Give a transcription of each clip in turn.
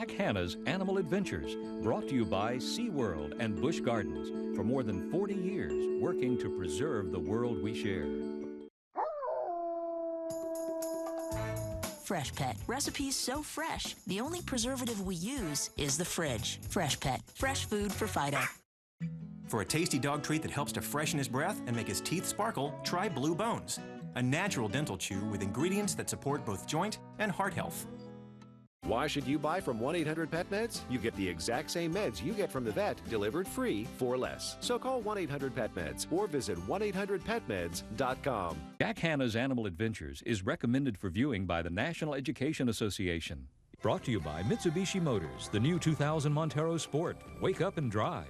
Jack Hanna's Animal Adventures, brought to you by SeaWorld and Busch Gardens, for more than 40 years, working to preserve the world we share. Fresh Pet. Recipes so fresh. The only preservative we use is the fridge. Fresh Pet. Fresh food for Fido. For a tasty dog treat that helps to freshen his breath and make his teeth sparkle, try Blue Bones, a natural dental chew with ingredients that support both joint and heart health. Why should you buy from 1-800-PET-MEDS? You get the exact same meds you get from the vet delivered free for less. So call 1-800-PET-MEDS or visit 1-800-PETMEDS.com. Jack Hanna's Animal Adventures is recommended for viewing by the National Education Association. Brought to you by Mitsubishi Motors, the new 2000 Montero Sport. Wake up and drive.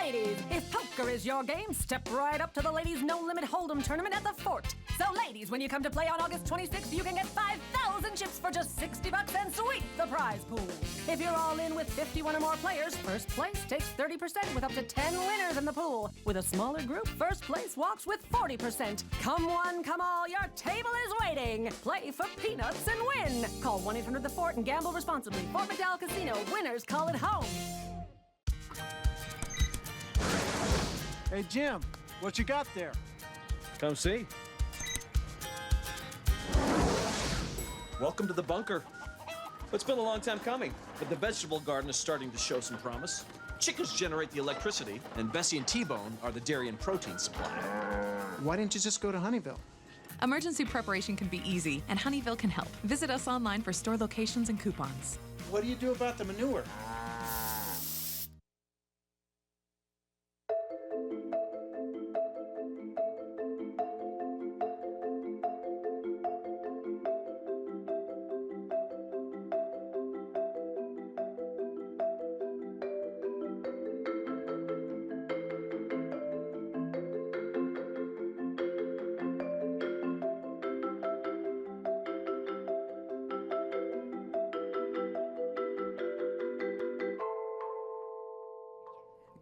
Ladies, if poker is your game, step right up to the Ladies No Limit Hold'em tournament at the Fort. So ladies, when you come to play on August 26th, you can get 5,000 chips for just $60 and sweep the prize pool. If you're all in with 51 or more players, first place takes 30% with up to 10 winners in the pool. With a smaller group, first place walks with 40%. Come one, come all, your table is waiting. Play for peanuts and win. Call 1-800-THE-FORT and gamble responsibly. Fort McDowell Casino. Winners call it home. Hey, Jim, what you got there? Come see. Welcome to the bunker. It's been a long time coming, but the vegetable garden is starting to show some promise. Chickens generate the electricity, and Bessie and T-Bone are the dairy and protein supply. Why didn't you just go to Honeyville? Emergency preparation can be easy, and Honeyville can help. Visit us online for store locations and coupons. What do you do about the manure?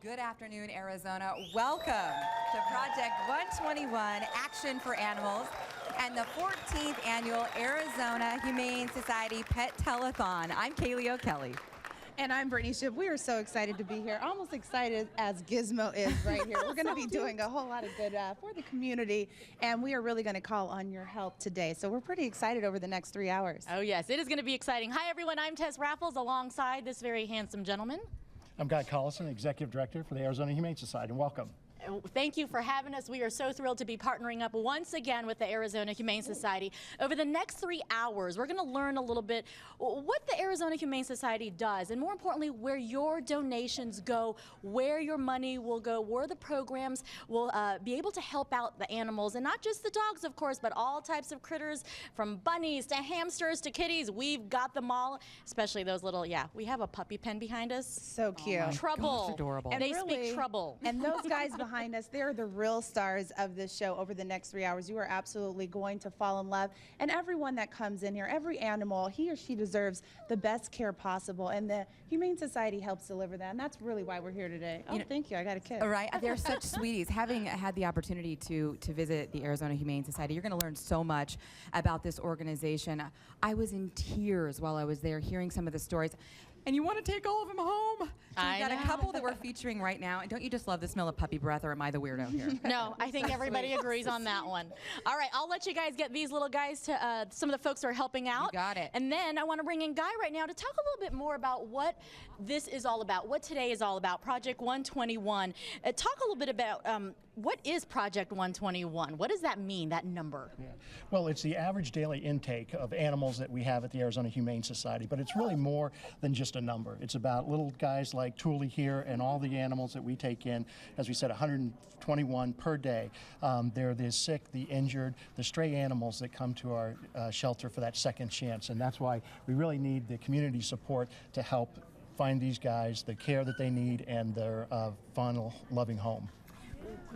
Good afternoon, Arizona. Welcome to Project 121, Action for Animals, and the 14th Annual Arizona Humane Society Pet Telethon. I'm Kaylee O'Kelly. And I'm Brittany Shipp. We are so excited to be here, almost excited as Gizmo is right here. We're going to be doing a whole lot of good for the community, and we are really going to call on your help today. So we're pretty excited over the next 3 hours. Oh, yes, it is going to be exciting. Hi, everyone. I'm Tess Raffles alongside this very handsome gentleman. I'm Guy Collison, Executive Director for the Arizona Humane Society, and welcome. Thank you for having us. We are so thrilled to be partnering up once again with the Arizona Humane Society. Over the next 3 hours, we're going to learn a little bit what the Arizona Humane Society does, and more importantly, where your donations go, where your money will go, where the programs will be able to help out the animals, and not just the dogs, of course, but all types of critters, from bunnies to hamsters to kitties. We've got them all, especially those little, we have a puppy pen behind us. So cute. Oh, trouble. Gosh, adorable. And they speak trouble. And those guys behind us, they're the real stars of this show over the next 3 hours. You are absolutely going to fall in love. And everyone that comes in here, every animal, he or she deserves the best care possible. And the Humane Society helps deliver that. And that's really why we're here today. Oh, thank you. I got a kiss. All right. They're such sweeties. Having had the opportunity to visit the Arizona Humane Society, you're going to learn so much about this organization. I was in tears while I was there hearing some of the stories. And you want to take all of them home? So we've got a couple that we're featuring right now. And don't you just love the smell of puppy breath, or am I the weirdo here? No, I think everybody agrees on that one. All right, I'll let you guys get these little guys to some of the folks who are helping out. You got it. And then I want to bring in Guy right now to talk a little bit more about what this is all about, what today is all about, Project 121. Talk a little bit about what is Project 121? What does that mean, that number? Yeah. Well, it's the average daily intake of animals that we have at the Arizona Humane Society, but it's really more than just a number. It's about little guys like Thule here and all the animals that we take in, as we said, 121 per day. They're the sick, the injured, the stray animals that come to our shelter for that second chance, and that's why we really need the community support to help find these guys the care that they need and their final loving home.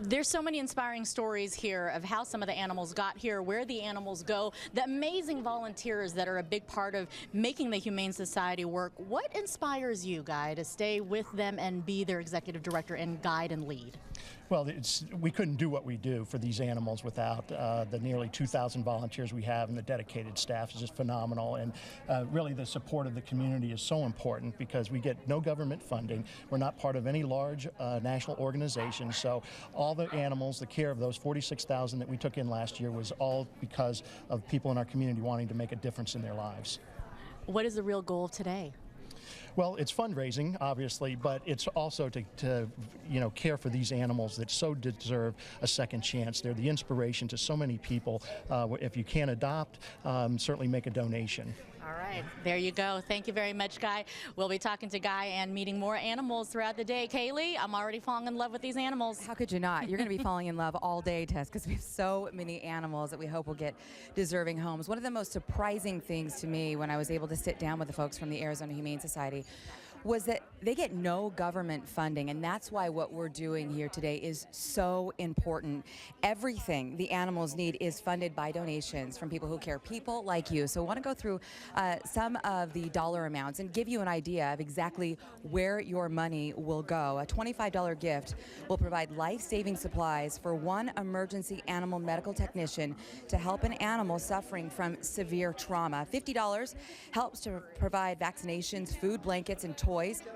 There's so many inspiring stories here of how some of the animals got here, where the animals go, the amazing volunteers that are a big part of making the Humane Society work. What inspires you, Guy, to stay with them and be their executive director and guide and lead? Well, we couldn't do what we do for these animals without the nearly 2,000 volunteers we have, and the dedicated staff is just phenomenal. And really the support of the community is so important because we get no government funding. We're not part of any large national organization. So all the animals, the care of those 46,000 that we took in last year was all because of people in our community wanting to make a difference in their lives. What is the real goal of today? Well, it's fundraising, obviously, but it's also to care for these animals that so deserve a second chance. They're the inspiration to so many people. If you can't adopt, certainly make a donation. All right, there you go. Thank you very much, Guy. We'll be talking to Guy and meeting more animals throughout the day. Kaylee, I'm already falling in love with these animals. How could you not? You're going to be falling in love all day, Tess, because we have so many animals that we hope will get deserving homes. One of the most surprising things to me when I was able to sit down with the folks from the Arizona Humane Society was that they get no government funding, and that's why what we're doing here today is so important. Everything the animals need is funded by donations from people who care, people like you. So I want to go through some of the dollar amounts and give you an idea of exactly where your money will go. A $25 gift will provide life-saving supplies for one emergency animal medical technician to help an animal suffering from severe trauma. $50 helps to provide vaccinations, food, blankets, and toys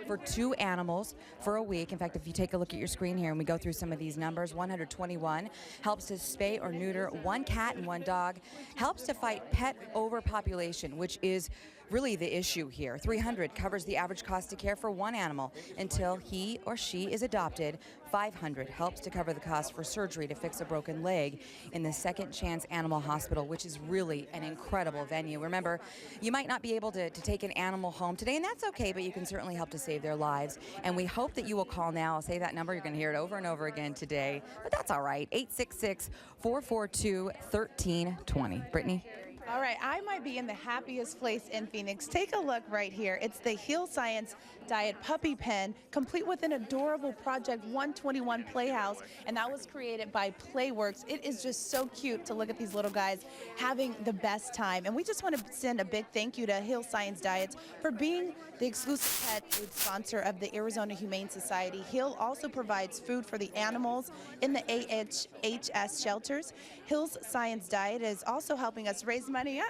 for 2 animals for a week. In fact, if you take a look at your screen here and we go through some of these numbers, 121 helps to spay or neuter 1 cat and 1 dog, helps to fight pet overpopulation, which is really the issue here. 300 covers the average cost to care for 1 animal until he or she is adopted. 500 helps to cover the cost for surgery to fix a broken leg in the Second Chance Animal Hospital, which is really an incredible venue. Remember, you might not be able to take an animal home today, and that's okay, but you can certainly help to save their lives. And we hope that you will call now. I'll say that number. You're going to hear it over and over again today, but that's all right. 866-442-1320. Brittany? All right, I might be in the happiest place in Phoenix. Take a look right here. It's the Heal Science Diet Puppy Pen, complete with an adorable Project 121 playhouse, and that was created by Playworks. It is just so cute to look at these little guys having the best time. And we just want to send a big thank you to Heal Science Diets for being the exclusive pet food sponsor of the Arizona Humane Society. Heal also provides food for the animals in the AHS shelters. Hill's Science Diet is also helping us raise money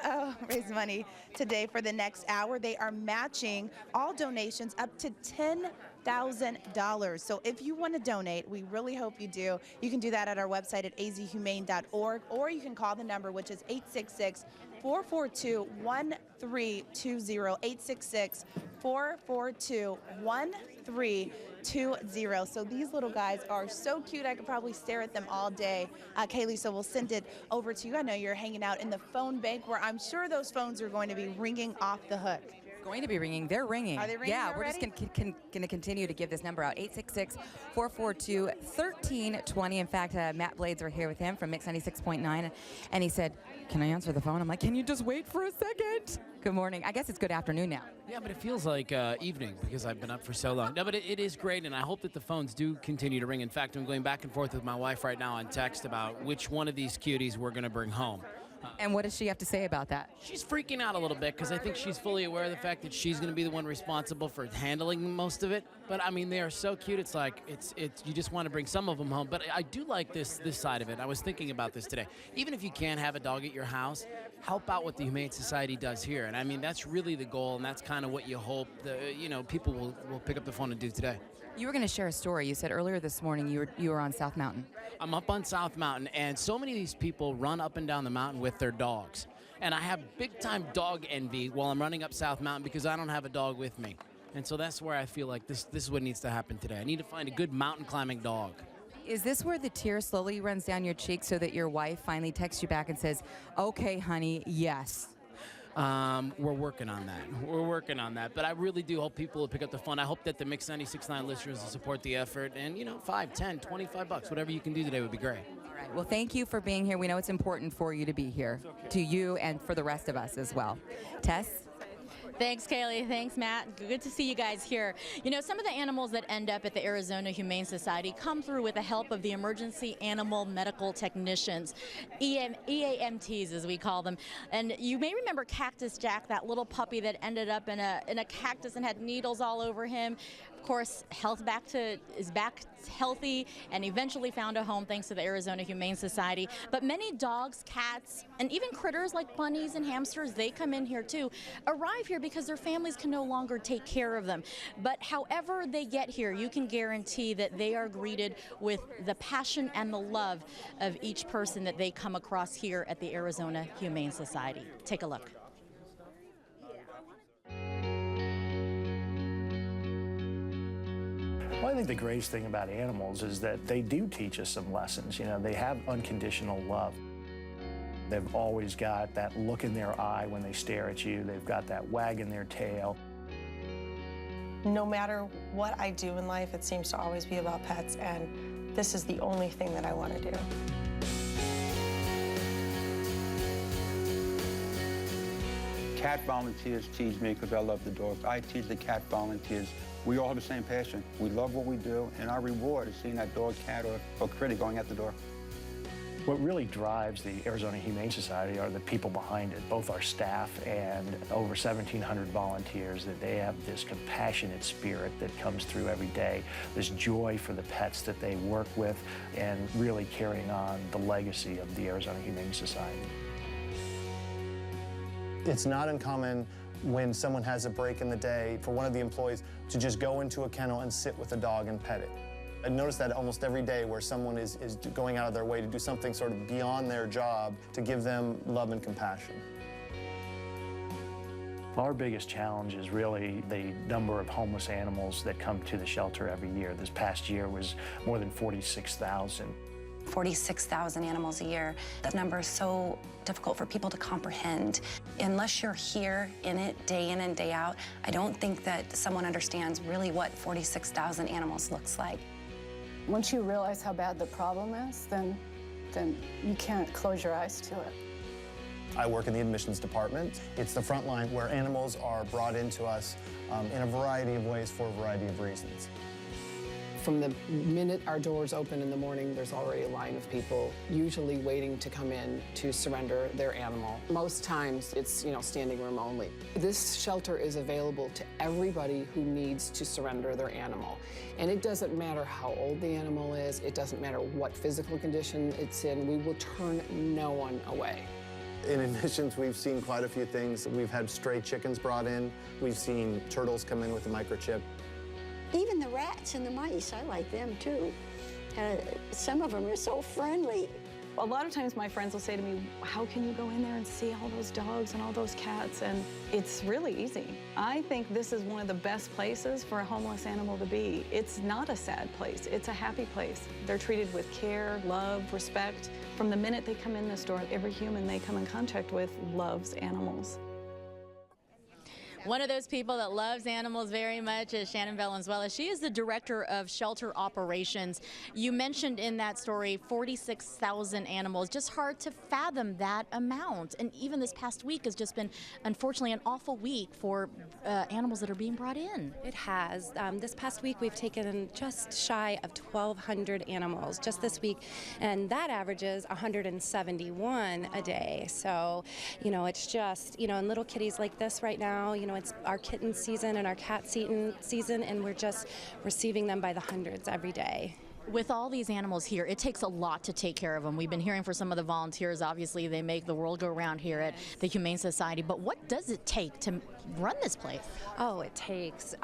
today for the next hour. They are matching all donations up to $10,000. So if you want to donate, we really hope you do. You can do that at our website at azhumane.org, or you can call the number, which is 866-442-1320, 866-442-1320. So these little guys are so cute. I could probably stare at them all day. Kaylee, so we'll send it over to you. I know you're hanging out in the phone bank where I'm sure those phones are going to be ringing off the hook. Going to be ringing. They're ringing. Are they ringing Yeah, already? we're just going to continue to give this number out. 866-442-1320. In fact, Matt Blades are here with him from Mix 96.9, and he said, "Can I answer the phone?" I'm like, "Can you just wait for a second?" Good morning. I guess it's good afternoon now. Yeah, but it feels like evening because I've been up for so long. No, but it is great, and I hope that the phones do continue to ring. In fact, I'm going back and forth with my wife right now on text about which one of these cuties we're going to bring home. And what does she have to say about that? She's freaking out a little bit because I think she's fully aware of the fact that she's going to be the one responsible for handling most of it. But I mean, they are so cute. It's like you just want to bring some of them home. But I do like this side of it. I was thinking about this today. Even if you can't have a dog at your house, help out what the Humane Society does here. And I mean, that's really the goal, and that's kind of what you hope people will pick up the phone and do today. You were going to share a story. You said earlier this morning you were on South Mountain. I'm up on South Mountain, and so many of these people run up and down the mountain with their dogs. And I have big-time dog envy while I'm running up South Mountain because I don't have a dog with me. And so that's where I feel like this is what needs to happen today. I need to find a good mountain climbing dog. Is this where the tear slowly runs down your cheek so that your wife finally texts you back and says, "Okay, honey, yes"? We're working on that. But I really do hope people will pick up the phone. I hope that the Mix 96.9 listeners will support the effort. And, $5, $10, $25, whatever you can do today would be great. All right. Well, thank you for being here. We know it's important for you to be here, to you and for the rest of us as well. Tess? Thanks, Kaylee. Thanks, Matt. Good to see you guys here. You know, some of the animals that end up at the Arizona Humane Society come through with the help of the emergency animal medical technicians, EAMTs as we call them. And you may remember Cactus Jack, that little puppy that ended up in a cactus and had needles all over him. Of course, is back healthy and eventually found a home thanks to the Arizona Humane Society. But many dogs, cats, and even critters like bunnies and hamsters, they come in here too, arrive here because their families can no longer take care of them. But however they get here, you can guarantee that they are greeted with the passion and the love of each person that they come across here at the Arizona Humane Society. Take a look. Well, I think the greatest thing about animals is that they do teach us some lessons. You know, they have unconditional love. They've always got that look in their eye when they stare at you. They've got that wag in their tail. No matter what I do in life, it seems to always be about pets, and this is the only thing that I want to do. Cat volunteers tease me because I love the dogs. I tease the cat volunteers. We all have the same passion. We love what we do, and our reward is seeing that dog, cat, or critter going out the door. What really drives the Arizona Humane Society are the people behind it, both our staff and over 1,700 volunteers, that they have this compassionate spirit that comes through every day, this joy for the pets that they work with, and really carrying on the legacy of the Arizona Humane Society. It's not uncommon when someone has a break in the day for one of the employees to just go into a kennel and sit with a dog and pet it. I notice that almost every day where someone is going out of their way to do something sort of beyond their job to give them love and compassion. Our biggest challenge is really the number of homeless animals that come to the shelter every year. This past year was more than 46,000. 46,000 animals a year. That number is so difficult for people to comprehend. Unless you're here in it day in and day out, I don't think that someone understands really what 46,000 animals looks like. Once you realize how bad the problem is, then you can't close your eyes to it. I work in the admissions department. It's the front line where animals are brought into us in a variety of ways for a variety of reasons. From the minute our doors open in the morning, there's already a line of people usually waiting to come in to surrender their animal. Most times it's, standing room only. This shelter is available to everybody who needs to surrender their animal. And it doesn't matter how old the animal is, it doesn't matter what physical condition it's in, we will turn no one away. In admissions, we've seen quite a few things. We've had stray chickens brought in. We've seen turtles come in with a microchip. Even the rats and the mice, I like them too. Some of them are so friendly. A lot of times my friends will say to me, how can you go in there and see all those dogs and all those cats? And it's really easy. I think this is one of the best places for a homeless animal to be. It's not a sad place, it's a happy place. They're treated with care, love, respect. From the minute they come in this door, every human they come in contact with loves animals. One of those people that loves animals very much is Shannon Valenzuela. She is the director of shelter operations. You mentioned in that story 46,000 animals. Just hard to fathom that amount. And even this past week has just been, unfortunately, an awful week for animals that are being brought in. It has. This past week we've taken just shy of 1,200 animals just this week, and that averages 171 a day. So, it's just, and little kitties like this right now, it's our kitten season and our cat season, and we're just receiving them by the hundreds every day. With all these animals here, it takes a lot to take care of them. We've been hearing for some of the volunteers, obviously they make the world go round here at the Humane Society, but what does it take to run this place? Oh, it takes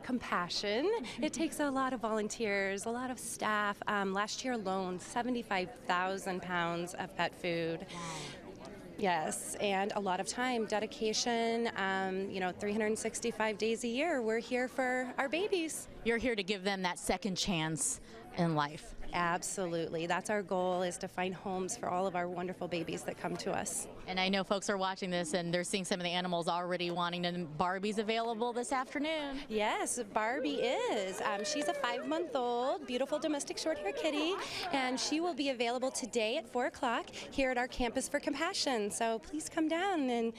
compassion. It takes a lot of volunteers, a lot of staff. Last year alone, 75,000 pounds of pet food. Yes, and a lot of time, dedication, 365 days a year, we're here for our babies. You're here to give them that second chance in life. Absolutely. That's our goal, is to find homes for all of our wonderful babies that come to us. And I know folks are watching this and they're seeing some of the animals already wanting them. Barbie's available this afternoon. Yes, Barbie is. She's a 5-month-old, beautiful domestic short-hair kitty, and she will be available today at 4 o'clock here at our Campus for Compassion. So please come down and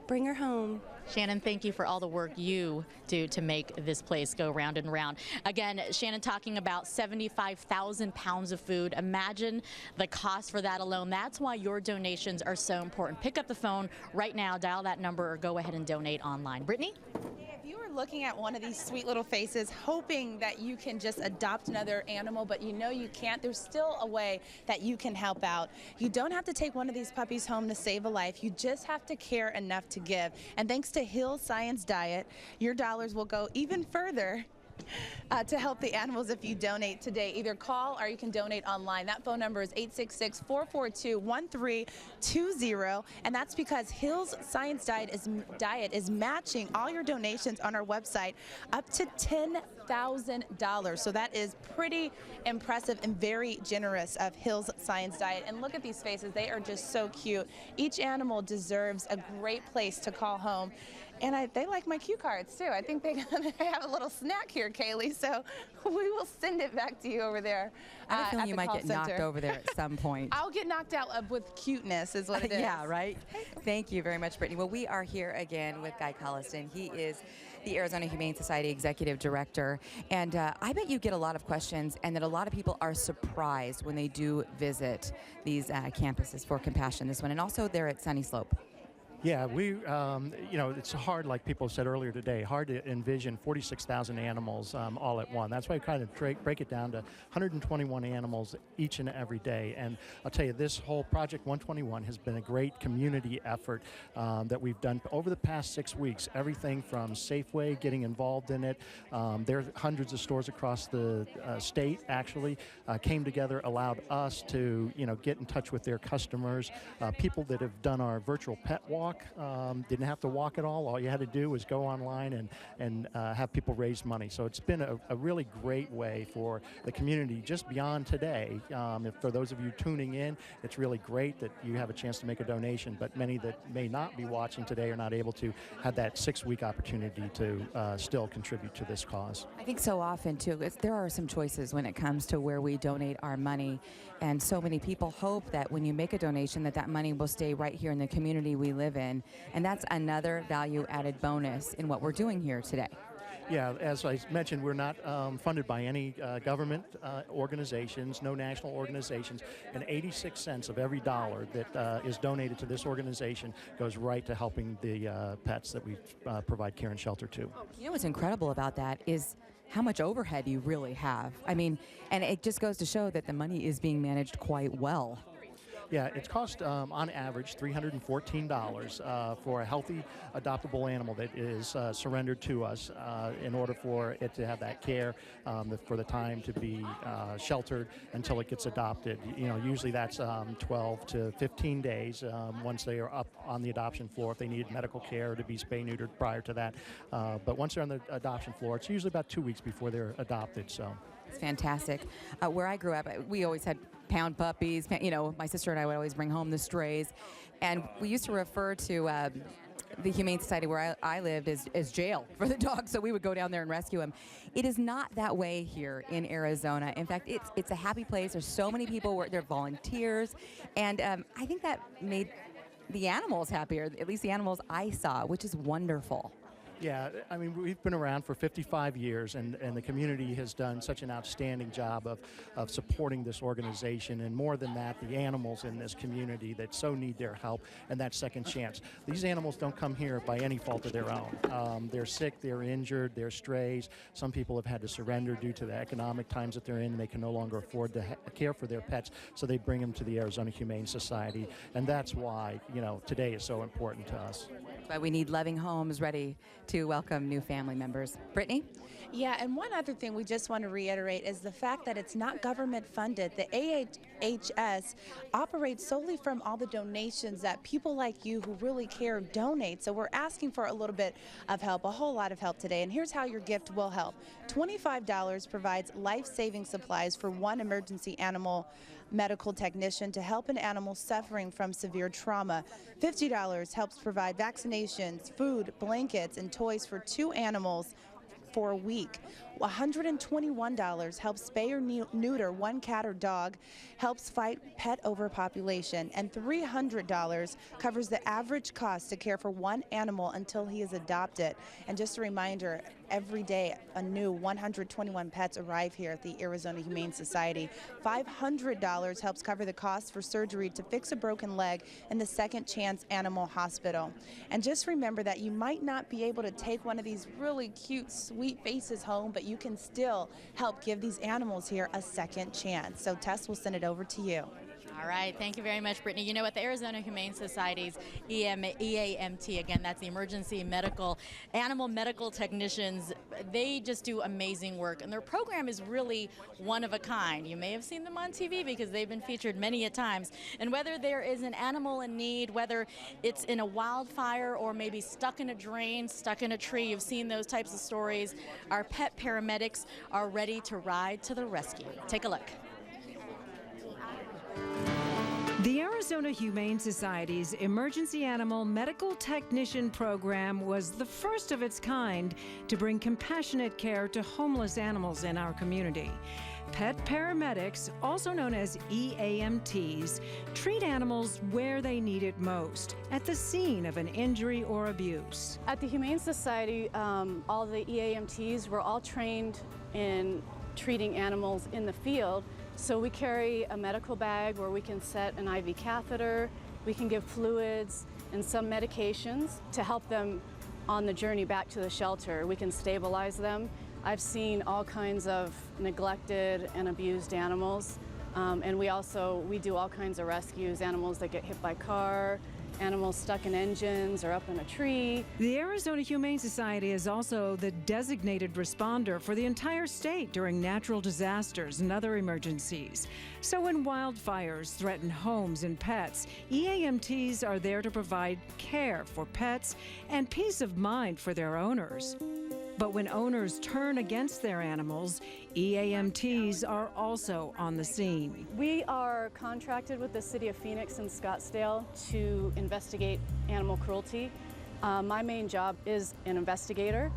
bring her home. Shannon, thank you for all the work you do to make this place go round and round. Again, Shannon talking about 75,000 pounds of food. Imagine the cost for that alone. That's why your donations are so important. Pick up the phone right now, dial that number, or go ahead and donate online. Brittany? If you are looking at one of these sweet little faces, hoping that you can just adopt another animal, but you know you can't, there's still a way that you can help out. You don't have to take one of these puppies home to save a life. You just have to care enough to give. And thanks to Hill Science Diet, your dollars will go even further to help the animals if you donate today. Either call or you can donate online. That phone number is 866-442-1320, and that's because Hill's Science Diet is matching all your donations on our website up to $10,000. So that is pretty impressive and very generous of Hill's Science Diet. And look at these faces. They are just so cute. Each animal deserves a great place to call home. And they like my cue cards, too. I think they have a little snack here, Kaylee, so we will send it back to you over there. I have a feeling you might get knocked over there at some point. I'll get knocked out with cuteness is what it is. Yeah, right? Thank you very much, Brittany. Well, we are here again with Guy Colliston. He is the Arizona Humane Society Executive Director. And I bet you get a lot of questions and that a lot of people are surprised when they do visit these campuses for Compassion, this one, and also they're at Sunny Slope. Yeah, you know, it's hard, like people said earlier today, hard to envision 46,000 animals all at once. That's why we kind of break it down to 121 animals each and every day. And I'll tell you, this whole Project 121 has been a great community effort that we've done over the past 6 weeks. Everything from Safeway getting involved in it. There are hundreds of stores across the state actually came together, allowed us to, you know, get in touch with their customers. People that have done our virtual pet walk didn't have to walk at all. All you had to do was go online and have people raise money. So it's been a really great way for the community just beyond today. For those of you tuning in, it's really great that you have a chance to make a donation, but many that may not be watching today are not able to have that 6-week opportunity to still contribute to this cause. I think so often, too, there are some choices when it comes to where we donate our money, and so many people hope that when you make a donation that money will stay right here in the community we live in, and that's another value-added bonus in what we're doing here today. Yeah, as I mentioned, we're not funded by any government organizations, no national organizations, and 86 cents of every dollar that is donated to this organization goes right to helping the pets that we provide care and shelter to. You know what's incredible about that is how much overhead you really have. I mean, and it just goes to show that the money is being managed quite well. Yeah, it's cost on average $314 for a healthy adoptable animal that is surrendered to us in order for it to have that care for the time to be sheltered until it gets adopted. You know, usually that's 12 to 15 days once they are up on the adoption floor if they need medical care or to be spay-neutered prior to that. But once they're on the adoption floor, it's usually about 2 weeks before they're adopted. So it's fantastic. Where I grew up, we always had pound puppies. You know, my sister and I would always bring home the strays. And we used to refer to the Humane Society where I lived as jail for the dogs, so we would go down there and rescue them. It is not that way here in Arizona. In fact, it's a happy place. There's so many people, they're volunteers, and I think that made the animals happier, at least the animals I saw, which is wonderful. Yeah, I mean, we've been around for 55 years, and the community has done such an outstanding job of supporting this organization, and more than that, the animals in this community that so need their help and that second chance. These animals don't come here by any fault of their own. They're sick, they're injured, they're strays. Some people have had to surrender due to the economic times that they're in, and they can no longer afford to care for their pets, so they bring them to the Arizona Humane Society, and that's why, you know, today is so important to us. But we need loving homes ready to welcome new family members. Brittany? Yeah, and one other thing we just want to reiterate is the fact that it's not government funded. The AHS operates solely from all the donations that people like you who really care donate. So we're asking for a little bit of help, a whole lot of help today. And here's how your gift will help. $25 provides life-saving supplies for one emergency animal medical technician to help an animal suffering from severe trauma. $50 helps provide vaccinations, food, blankets, and toys for 2 animals for a week. $121 helps spay or neuter one cat or dog, helps fight pet overpopulation, and $300 covers the average cost to care for one animal until he is adopted. And just a reminder, every day a new 121 pets arrive here at the Arizona Humane Society. $500 helps cover the cost for surgery to fix a broken leg in the Second Chance Animal Hospital. And just remember that you might not be able to take one of these really cute, sweet faces home, but you can still help give these animals here a second chance. So Tess will send it over to you. All right, thank you very much, Brittany. You know what, the Arizona Humane Society's EAMT, again, that's the Emergency Animal Medical Technicians, they just do amazing work, and their program is really one of a kind. You may have seen them on TV because they've been featured many a times. And whether there is an animal in need, whether it's in a wildfire or maybe stuck in a drain, stuck in a tree, you've seen those types of stories. Our pet paramedics are ready to ride to the rescue. Take a look. The Arizona Humane Society's Emergency Animal Medical Technician Program was the first of its kind to bring compassionate care to homeless animals in our community. Pet paramedics, also known as EAMTs, treat animals where they need it most, at the scene of an injury or abuse. At the Humane Society, all the EAMTs were all trained in treating animals in the field. So we carry a medical bag where we can set an IV catheter, we can give fluids and some medications to help them on the journey back to the shelter. We can stabilize them. I've seen all kinds of neglected and abused animals, and we do all kinds of rescues, animals that get hit by car, animals stuck in engines or up in a tree. The Arizona Humane Society is also the designated responder for the entire state during natural disasters and other emergencies. So when wildfires threaten homes and pets, EAMTs are there to provide care for pets and peace of mind for their owners. But when owners turn against their animals, EAMTs are also on the scene. We are contracted with the City of Phoenix and Scottsdale to investigate animal cruelty. My main job is an investigator.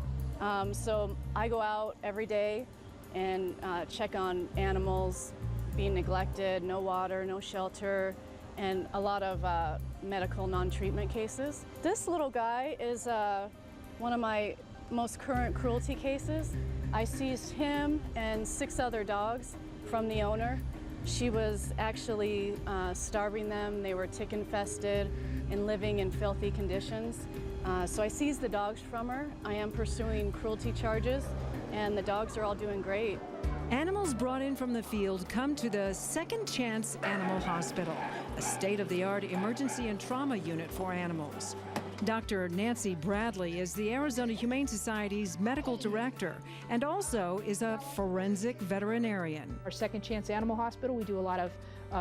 So I go out every day and check on animals being neglected, no water, no shelter, and a lot of medical non-treatment cases. This little guy is one of my most current cruelty cases. I seized him and 6 other dogs from the owner. She was actually starving them. They were tick infested and living in filthy conditions. So I seized the dogs from her. I am pursuing cruelty charges, and the dogs are all doing great. Animals brought in from the field come to the Second Chance Animal Hospital, a state-of-the-art emergency and trauma unit for animals. Dr. Nancy Bradley is the Arizona Humane Society's medical director and also is a forensic veterinarian. Our Second Chance Animal Hospital, we do a lot of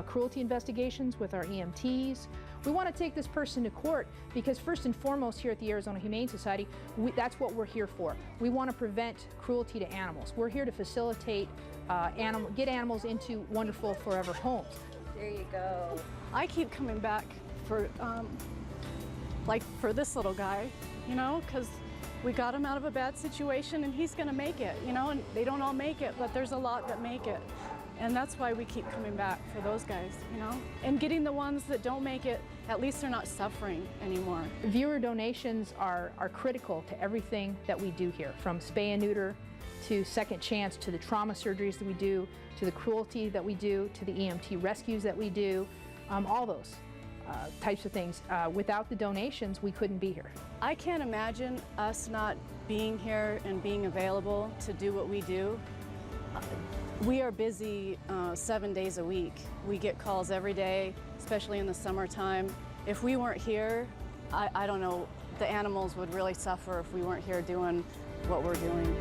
cruelty investigations with our EMTs. We want to take this person to court because first and foremost here at the Arizona Humane Society, that's what we're here for. We want to prevent cruelty to animals. We're here to facilitate get animals into wonderful forever homes. There you go. I keep coming back for this little guy, you know, because we got him out of a bad situation and he's going to make it, you know, and they don't all make it, but there's a lot that make it. And that's why we keep coming back for those guys, you know, and getting the ones that don't make it, at least they're not suffering anymore. Viewer donations are critical to everything that we do here, from spay and neuter to Second Chance, to the trauma surgeries that we do, to the cruelty that we do, to the EMT rescues that we do, all those types of things. Without the donations, we couldn't be here. I can't imagine us not being here and being available to do what we do. We are busy 7 days a week. We get calls every day, especially in the summertime. If we weren't here, I don't know, the animals would really suffer if we weren't here doing what we're doing.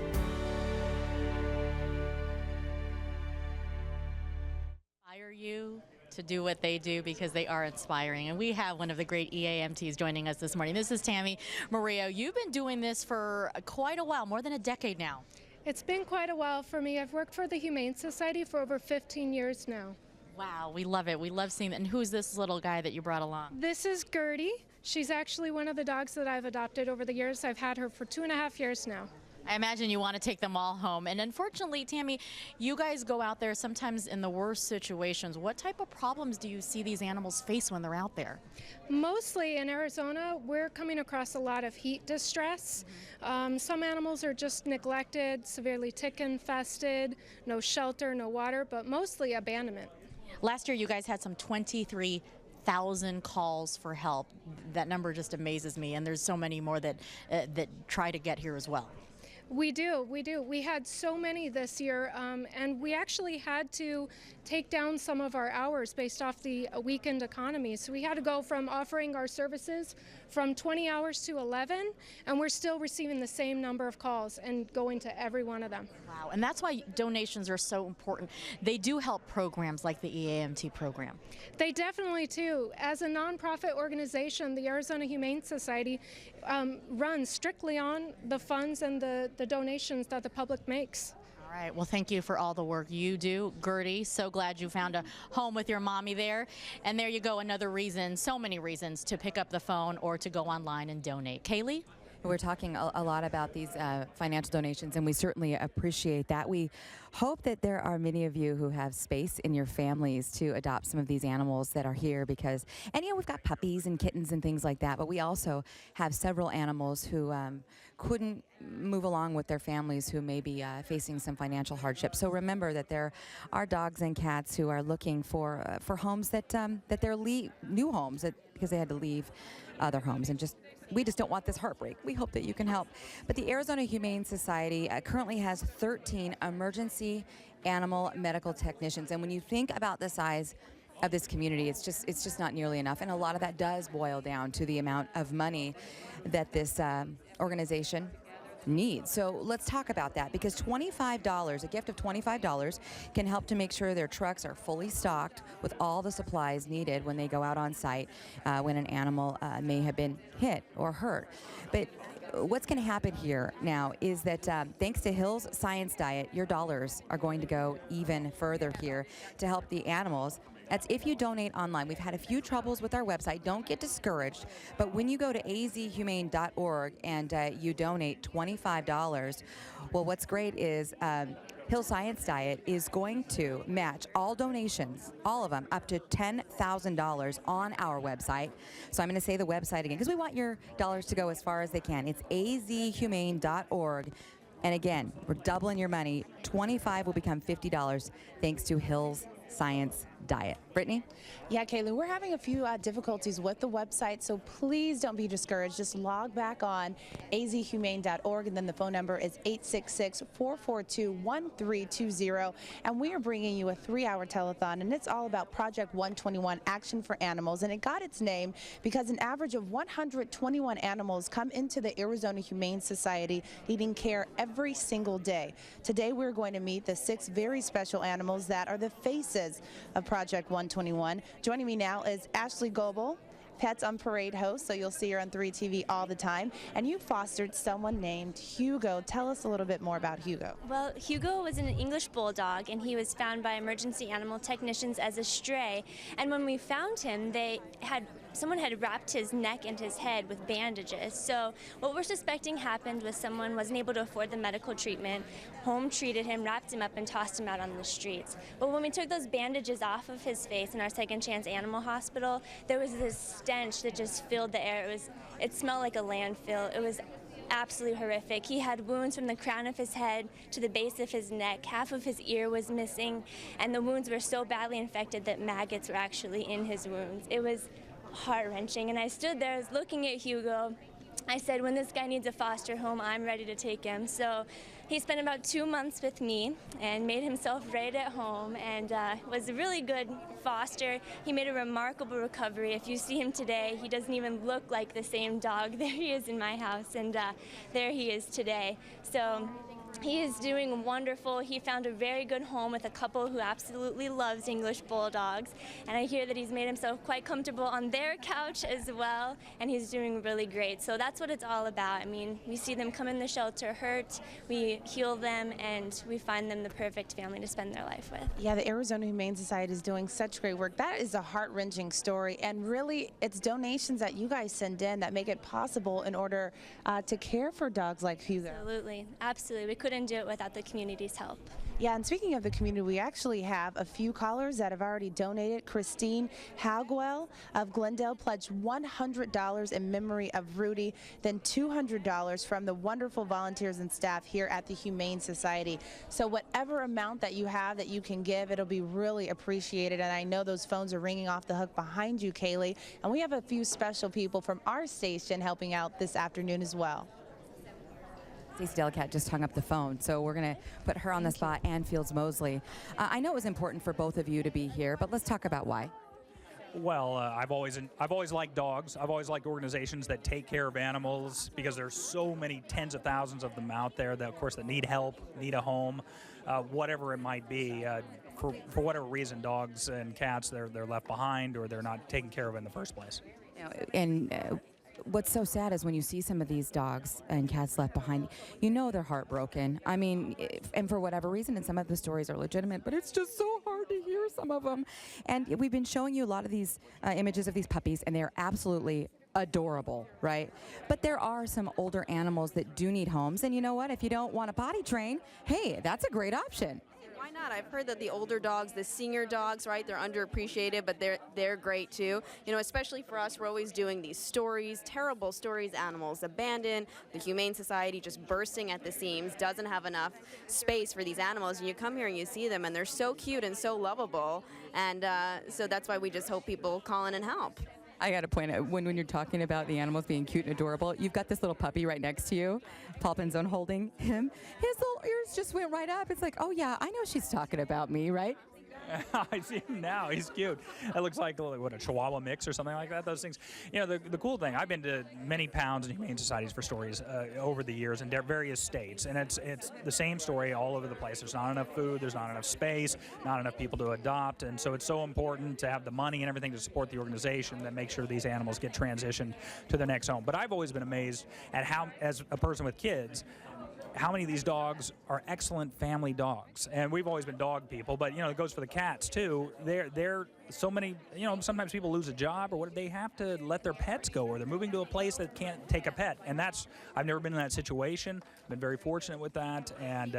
Inspire you to do what they do because they are inspiring. And we have one of the great EAMTs joining us this morning. This is Tammy Murillo. You've been doing this for quite a while, more than a decade now. It's been quite a while for me. I've worked for the Humane Society for over 15 years now. Wow, we love it. We love seeing it. And who's this little guy that you brought along? This is Gertie. She's actually one of the dogs that I've adopted over the years. I've had her for 2.5 years now. I imagine you want to take them all home. And unfortunately, Tammy, you guys go out there sometimes in the worst situations. What type of problems do you see these animals face when they're out there? Mostly in Arizona, we're coming across a lot of heat distress. Some animals are just neglected, severely tick infested, no shelter, no water, but mostly abandonment. Last year, you guys had some 23,000 calls for help. That number just amazes me, and there's so many more that try to get here as well. We do. We had so many this year, and we actually had to take down some of our hours based off the weakened economy. So we had to go from offering our services from 20 hours to 11, and we're still receiving the same number of calls and going to every one of them. Wow, and that's why donations are so important. They do help programs like the EAMT program. They definitely do. As a nonprofit organization, the Arizona Humane Society runs strictly on the funds and the donations that the public makes. All right, well, thank you for all the work you do. Gertie, so glad you found a home with your mommy there. And there you go, another reason, so many reasons to pick up the phone or to go online and donate. Kaylee? We're talking a lot about these financial donations, and we certainly appreciate that. We hope that there are many of you who have space in your families to adopt some of these animals that are here because, and we've got puppies and kittens and things like that, but we also have several animals who couldn't move along with their families who may be facing some financial hardship. So remember that there are dogs and cats who are looking for homes that they're new homes because they had to leave other homes, and we just don't want this heartbreak. We hope that you can help. But the Arizona Humane Society currently has 13 emergency animal medical technicians, and when you think about the size of this community, it's just not nearly enough, and a lot of that does boil down to the amount of money that this organization needs. So let's talk about that, because $25, a gift of $25, can help to make sure their trucks are fully stocked with all the supplies needed when they go out on site when an animal may have been hit or hurt. But what's going to happen here now is that thanks to Hill's Science Diet, your dollars are going to go even further here to help the animals. That's if you donate online. We've had a few troubles with our website. Don't get discouraged. But when you go to azhumane.org and you donate $25, well, what's great is Hill Science Diet is going to match all donations, all of them, up to $10,000 on our website. So I'm going to say the website again because we want your dollars to go as far as they can. It's azhumane.org. And again, we're doubling your money. $25 will become $50 thanks to Hill's Science Diet. Brittany? Yeah, Kaylee, we're having a few difficulties with the website, so please don't be discouraged. Just log back on azhumane.org, and then the phone number is 866-442-1320. And we are bringing you a 3-hour telethon, and it's all about Project 121, Action for Animals. And it got its name because an average of 121 animals come into the Arizona Humane Society needing care every single day. Today, we're going to meet the 6 very special animals that are the faces of Project 121. Joining me now is Ashley Goebel, Pets on Parade host, so you'll see her on 3 TV all the time. And you fostered someone named Hugo. Tell us a little bit more about Hugo. Well, Hugo was an English bulldog, and he was found by emergency animal technicians as a stray. And when we found him, someone had wrapped his neck and his head with bandages. So what we're suspecting happened was someone wasn't able to afford the medical treatment, home treated him, wrapped him up, and tossed him out on the streets. But when we took those bandages off of his face in our Second Chance Animal Hospital, there was this stench that just filled the air. It smelled like a landfill. It was absolutely horrific. He had wounds from the crown of his head to the base of his neck. Half of his ear was missing, and the wounds were so badly infected that maggots were actually in his wounds. It was heart-wrenching, and I stood there, I was looking at Hugo. I said, when this guy needs a foster home, I'm ready to take him. So he spent about 2 months with me and made himself right at home, and was a really good foster. He made a remarkable recovery. If you see him today, he doesn't even look like the same dog. There he is in my house, and there he is today. So he is doing wonderful. He found a very good home with a couple who absolutely loves English bulldogs, and I hear that he's made himself quite comfortable on their couch as well, and he's doing really great. So that's that's what it's all about. I mean, we see them come in the shelter hurt, we heal them, and we find them the perfect family to spend their life with. Yeah, the Arizona Humane Society is doing such great work. That is a heart-wrenching story, and really it's donations that you guys send in that make it possible in order to care for dogs like Hugo. Absolutely, absolutely. We couldn't do it without the community's help. Yeah, and speaking of the community, we actually have a few callers that have already donated. Christine Hagwell of Glendale pledged $100 in memory of Rudy, then $200 from the wonderful volunteers and staff here at the Humane Society. So whatever amount that you have that you can give, it'll be really appreciated. And I know those phones are ringing off the hook behind you, Kaylee. And we have a few special people from our station helping out this afternoon as well. Stacey Delicat just hung up the phone, so we're going to put her on the spot, Ann Fields Mosley. I know it was important for both of you to be here, but let's talk about why. Well, I've always liked dogs. I've always liked organizations that take care of animals because there's so many tens of thousands of them out there that, of course, that need help, need a home, whatever it might be. For whatever reason, dogs and cats, they're left behind or they're not taken care of in the first place. And what's so sad is when you see some of these dogs and cats left behind, you know they're heartbroken. I mean, and for whatever reason, and some of the stories are legitimate, but it's just so hard to hear some of them. And we've been showing you a lot of these images of these puppies, and they're absolutely adorable, right? But there are some older animals that do need homes, and you know what? If you don't want to potty train, hey, that's a great option. Why not? I've heard that the older dogs, the senior dogs, right, they're underappreciated, but they're great too. You know, especially for us, we're always doing these stories, terrible stories, animals abandoned, the Humane Society just bursting at the seams, doesn't have enough space for these animals, and you come here and you see them, and they're so cute and so lovable, and so that's why we just hope people call in and help. I got to point out, when you're talking about the animals being cute and adorable, you've got this little puppy right next to you, Paul Penzone holding him. His little ears just went right up. It's like, oh yeah, I know she's talking about me, right? I see him now. He's cute. That looks like, what, a Chihuahua mix or something like that. Those things. You know, the cool thing, I've been to many pounds and humane societies for stories over the years in various states, and it's the same story all over the place. There's not enough food, there's not enough space, not enough people to adopt, and so it's so important to have the money and everything to support the organization that makes sure these animals get transitioned to their next home. But I've always been amazed at how, as a person with kids, how many of these dogs are excellent family dogs. And we've always been dog people, but, you know, it goes for the cats, too. They're so many, you know, sometimes people lose a job or what, they have to let their pets go, or they're moving to a place that can't take a pet. And I've never been in that situation. I've been very fortunate with that. And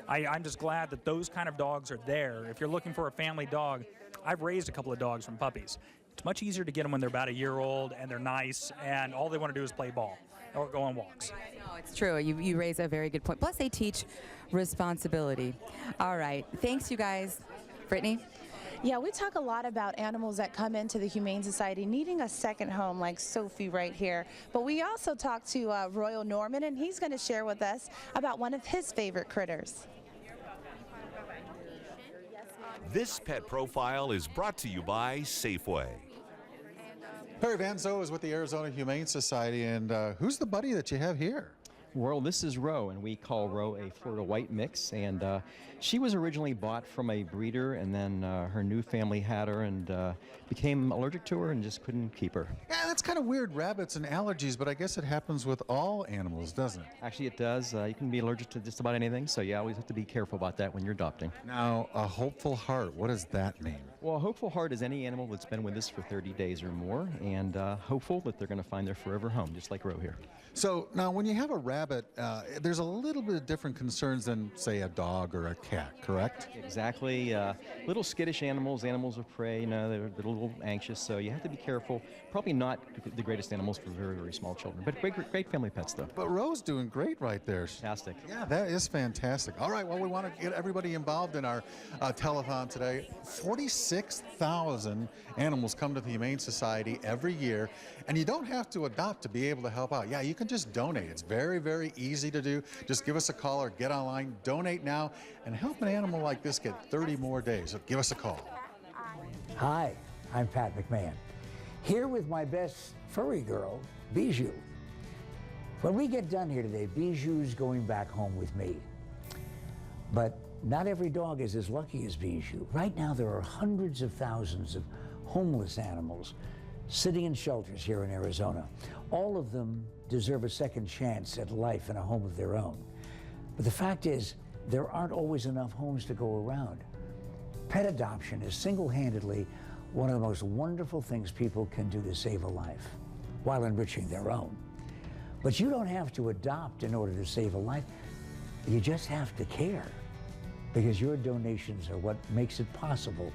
I'm just glad that those kind of dogs are there. If you're looking for a family dog, I've raised a couple of dogs from puppies. It's much easier to get them when they're about a year old and they're nice and all they want to do is play ball or go on walks. No, it's true. You raise a very good point. Plus, they teach responsibility. All right. Thanks, you guys. Brittany? Yeah, we talk a lot about animals that come into the Humane Society needing a second home, like Sophie right here. But we also talked to Royal Norman, and he's going to share with us about one of his favorite critters. This pet profile is brought to you by Safeway. Perry Van Zo is with the Arizona Humane Society, and who's the buddy that you have here? Well, this is Ro, and we call Ro a Florida White mix, and she was originally bought from a breeder, and then her new family had her and became allergic to her and just couldn't keep her. Yeah, that's kind of weird, rabbits and allergies, but I guess it happens with all animals, doesn't it? Actually, it does. You can be allergic to just about anything, so you always have to be careful about that when you're adopting. Now, a hopeful heart, what does that mean? Well, a hopeful heart is any animal that's been with us for 30 days or more, and hopeful that they're going to find their forever home, just like Ro here. So now when you have a rabbit, there's a little bit of different concerns than, say, a dog or a cat, correct? Exactly. Little skittish animals of prey, you know, they're a little anxious, so you have to be careful. Probably not the greatest animals for very, very small children, but great family pets, though. But Ro's doing great right there. Fantastic. Yeah, that is fantastic. All right, well, we want to get everybody involved in our telethon today. 46,000 animals come to the Humane Society every year, and you don't have to adopt to be able to help out. Yeah, you can just donate. It's very, very easy to do. Just give us a call or get online, donate now, and help an animal like this get 30 more days. So give us a call. Hi, I'm Pat McMahon, here with my best furry girl, Bijou. When we get done here today, Bijou's going back home with me. But not every dog is as lucky as Bijou. Right now, there are hundreds of thousands of homeless animals sitting in shelters here in Arizona. All of them deserve a second chance at life in a home of their own. But the fact is, there aren't always enough homes to go around. Pet adoption is single-handedly one of the most wonderful things people can do to save a life, while enriching their own. But you don't have to adopt in order to save a life. You just have to care, because your donations are what makes it possible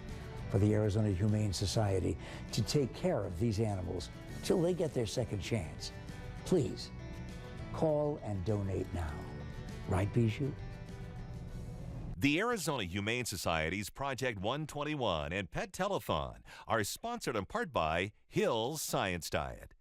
for the Arizona Humane Society to take care of these animals till they get their second chance. Please, call and donate now. Right, Bijou? The Arizona Humane Society's Project 121 and Pet Telethon are sponsored in part by Hill's Science Diet.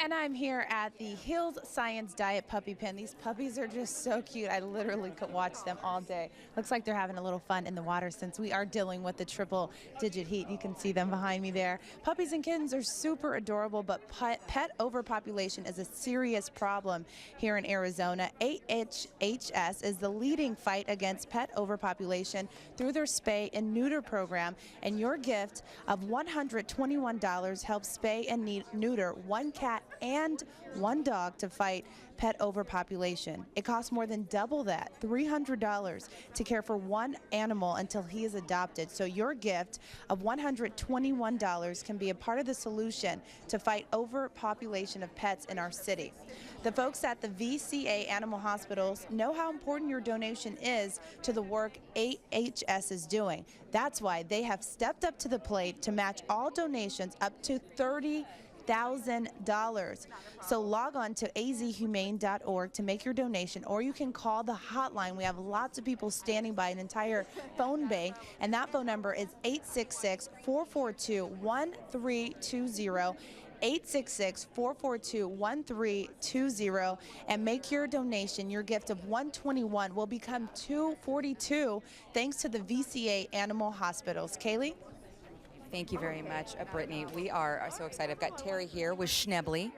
And I'm here at the Hill's Science Diet Puppy Pen. These puppies are just so cute. I literally could watch them all day. Looks like they're having a little fun in the water since we are dealing with the triple-digit heat. You can see them behind me there. Puppies and kittens are super adorable, but pet overpopulation is a serious problem here in Arizona. AHHS is the leading fight against pet overpopulation through their spay and neuter program. And your gift of $121 helps spay and neuter one cat and one dog to fight pet overpopulation. It costs more than double that, $300, to care for one animal until he is adopted. So your gift of $121 can be a part of the solution to fight overpopulation of pets in our city. The folks at the VCA Animal Hospitals know how important your donation is to the work AHS is doing. That's why they have stepped up to the plate to match all donations up to $30,000. So log on to azhumane.org to make your donation, or you can call the hotline. We have lots of people standing by, an entire phone bank, and that phone number is 866-442-1320. 866-442-1320, and make your donation. Your gift of $121 will become $242 thanks to the VCA Animal Hospitals. Kaylee? Thank you very much, Brittany. We are so excited. I've got Terry here with Schnebley,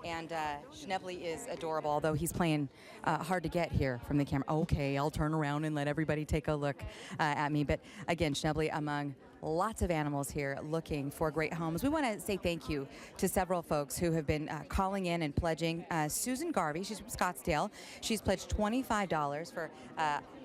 and Schnebley is adorable, although he's playing hard to get here from the camera. Okay, I'll turn around and let everybody take a look at me. But again, Schnebley among lots of animals here looking for great homes. We want to say thank you to several folks who have been calling in and pledging. Susan Garvey, she's from Scottsdale. She's pledged $25 for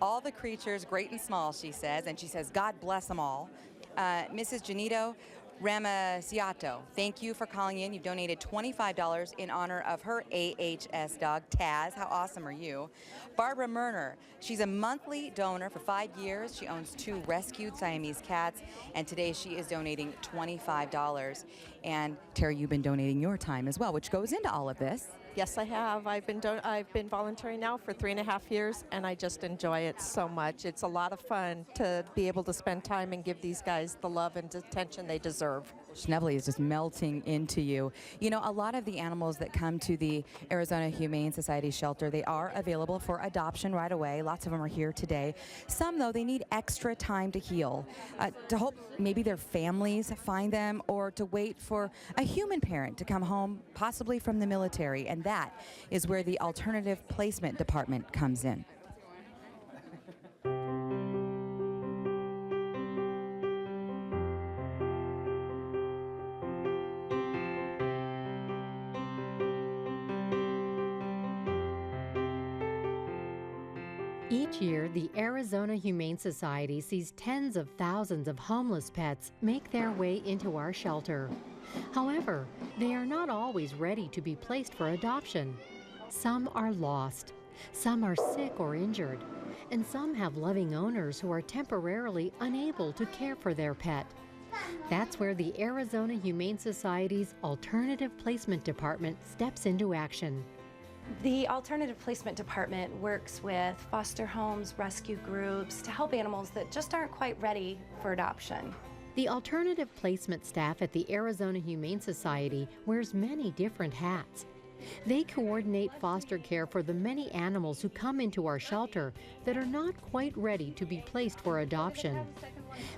all the creatures, great and small, she says, and she says, God bless them all. Mrs. Janito Ramasiato, thank you for calling in. You've donated $25 in honor of her AHS dog, Taz. How awesome are you? Barbara Merner, she's a monthly donor for 5 years. She owns 2 rescued Siamese cats, and today she is donating $25. And Terry, you've been donating your time as well, which goes into all of this. Yes, I have. I've been volunteering now for 3.5 years, and I just enjoy it so much. It's a lot of fun to be able to spend time and give these guys the love and attention they deserve. Schnebley is just melting into you. You know, a lot of the animals that come to the Arizona Humane Society shelter, they are available for adoption right away. Lots of them are here today. Some, though, they need extra time to heal, to hope maybe their families find them, or to wait for a human parent to come home, possibly from the military. And that is where the Alternative Placement Department comes in. Each year, the Arizona Humane Society sees tens of thousands of homeless pets make their way into our shelter. However, they are not always ready to be placed for adoption. Some are lost, some are sick or injured, and some have loving owners who are temporarily unable to care for their pet. That's where the Arizona Humane Society's Alternative Placement Department steps into action. The Alternative Placement Department works with foster homes, rescue groups to help animals that just aren't quite ready for adoption. The alternative placement staff at the Arizona Humane Society wears many different hats. They coordinate foster care for the many animals who come into our shelter that are not quite ready to be placed for adoption.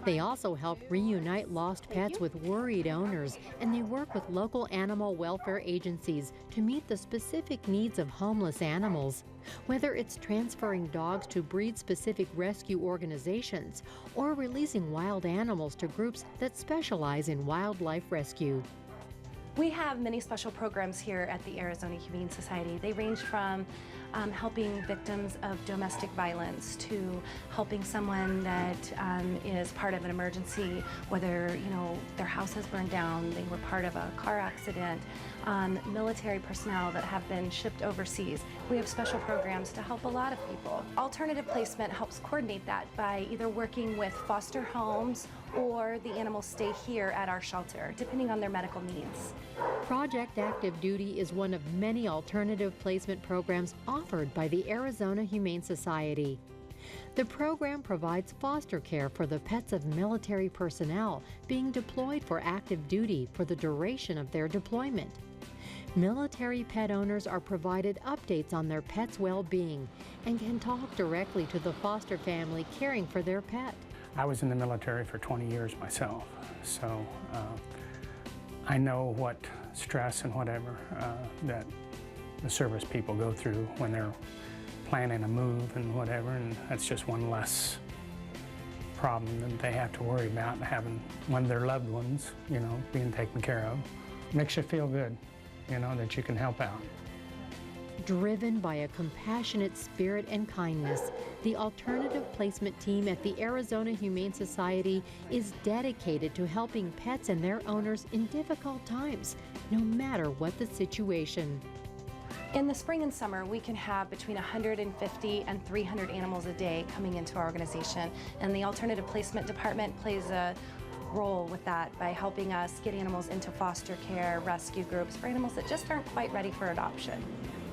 They also help reunite lost pets with worried owners, and they work with local animal welfare agencies to meet the specific needs of homeless animals. Whether it's transferring dogs to breed-specific rescue organizations or releasing wild animals to groups that specialize in wildlife rescue. We have many special programs here at the Arizona Humane Society. They range from helping victims of domestic violence to helping someone that is part of an emergency, whether their house has burned down, they were part of a car accident, military personnel that have been shipped overseas. We have special programs to help a lot of people. Alternative placement helps coordinate that by either working with foster homes or the animals stay here at our shelter, depending on their medical needs. Project Active Duty is one of many alternative placement programs offered by the Arizona Humane Society. The program provides foster care for the pets of military personnel being deployed for active duty for the duration of their deployment. Military pet owners are provided updates on their pet's well-being and can talk directly to the foster family caring for their pet. I was in the military for 20 years myself, so I know what stress and whatever that the service people go through when they're planning a move and whatever, and that's just one less problem that they have to worry about, having one of their loved ones, being taken care of. Makes you feel good, that you can help out. Driven by a compassionate spirit and kindness, the alternative placement team at the Arizona Humane Society is dedicated to helping pets and their owners in difficult times, no matter what the situation. In the spring and summer, we can have between 150 and 300 animals a day coming into our organization, and the alternative placement department plays a role with that by helping us get animals into foster care, rescue groups for animals that just aren't quite ready for adoption.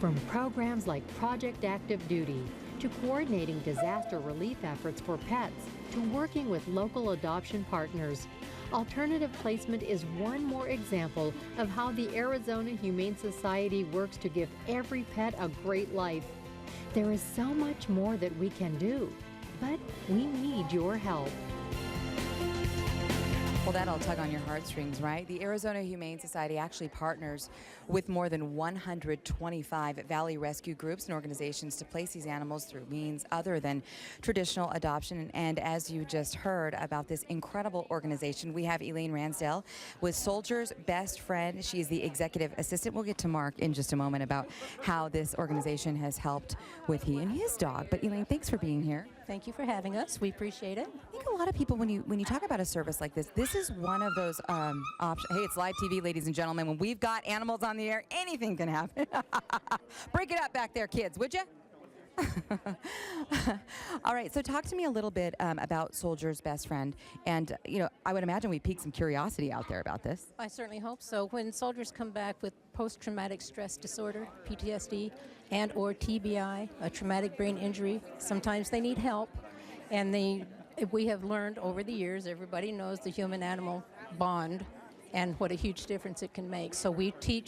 From programs like Project Active Duty, to coordinating disaster relief efforts for pets, to working with local adoption partners, alternative placement is one more example of how the Arizona Humane Society works to give every pet a great life. There is so much more that we can do, but we need your help. Well, that'll tug on your heartstrings, right? The Arizona Humane Society actually partners with more than 125 valley rescue groups and organizations to place these animals through means other than traditional adoption. And as you just heard about this incredible organization, we have Elaine Ransdell with Soldier's Best Friend. She is the executive assistant. We'll get to Mark in just a moment about how this organization has helped with he and his dog. But Elaine, thanks for being here. Thank you for having us. We appreciate it. I think a lot of people, when you talk about a service like this is one of those options. Hey, it's live TV, ladies and gentlemen. When we've got animals on the air, anything can happen. Break it up back there, kids, would you? All right, so talk to me a little bit about Soldier's Best Friend. And, I would imagine we piqued some curiosity out there about this. I certainly hope so. When soldiers come back with post-traumatic stress disorder, PTSD, and or TBI, a traumatic brain injury, sometimes they need help. And we have learned over the years, everybody knows the human-animal bond and what a huge difference it can make. So we'll take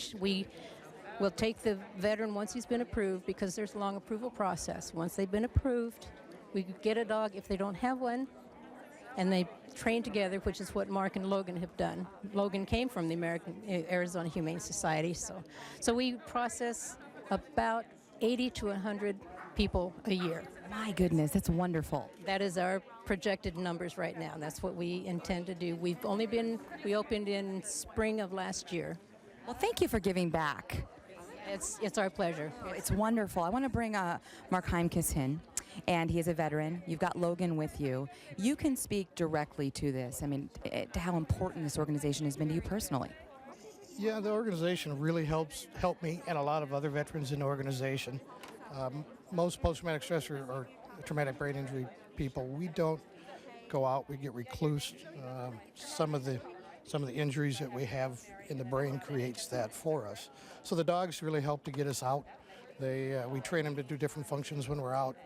the veteran once he's been approved, because there's a long approval process. Once they've been approved, we get a dog if they don't have one, and they train together, which is what Mark and Logan have done. Logan came from the Arizona Humane Society, so we process about 80 to 100 people a year. My goodness, that's wonderful. That is our projected numbers right now. That's what we intend to do. We opened in spring of last year. Well, thank you for giving back. It's our pleasure. It's wonderful. I want to bring Mark Heimkiss in, and he is a veteran. You've got Logan with you. You can speak directly to this. I mean, to how important this organization has been to you personally. Yeah, the organization really helped me and a lot of other veterans in the organization. Most post-traumatic stress or traumatic brain injury people, we don't go out, we get reclused. Some of the injuries that we have in the brain creates that for us. So the dogs really help to get us out. We train them to do different functions when we're out,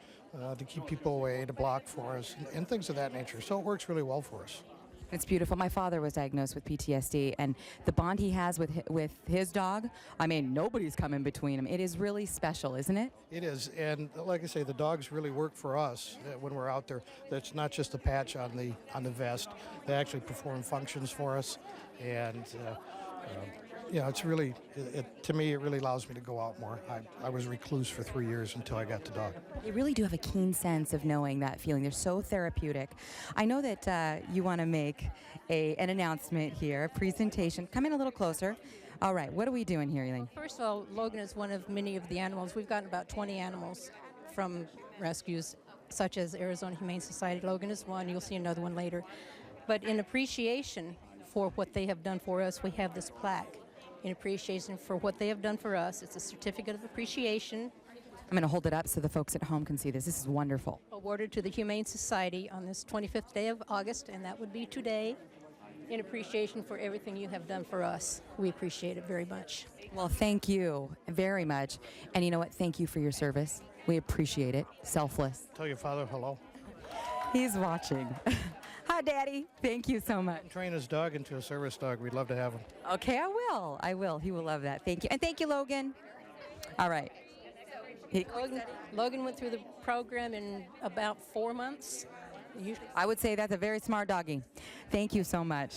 to keep people away, to block for us, and things of that nature. So it works really well for us. It's beautiful. My father was diagnosed with PTSD, and the bond he has with his dog, I mean, nobody's come in between them. It is really special, isn't it? It is, and like I say, the dogs really work for us when we're out there. That's not just a patch on the vest. They actually perform functions for us, and it's really, to me, it really allows me to go out more. I was recluse for 3 years until I got the dog. They really do have a keen sense of knowing that feeling. They're so therapeutic. I know that you want to make an announcement here, a presentation. Come in a little closer. All right, what are we doing here, Elaine? First of all, Logan is one of many of the animals. We've gotten about 20 animals from rescues, such as Arizona Humane Society. Logan is one. You'll see another one later. But in appreciation for what they have done for us, we have this plaque. In appreciation for what they have done for us. It's a certificate of appreciation. I'm going to hold it up so the folks at home can see this. This is wonderful. Awarded to the Humane Society on this 25th day of August, and that would be today, in appreciation for everything you have done for us. We appreciate it very much. Well, thank you very much. And you know what? Thank you for your service. We appreciate it. Selfless. Tell your father hello. He's watching. Hi, Daddy. Thank you so much. Train his dog into a service dog. We'd love to have him. Okay, I will. I will. He will love that. Thank you. And thank you, Logan. All right. Logan went through the program in about 4 months. I would say that's a very smart doggy. Thank you so much.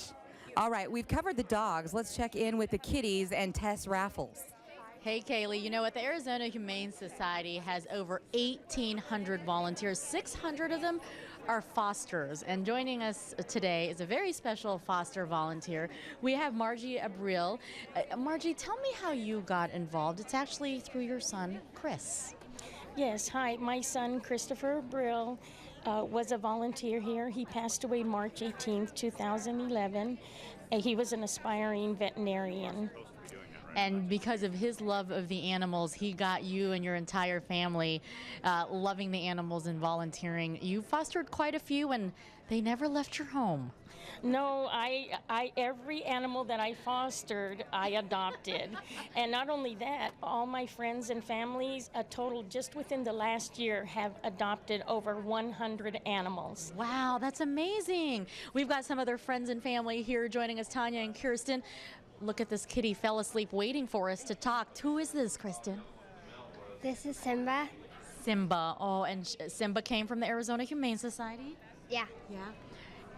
All right, we've covered the dogs. Let's check in with the kitties and Tess Raffles. Hey, Kaylee, you know what? The Arizona Humane Society has over 1,800 volunteers. 600 of them are fosters. And joining us today is a very special foster volunteer. We have Margie Abril. Margie, tell me how you got involved. It's actually through your son, Chris. Yes, hi. My son, Christopher Abril, was a volunteer here. He passed away March 18th, 2011. He was an aspiring veterinarian. And because of his love of the animals, he got you and your entire family loving the animals and volunteering. You fostered quite a few, and they never left your home. No, every animal that I fostered, I adopted. And not only that, all my friends and families, a total just within the last year, have adopted over 100 animals. Wow, that's amazing. We've got some other friends and family here joining us, Tanya and Kirsten. Look at this kitty, fell asleep waiting for us to talk. Who is this, Kristen? This is Simba. Simba. Oh, and Simba came from the Arizona Humane Society? Yeah. Yeah.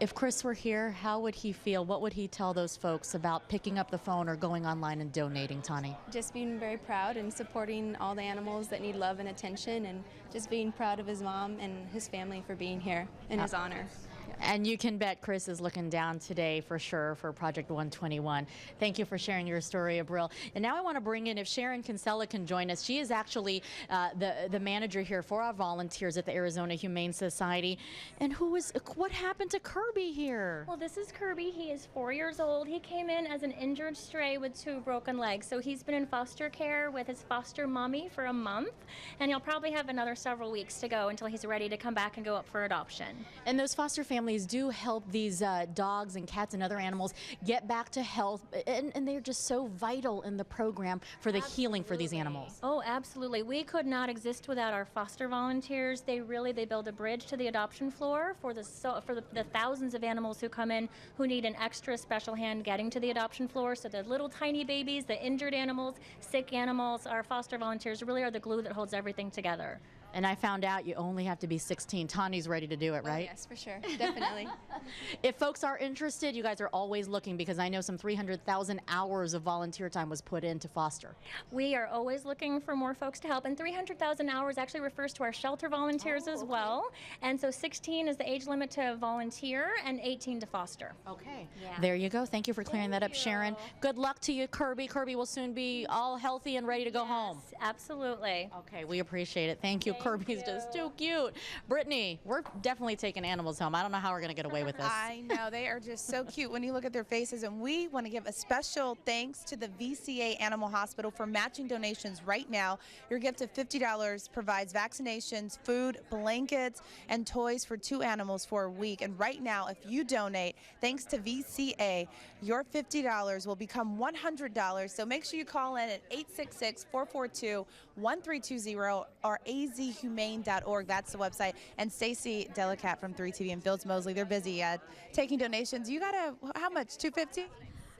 If Chris were here, how would he feel? What would he tell those folks about picking up the phone or going online and donating, Tani? Just being very proud and supporting all the animals that need love and attention, and just being proud of his mom and his family for being here in his honor. And you can bet Chris is looking down today for sure for Project 121. Thank you for sharing your story, Abril. And now I want to bring in, if Sharon Kinsella can join us. She is actually the manager here for our volunteers at the Arizona Humane Society. And what happened to Kirby here? Well, this is Kirby. He is 4 years old. He came in as an injured stray with 2 broken legs. So he's been in foster care with his foster mommy for a month. And he'll probably have another several weeks to go until he's ready to come back and go up for adoption. And those foster families do help these dogs and cats and other animals get back to health, and they're just so vital in the program for the healing for these animals. Oh, absolutely. We could not exist without our foster volunteers. They build a bridge to the adoption floor for the thousands of animals who come in who need an extra special hand getting to the adoption floor. So the little tiny babies, the injured animals, sick animals, our foster volunteers really are the glue that holds everything together. And I found out you only have to be 16. Tani's ready to do it, right? Oh, yes, for sure. Definitely. If folks are interested, you guys are always looking, because I know some 300,000 hours of volunteer time was put in to foster. We are always looking for more folks to help. And 300,000 hours actually refers to our shelter volunteers as well. And so 16 is the age limit to volunteer and 18 to foster. Okay. Yeah. There you go. Thank you for clearing that up, Sharon. Good luck to you, Kirby. Kirby will soon be all healthy and ready to go home. Absolutely. Okay, we appreciate it. Thank you. Kirby's just too cute. Brittany, we're definitely taking animals home. I don't know how we're going to get away with this. I know. They are just so cute when you look at their faces. And we want to give a special thanks to the VCA Animal Hospital for matching donations right now. Your gift of $50 provides vaccinations, food, blankets, and toys for 2 animals for a week. And right now, if you donate, thanks to VCA, your $50 will become $100. So make sure you call in at 866-442-1222 1320 or azhumane.org. That's the website. And Stacy Delicat from 3TV and Fields Mosley, they're busy taking donations. You got how much, 250?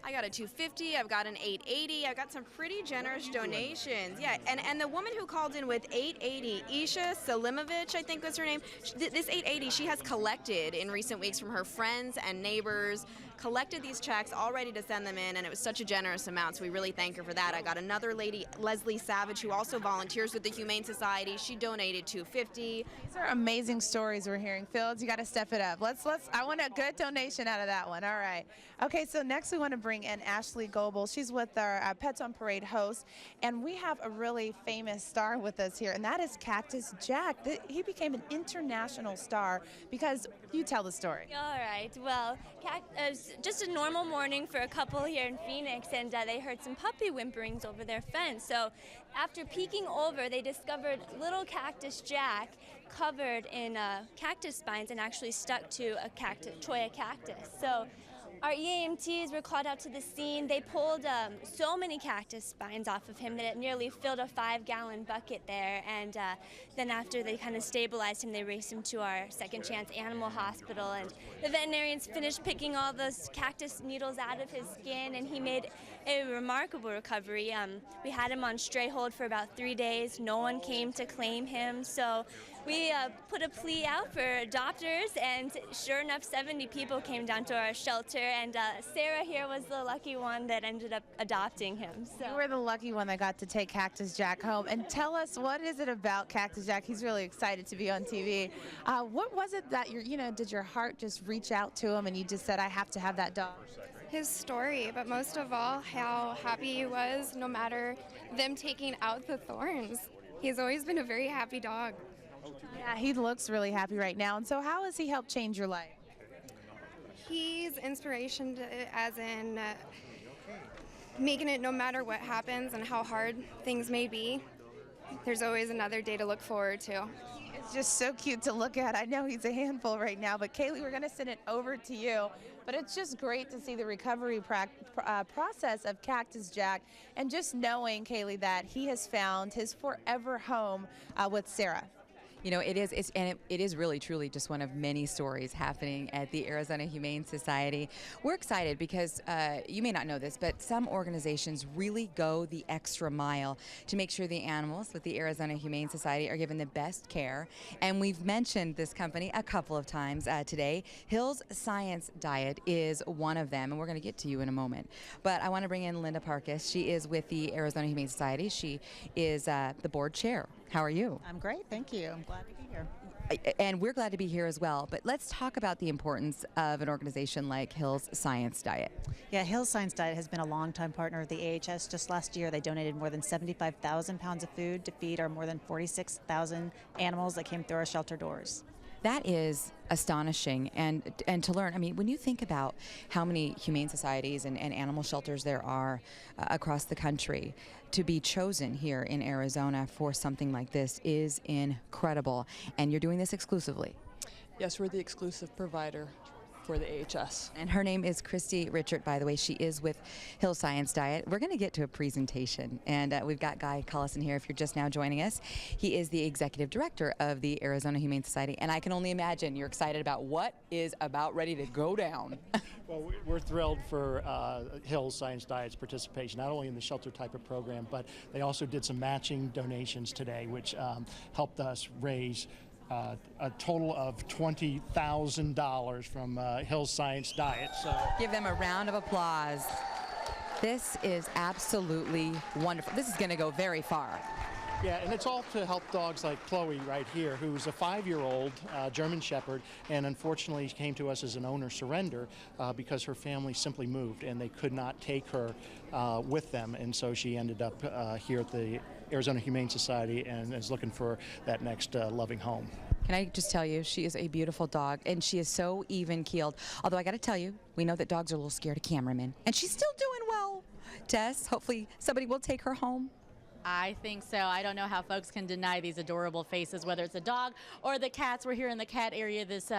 I got a 250, I've got an 880, I've got some pretty generous donations. Yeah, and the woman who called in with 880, Isha Salimovich, I think was her name, this 880 she has collected in recent weeks from her friends and neighbors, collected these checks all ready to send them in, and it was such a generous amount, so we really thank her for that. I got another lady, Leslie Savage, who also volunteers with the Humane Society. She donated 250. These are amazing stories we're hearing. Fields, you got to step it up. I want a good donation out of that one. All right. Okay, so next we want to bring in Ashley Goebel. She's with our Pets on Parade host, and we have a really famous star with us here, and that is Cactus Jack. He became an international star because you tell the story. All right. Well, it was just a normal morning for a couple here in Phoenix, and they heard some puppy whimperings over their fence. So after peeking over, they discovered little Cactus Jack covered in cactus spines and actually stuck to a cholla cactus. So our EAMTs were called out to the scene. They pulled so many cactus spines off of him that it nearly filled a 5-gallon bucket there. And then after they kind of stabilized him, they raced him to our Second Chance Animal Hospital. And the veterinarians finished picking all those cactus needles out of his skin, and he made a remarkable recovery. We had him on stray hold for about 3 days. No one came to claim him. So we put a plea out for adopters, and sure enough, 70 people came down to our shelter, and Sarah here was the lucky one that ended up adopting him. So. You were the lucky one that got to take Cactus Jack home. And tell us, what is it about Cactus Jack? He's really excited to be on TV. What was it that did your heart just reach out to him and you just said, I have to have that dog? His story, but most of all, how happy he was no matter them taking out the thorns. He's always been a very happy dog. Yeah, he looks really happy right now. And so how has he helped change your life? He's inspiration as in making it no matter what happens and how hard things may be. There's always another day to look forward to. It's just so cute to look at. I know he's a handful right now, but Kaylee, we're going to send it over to you. But it's just great to see the recovery process of Cactus Jack, and just knowing, Kaylee, that he has found his forever home with Sarah. You know, it is really truly just one of many stories happening at the Arizona Humane Society. We're excited because you may not know this, but some organizations really go the extra mile to make sure the animals with the Arizona Humane Society are given the best care. And we've mentioned this company a couple of times today. Hill's Science Diet is one of them, and we're going to get to you in a moment. But I want to bring in Linda Parkes. She is with the Arizona Humane Society. She is the board chair. How are you? I'm great, thank you. I'm glad to be here. And we're glad to be here as well. But let's talk about the importance of an organization like Hill's Science Diet. Yeah, Hill's Science Diet has been a longtime partner of the AHS. Just last year, they donated more than 75,000 pounds of food to feed our more than 46,000 animals that came through our shelter doors. That is astonishing, and to learn. I mean, when you think about how many humane societies and animal shelters there are across the country, to be chosen here in Arizona for something like this is incredible. And you're doing this exclusively. Yes, we're the exclusive provider for the AHS. And her name is Christy Richard, by the way. She is with Hill Science Diet. We're going to get to a presentation, and we've got Guy Collison here if you're just now joining us. He is the executive director of the Arizona Humane Society, and I can only imagine you're excited about what is about ready to go down. Well, we're thrilled for Hill Science Diet's participation, not only in the shelter type of program, but they also did some matching donations today, which helped us raise a total of $20,000 from Hill Science Diet. So give them a round of applause. This is absolutely wonderful. This is going to go very far. Yeah, and it's all to help dogs like Chloe right here, who's a 5-year-old German Shepherd, and unfortunately came to us as an owner surrender because her family simply moved and they could not take her with them, and so she ended up here at the Arizona Humane Society and is looking for that next loving home. Can I just tell you, she is a beautiful dog, and she is so even-keeled. Although I got to tell you, we know that dogs are a little scared of cameramen, and she's still doing well. Tess, hopefully somebody will take her home. I think so. I don't know how folks can deny these adorable faces, whether it's a dog or the cats. We're here in the cat area this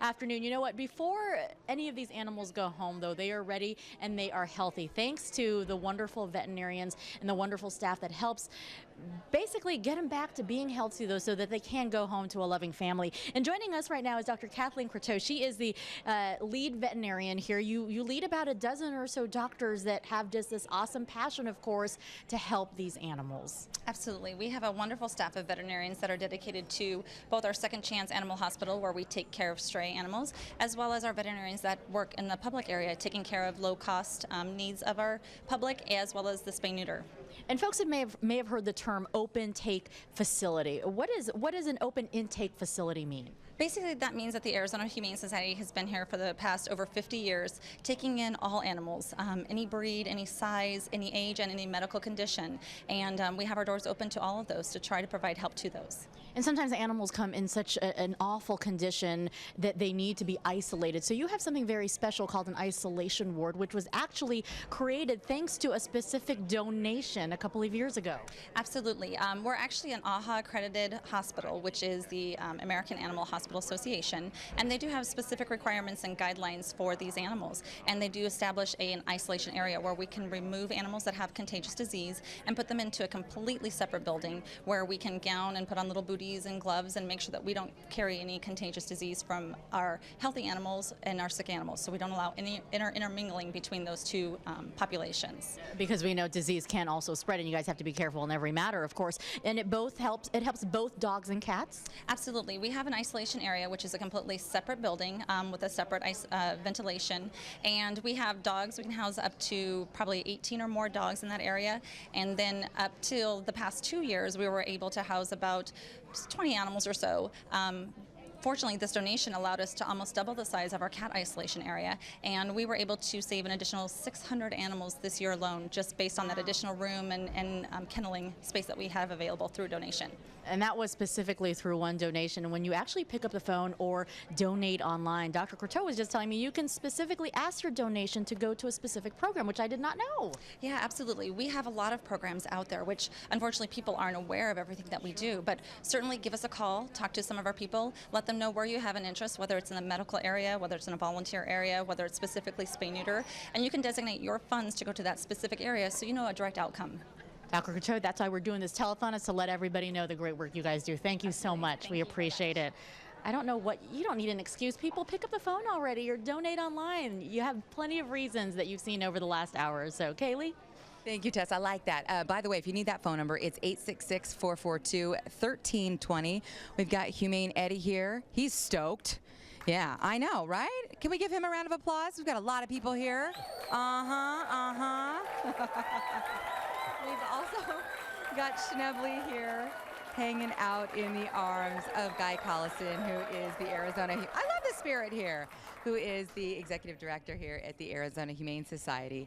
afternoon. You know what? Before any of these animals go home, though, they are ready and they are healthy, thanks to the wonderful veterinarians and the wonderful staff that helps basically get them back to being healthy, though, so that they can go home to a loving family. And joining us right now is Dr. Kathleen Croteau. She is the lead veterinarian here. You lead about a dozen or so doctors that have just this awesome passion, of course, to help these animals. Absolutely. We have a wonderful staff of veterinarians that are dedicated to both our Second Chance Animal Hospital, where we take care of stray animals, as well as our veterinarians that work in the public area, taking care of low-cost needs of our public, as well as the spay-neuter. And folks that may have heard the term open take facility. What does an open intake facility mean? Basically, that means that the Arizona Humane Society has been here for the past over 50 years, taking in all animals, any breed, any size, any age, and any medical condition. And we have our doors open to all of those to try to provide help to those. And sometimes animals come in such an awful condition that they need to be isolated. So you have something very special called an isolation ward, which was actually created thanks to a specific donation a couple of years ago. Absolutely. We're actually an AHA accredited hospital, which is the American Animal Hospital Association, and they do have specific requirements and guidelines for these animals. And they do establish an isolation area where we can remove animals that have contagious disease and put them into a completely separate building where we can gown and put on little booties and gloves and make sure that we don't carry any contagious disease from our healthy animals and our sick animals. So we don't allow any intermingling between those two populations. Because we know disease can also spread, and you guys have to be careful in every matter, of course. And it helps both dogs and cats? Absolutely. We have an isolation area, which is a completely separate building with a separate ventilation. And we have dogs. We can house up to probably 18 or more dogs in that area. And then up till the past 2 years, we were able to house about 20 animals or so. Fortunately, this donation allowed us to almost double the size of our cat isolation area, and we were able to save an additional 600 animals this year alone, just based on that additional room and kenneling space that we have available through donation. And that was specifically through one donation. And when you actually pick up the phone or donate online, Dr. Croteau was just telling me you can specifically ask your donation to go to a specific program, which I did not know. Yeah, absolutely. We have a lot of programs out there, which unfortunately people aren't aware of everything that we do. But certainly give us a call, talk to some of our people, let them know where you have an interest, whether it's in the medical area, whether it's in a volunteer area, whether it's specifically spay-neuter, and you can designate your funds to go to that specific area so you know a direct outcome. Dr. Croteau, that's why we're doing this telethon, is to let everybody know the great work you guys do. Thank you so much. We appreciate it. I don't know what, you don't need an excuse. People, pick up the phone already or donate online. You have plenty of reasons that you've seen over the last hour or so. Kaylee? Thank you, Tess. I like that. By the way, if you need that phone number, it's 866-442-1320. We've got Humane Eddie here. He's stoked. Yeah, I know, right? Can we give him a round of applause? We've got a lot of people here. We've also got Schnebley here hanging out in the arms of Guy Collison, who is the Arizona, I love the spirit here, who is the executive director here at the Arizona Humane Society.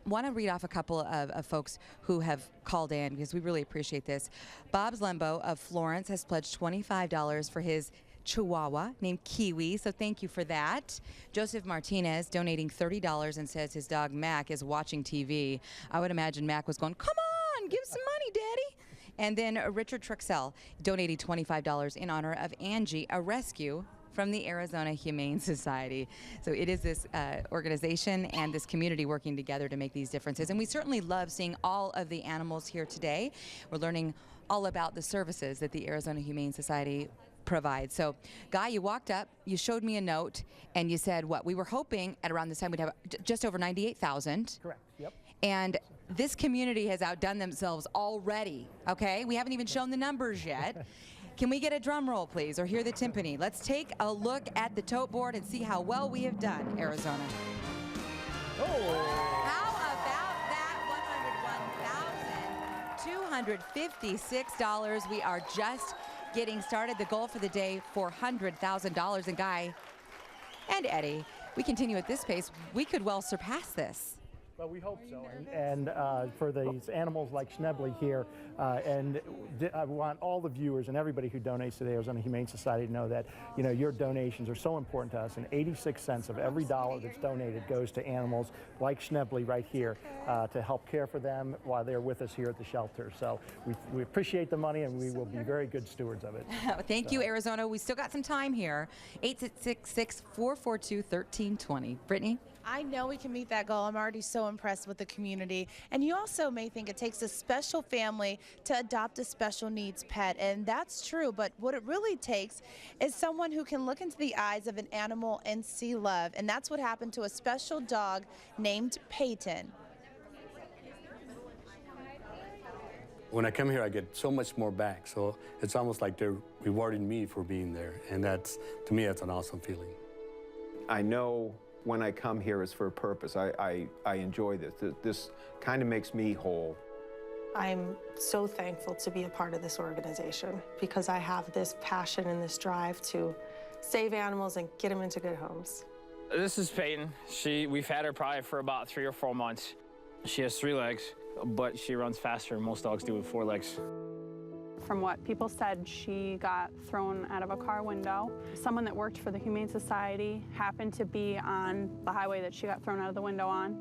Want to read off a couple of folks who have called in because we really appreciate this. Bob's Lembo of Florence has pledged $25 for his Chihuahua named Kiwi, so thank you for that. Joseph Martinez donating $30 and says his dog Mac is watching TV. I would imagine Mac was going, come on, give some money, Daddy. And then Richard Truxell donating $25 in honor of Angie, a rescue from the Arizona Humane Society. So it is this organization and this community working together to make these differences. And we certainly love seeing all of the animals here today. We're learning all about the services that the Arizona Humane Society provide. So, Guy, you walked up, you showed me a note, and you said, what, we were hoping at around this time we'd have just over 98,000. Correct, yep. And this community has outdone themselves already, okay? We haven't even shown the numbers yet. Can we get a drum roll, please, or hear the timpani? Let's take a look at the tote board and see how well we have done, Arizona. Oh. How about that $101,256? We are just getting started. The goal for the day, $400,000. And Guy and Eddie, we continue at this pace, we could well surpass this. Well, we hope so, and for these animals like Schnebley here, and I want all the viewers and everybody who donates to the Arizona Humane Society to know that, you know, your donations are so important to us, and 86 cents of every dollar that's donated goes to animals like Schnebley right here to help care for them while they're with us here at the shelter. So we appreciate the money, and we will be very good stewards of it. Thank you, Arizona. We still got some time here. 866-442-1320. Brittany? I know we can meet that goal. I'm already so impressed with the community. And you also may think it takes a special family to adopt a special needs pet, and that's true, but what it really takes is someone who can look into the eyes of an animal and see love, and that's what happened to a special dog named Peyton. When I come here, I get so much more back, so it's almost like they're rewarding me for being there, and that's, to me, that's an awesome feeling. I know when I come here is for a purpose. I enjoy this. This kind of makes me whole. I'm so thankful to be a part of this organization because I have this passion and this drive to save animals and get them into good homes. This is Peyton. We've had her probably for about 3 or 4 months. She has 3 legs, but she runs faster than most dogs do with 4 legs. From what people said, she got thrown out of a car window. Someone that worked for the Humane Society happened to be on the highway that she got thrown out of the window on.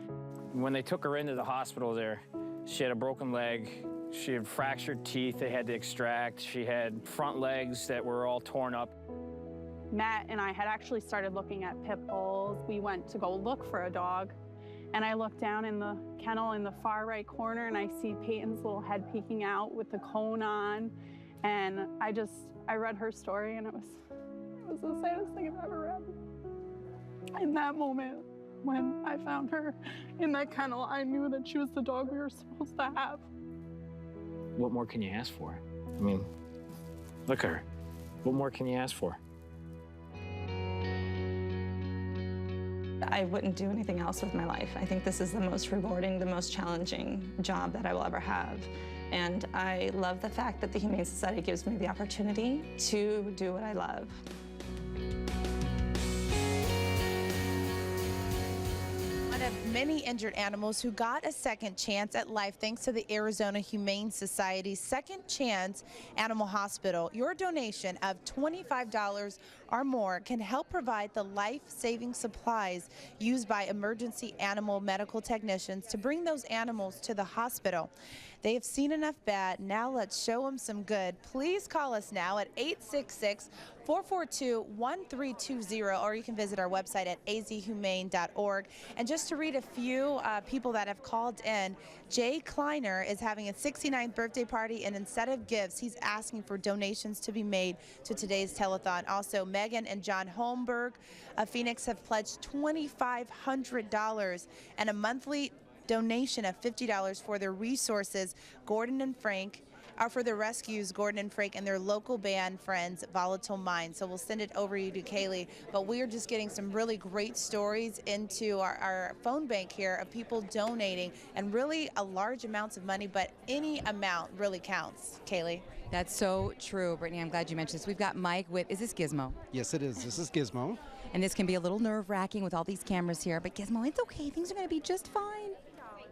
When they took her into the hospital there, she had a broken leg, she had fractured teeth they had to extract, she had front legs that were all torn up. Matt and I had actually started looking at pit bulls. We went to go look for a dog, and I looked down in the kennel in the far right corner, and I see Peyton's little head peeking out with the cone on. And I read her story, and it was the saddest thing I've ever read. In that moment, when I found her in that kennel, I knew that she was the dog we were supposed to have. What more can you ask for? I mean, look at her. What more can you ask for? I wouldn't do anything else with my life. I think this is the most rewarding, the most challenging job that I will ever have. And I love the fact that the Humane Society gives me the opportunity to do what I love. One of many injured animals who got a second chance at life thanks to the Arizona Humane Society's Second Chance Animal Hospital. Your donation of $25 or more can help provide the life-saving supplies used by emergency animal medical technicians to bring those animals to the hospital. They have seen enough bad. Now let's show them some good. Please call us now at 866-442-1320, or you can visit our website at azhumane.org. And just to read a few people that have called in, Jay Kleiner is having a 69th birthday party, and instead of gifts, he's asking for donations to be made to today's telethon. Also, Megan and John Holmberg of Phoenix have pledged $2,500 and a monthly donation of $50 for their resources, Gordon and Frank, for their rescues, Gordon and Frank, and their local band friends, Volatile Mind. So we'll send it over you to Kaylee. But we are just getting some really great stories into our phone bank here of people donating, and really a large amounts of money, but any amount really counts. Kaylee. That's so true, Brittany. I'm glad you mentioned this. We've got Mike with, is this Gizmo? Yes, it is. This is Gizmo. And this can be a little nerve-wracking with all these cameras here, but Gizmo, it's okay. Things are going to be just fine.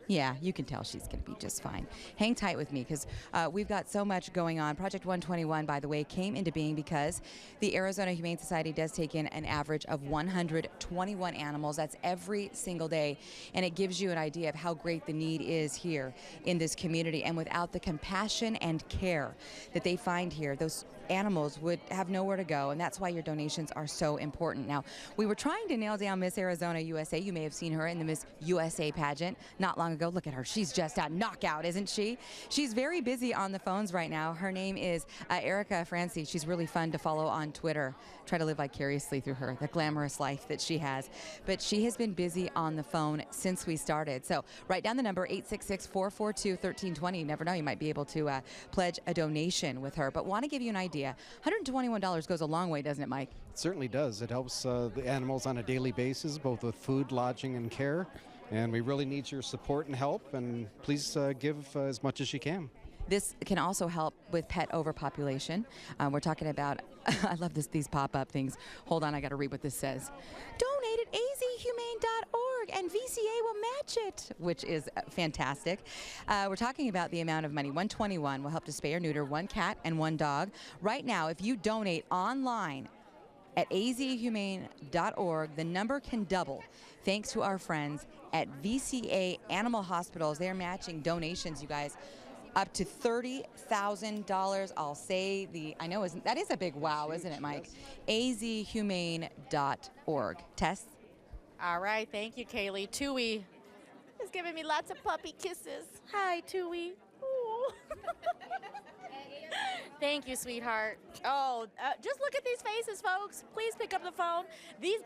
Yeah, you can tell she's going to be just fine. Hang tight with me because we've got so much going on. Project 121, by the way, came into being because the Arizona Humane Society does take in an average of 121 animals. That's every single day. And it gives you an idea of how great the need is here in this community. And without the compassion and care that they find here, those animals would have nowhere to go, and that's why your donations are so important. Now, we were trying to nail down Miss Arizona USA. You may have seen her in the Miss USA pageant not long ago. Look at her. She's just a knockout, isn't she? She's very busy on the phones right now. Her name is Erica Francie. She's really fun to follow on Twitter. Try to live vicariously through her, the glamorous life that she has. But she has been busy on the phone since we started. So write down the number, 866-442-1320. You never know, you might be able to pledge a donation with her. But want to give you an idea. $121 goes a long way, doesn't it, Mike? It certainly does. It helps the animals on a daily basis, both with food, lodging, and care. And we really need your support and help. And please give as much as you can. This can also help with pet overpopulation. We're talking about, I love these pop-up things. Hold on, I got to read what this says. Donate at azhumane.org and VCA will match it, which is fantastic. We're talking about the amount of money. 121 will help to spay or neuter 1 cat and 1 dog. Right now, if you donate online at azhumane.org, the number can double thanks to our friends at VCA Animal Hospitals. They're matching donations, you guys, up to $30,000. I'll say I know that is a big wow, isn't it, Mike? azhumane.org. Tess? All right, thank you, Kaylee. Tui is giving me lots of puppy kisses. Hi, Tui. Ooh. Thank you, sweetheart. Oh, just look at these faces, folks. Please pick up the phone. These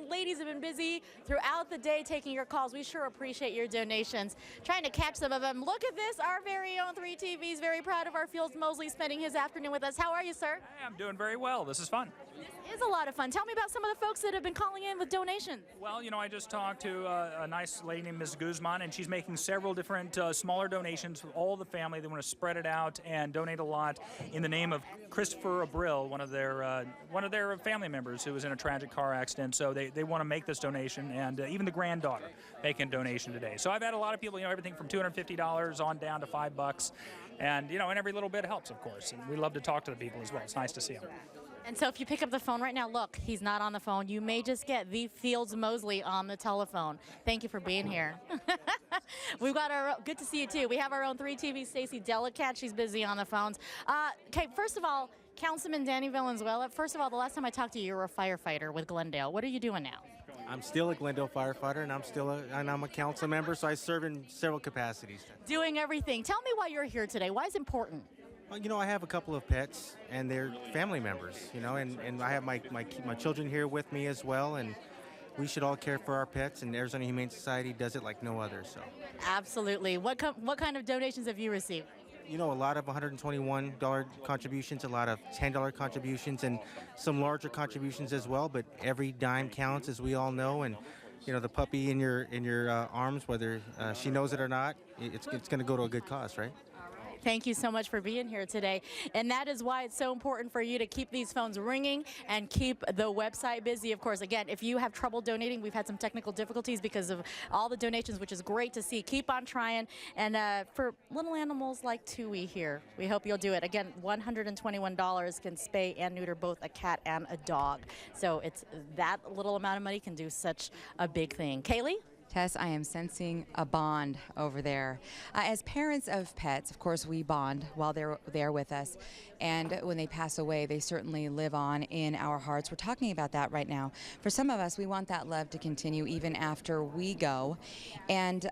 ladies have been busy throughout the day taking your calls. We sure appreciate your donations. Trying to catch some of them. Look at this. Our very own 3TV is very proud of our Fields Mosley spending his afternoon with us. How are you, sir? Hey, I'm doing very well. This is fun. This is a lot of fun. Tell me about some of the folks that have been calling in with donations. Well, you know, I just talked to a nice lady named Ms. Guzman, and she's making several different smaller donations for all the family. They want to spread it out and donate a lot in the name of Christopher Abril, one of their family members who was in a tragic car accident. So they want to make this donation, and even the granddaughter making a donation today. So I've had a lot of people, you know, everything from $250 on down to $5, and you know, and every little bit helps, of course. And we love to talk to the people as well. It's nice to see them. And so if you pick up the phone right now, look, he's not on the phone. You may just get the Fields Mosley on the telephone. Thank you for being here. We've got good to see you too. We have our own 3TV, Stacey Delacat. She's busy on the phones. Okay, first of all, Councilman Danny Valenzuela, first of all, the last time I talked to you, you were a firefighter with Glendale. What are you doing now? I'm still a Glendale firefighter, and I'm a council member, so I serve in several capacities. Doing everything. Tell me why you're here today. Why is it important? Well, you know, I have a couple of pets, and they're family members, you know, and I have my children here with me as well, and we should all care for our pets, and Arizona Humane Society does it like no other. So. Absolutely. What kind of donations have you received? You know, a lot of $121 contributions, a lot of $10 contributions, and some larger contributions as well, but every dime counts, as we all know, and you know, the puppy in your arms, whether she knows it or not, it's going to go to a good cause, right? Thank you so much for being here today. And that is why it's so important for you to keep these phones ringing and keep the website busy. Of course, again, if you have trouble donating, we've had some technical difficulties because of all the donations, which is great to see. Keep on trying. And for little animals like Tui here, we hope you'll do it. Again, $121 can spay and neuter both a cat and a dog. So it's that little amount of money can do such a big thing. Kaylee? Tess, I am sensing a bond over there. As parents of pets, of course, we bond while they're there with us. And when they pass away, they certainly live on in our hearts. We're talking about that right now. For some of us, we want that love to continue even after we go. And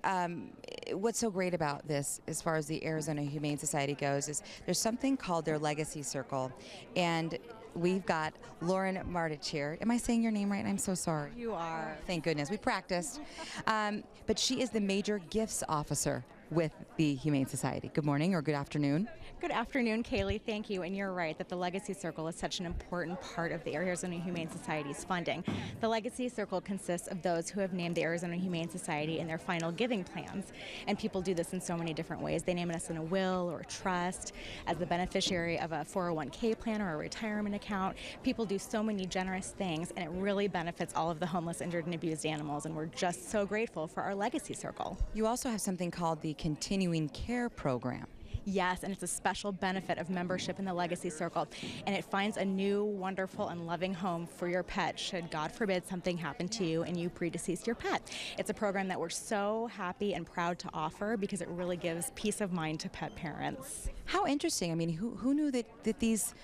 what's so great about this, as far as the Arizona Humane Society goes, is there's something called their Legacy Circle. And we've got Lauren Martich here. Am I saying your name right? I'm so sorry. You are. Thank goodness. We practiced. But she is the Major Gifts Officer with the Humane Society. Good morning or good afternoon. Good afternoon, Kaylee. Thank you. And you're right that the Legacy Circle is such an important part of the Arizona Humane Society's funding. The Legacy Circle consists of those who have named the Arizona Humane Society in their final giving plans. And people do this in so many different ways. They name us in a will or a trust, as the beneficiary of a 401k plan or a retirement account. People do so many generous things, and it really benefits all of the homeless, injured, and abused animals. And we're just so grateful for our Legacy Circle. You also have something called the Continuing Care Program. Yes, and it's a special benefit of membership in the Legacy Circle, and it finds a new, wonderful, and loving home for your pet should, God forbid, something happen to you and you predecease your pet. It's a program that we're so happy and proud to offer because it really gives peace of mind to pet parents. How interesting. I mean, who knew that these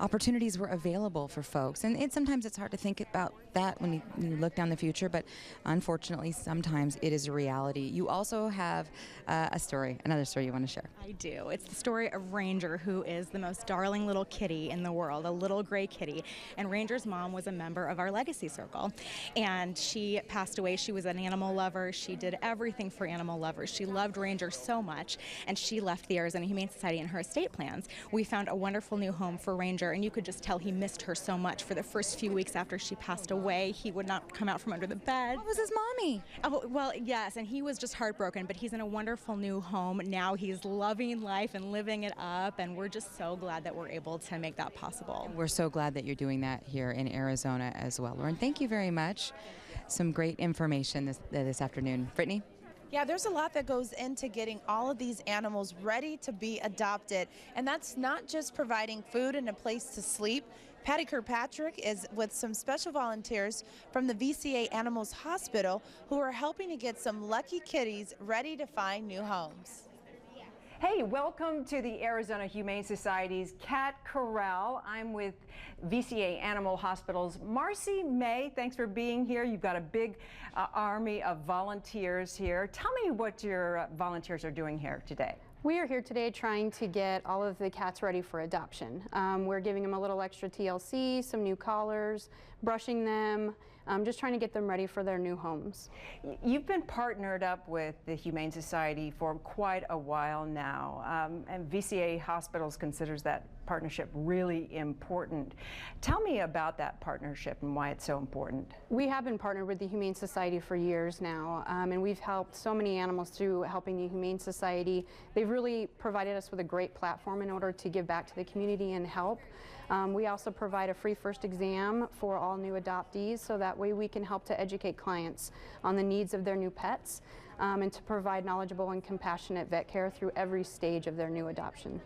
opportunities were available for folks? And sometimes it's hard to think about that when you look down the future, but unfortunately, sometimes it is a reality. You also have another story you want to share. I do. It's the story of Ranger, who is the most darling little kitty in the world, a little gray kitty. And Ranger's mom was a member of our Legacy Circle. And she passed away. She was an animal lover. She did everything for animal lovers. She loved Ranger so much, and she left the Arizona Humane Society in her estate plans. We found a wonderful new home for Ranger, and you could just tell he missed her so much. For the first few weeks after she passed away, he would not come out from under the bed. What was his mommy? Oh, well, yes, and he was just heartbroken, but he's in a wonderful new home. Now he's loving life and living it up, and we're just so glad that we're able to make that possible. We're so glad that you're doing that here in Arizona as well. Lauren, thank you very much. Some great information this afternoon. Brittany? Yeah, there's a lot that goes into getting all of these animals ready to be adopted. And that's not just providing food and a place to sleep. Patty Kirkpatrick is with some special volunteers from the VCA Animals Hospital who are helping to get some lucky kitties ready to find new homes. Hey, welcome to the Arizona Humane Society's Cat Corral. I'm with VCA Animal Hospital's Marcy May. Thanks for being here. You've got a big army of volunteers here. Tell me what your volunteers are doing here today. We are here today trying to get all of the cats ready for adoption. We're giving them a little extra TLC, some new collars, brushing them, just trying to get them ready for their new homes. You've been partnered up with the Humane Society for quite a while now, and VCA Hospitals considers that partnership really important. Tell me about that partnership and why it's so important. We have been partnered with the Humane Society for years now, and we've helped so many animals through helping the Humane Society. They've really provided us with a great platform in order to give back to the community and help. We also provide a free first exam for all new adoptees, so that way we can help to educate clients on the needs of their new pets and to provide knowledgeable and compassionate vet care through every stage of their new adoption.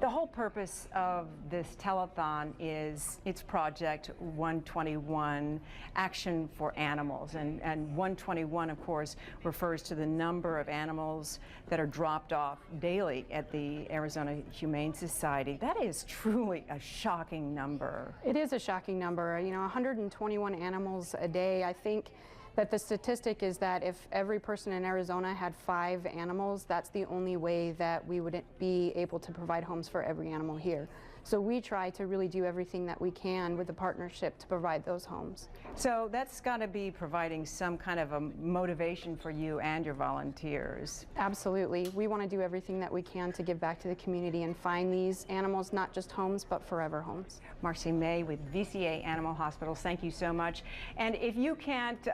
The whole purpose of this telethon is its Project 121, Action for Animals. And 121, of course, refers to the number of animals that are dropped off daily at the Arizona Humane Society. That is truly a shocking number. It is a shocking number. You know, 121 animals a day. I think that the statistic is that if every person in Arizona had 5 animals, that's the only way that we would be able to provide homes for every animal here. So we try to really do everything that we can with the partnership to provide those homes. So that's got to be providing some kind of a motivation for you and your volunteers. Absolutely. We want to do everything that we can to give back to the community and find these animals not just homes, but forever homes. Marcy May with VCA Animal Hospitals, thank you so much. And if you can't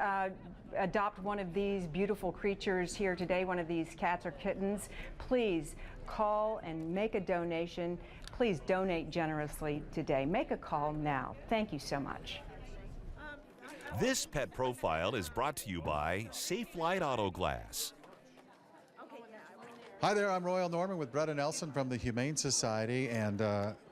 adopt one of these beautiful creatures here today, one of these cats or kittens, please call and make a donation. Please donate generously today. Make a call now. Thank you so much. This Pet Profile is brought to you by Safe Light Auto Glass. Hi there, I'm Royal Norman with Bretta Nelson from the Humane Society, and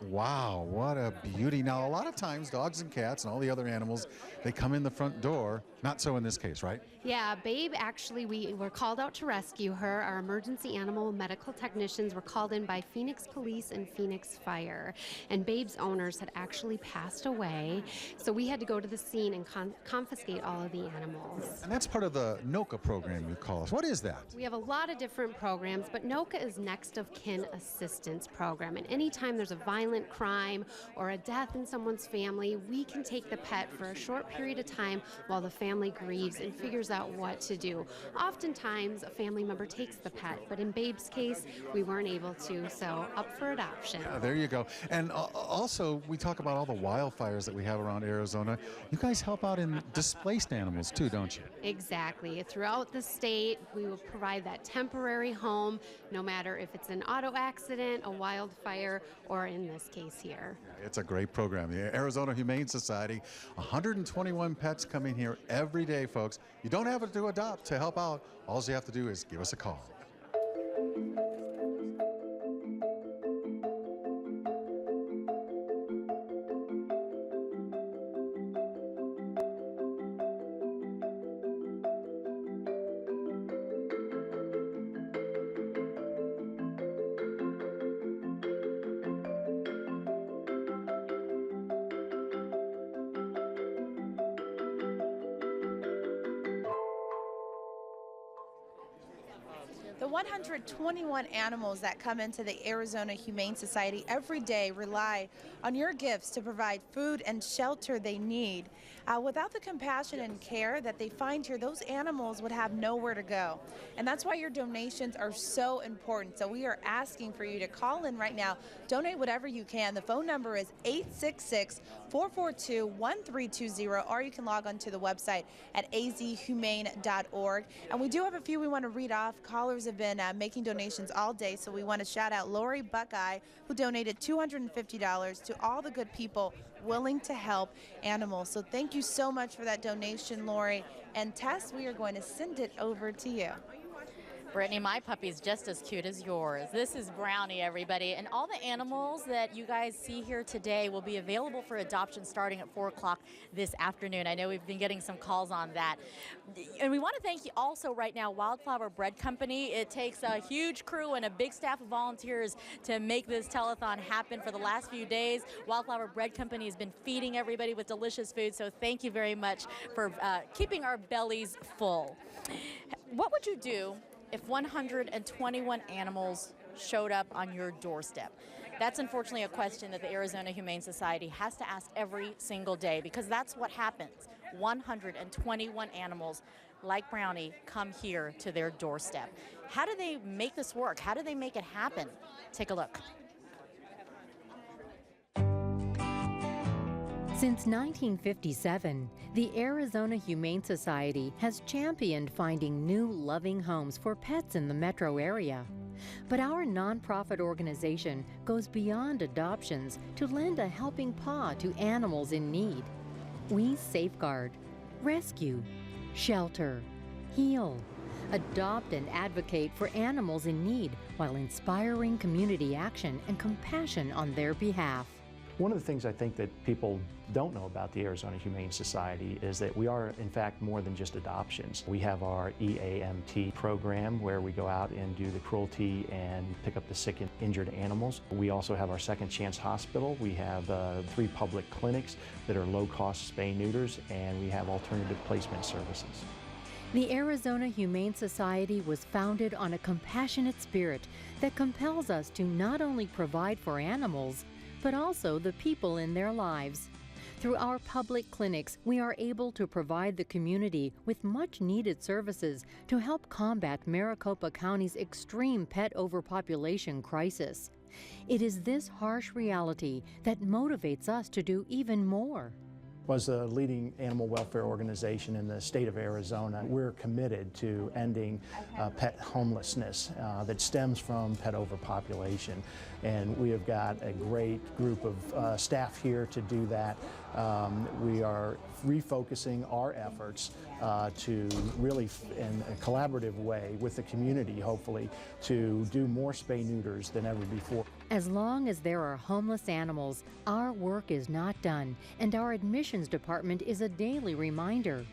wow, what a beauty. Now, a lot of times dogs and cats and all the other animals, they come in the front door. Not so in this case, right? Yeah, Babe, actually, we were called out to rescue her. Our emergency animal medical technicians were called in by Phoenix Police and Phoenix Fire. And Babe's owners had actually passed away, so we had to go to the scene and confiscate all of the animals. And that's part of the NOCA program you call us. What is that? We have a lot of different programs, but NOCA is Next of Kin Assistance Program. And anytime there's a violent crime or a death in someone's family, we can take the pet for a short period of time while the family grieves and figures out what to do. Oftentimes, a family member takes the pet, but in Babe's case, we weren't able to, so up for adoption. There you go. And also, we talk about all the wildfires that we have around Arizona. You guys help out in displaced animals too, don't you? Exactly. Throughout the state, we will provide that temporary home, no matter if it's an auto accident, a wildfire, or in this case here. It's a great program. The Arizona Humane Society, 121 pets coming here every day, folks. You don't have to adopt to help out. All you have to do is give us a call. The 121 animals that come into the Arizona Humane Society every day rely on your gifts to provide food and shelter they need. Without the compassion and care that they find here, those animals would have nowhere to go. And that's why your donations are so important. So we are asking for you to call in right now. Donate whatever you can. The phone number is 866-442-1320, or you can log on to the website at azhumane.org. And we do have a few we want to read off. Callers have been making donations all day, so we want to shout out Lori Buckeye, who donated $250 to all the good people willing to help animals. So thank you so much for that donation, Lori. And Tess, we are going to send it over to you. Brittany, my puppy's just as cute as yours. This is Brownie, everybody. And all the animals that you guys see here today will be available for adoption starting at 4 o'clock this afternoon. I know we've been getting some calls on that. And we want to thank you also right now, Wildflower Bread Company. It takes a huge crew and a big staff of volunteers to make this telethon happen for the last few days. Wildflower Bread Company has been feeding everybody with delicious food, so thank you very much for keeping our bellies full. What would you do if 121 animals showed up on your doorstep? That's unfortunately a question that the Arizona Humane Society has to ask every single day, because that's what happens. 121 animals like Brownie come here to their doorstep. How do they make this work? How do they make it happen? Take a look. Since 1957, the Arizona Humane Society has championed finding new loving homes for pets in the metro area. But our nonprofit organization goes beyond adoptions to lend a helping paw to animals in need. We safeguard, rescue, shelter, heal, adopt and advocate for animals in need while inspiring community action and compassion on their behalf. One of the things I think that people don't know about the Arizona Humane Society is that we are, in fact, more than just adoptions. We have our EAMT program where we go out and do the cruelty and pick up the sick and injured animals. We also have our Second Chance Hospital. We have 3 public clinics that are low-cost spay-neuters, and we have alternative placement services. The Arizona Humane Society was founded on a compassionate spirit that compels us to not only provide for animals, but also the people in their lives. Through our public clinics, we are able to provide the community with much-needed services to help combat Maricopa County's extreme pet overpopulation crisis. It is this harsh reality that motivates us to do even more. Was a leading animal welfare organization in the state of Arizona. We're committed to ending pet homelessness that stems from pet overpopulation. And we have got a great group of staff here to do that. We are refocusing our efforts to really, in a collaborative way with the community, hopefully, to do more spay-neuters than ever before. As long as there are homeless animals, our work is not done, and our admissions department is a daily reminder.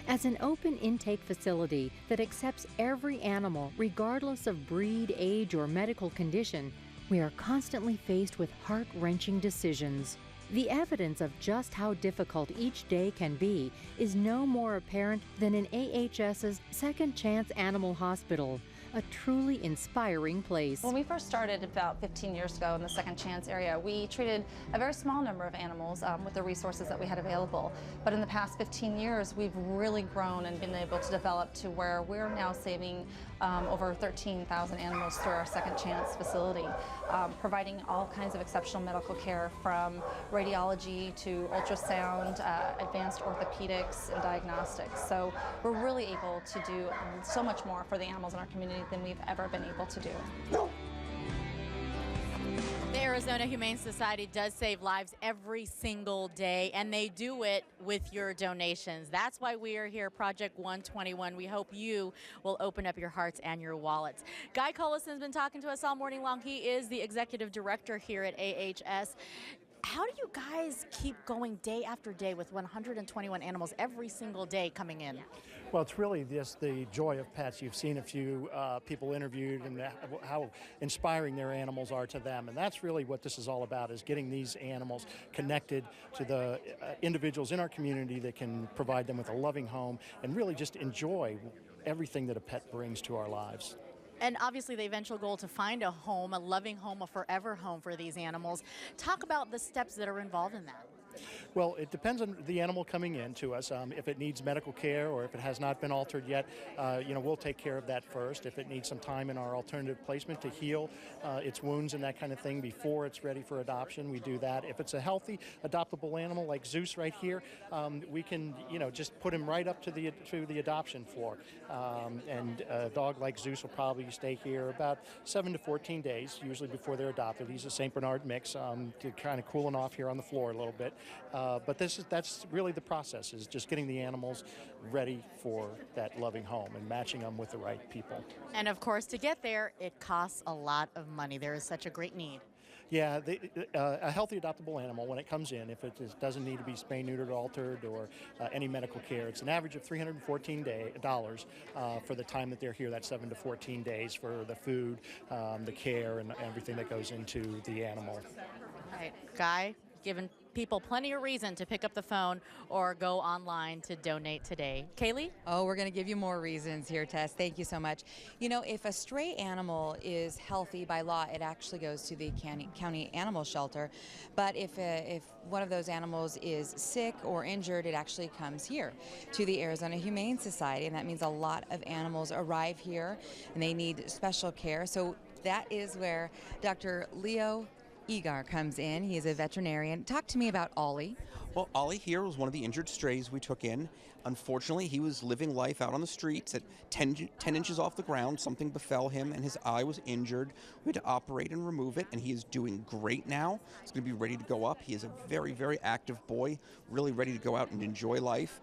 As an open intake facility that accepts every animal, regardless of breed, age, or medical condition, we are constantly faced with heart-wrenching decisions. The evidence of just how difficult each day can be is no more apparent than in AHS's Second Chance Animal Hospital, a truly inspiring place. When we first started about 15 years ago in the Second Chance area, we treated a very small number of animals with the resources that we had available. But in the past 15 years, we've really grown and been able to develop to where we're now saving over 13,000 animals through our Second Chance facility, providing all kinds of exceptional medical care from radiology to ultrasound, advanced orthopedics and diagnostics. So we're really able to do so much more for the animals in our community than we've ever been able to do. The Arizona Humane Society does save lives every single day, and they do it with your donations. That's why we are here, Project 121. We hope you will open up your hearts and your wallets. Guy Collison's been talking to us all morning long. He is the executive director here at AHS. How do you guys keep going day after day with 121 animals every single day coming in? Well, it's really just the joy of pets. You've seen a few people interviewed and how inspiring their animals are to them. And that's really what this is all about, is getting these animals connected to the individuals in our community that can provide them with a loving home and really just enjoy everything that a pet brings to our lives. And obviously the eventual goal to find a home, a loving home, a forever home for these animals. Talk about the steps that are involved in that. Well, it depends on the animal coming in to us. If it needs medical care or if it has not been altered yet, we'll take care of that first. If it needs some time in our alternative placement to heal its wounds and that kind of thing before it's ready for adoption, we do that. If it's a healthy, adoptable animal like Zeus right here, we can, just put him right up to the adoption floor. And a dog like Zeus will probably stay here about 7 to 14 days, usually before they're adopted. He's a St. Bernard mix, to kind of cooling off here on the floor a little bit. But that's really the process, is just getting the animals ready for that loving home and matching them with the right people. And of course, to get there, it costs a lot of money. There is such a great need. Yeah, a healthy adoptable animal, when it comes in, if it doesn't need to be spayed, neutered, altered, or any medical care, it's an average of $314 for the time that they're here. That's 7 to 14 days for the food, the care, and everything that goes into the animal. All right, Guy, giving people plenty of reason to pick up the phone or go online to donate today. Kaylee? Oh, we're going to give you more reasons here, Tess. Thank you so much. You know, if a stray animal is healthy by law, it actually goes to the county animal shelter. But if one of those animals is sick or injured, it actually comes here to the Arizona Humane Society. And that means a lot of animals arrive here and they need special care. So that is where Dr. Leo Egar comes in. He is a veterinarian. Talk to me about Ollie. Well, Ollie here was one of the injured strays we took in. Unfortunately, he was living life out on the streets at 10 inches off the ground. Something befell him and his eye was injured. We had to operate and remove it, and he is doing great now. He's going to be ready to go up. He is a very, very active boy, really ready to go out and enjoy life.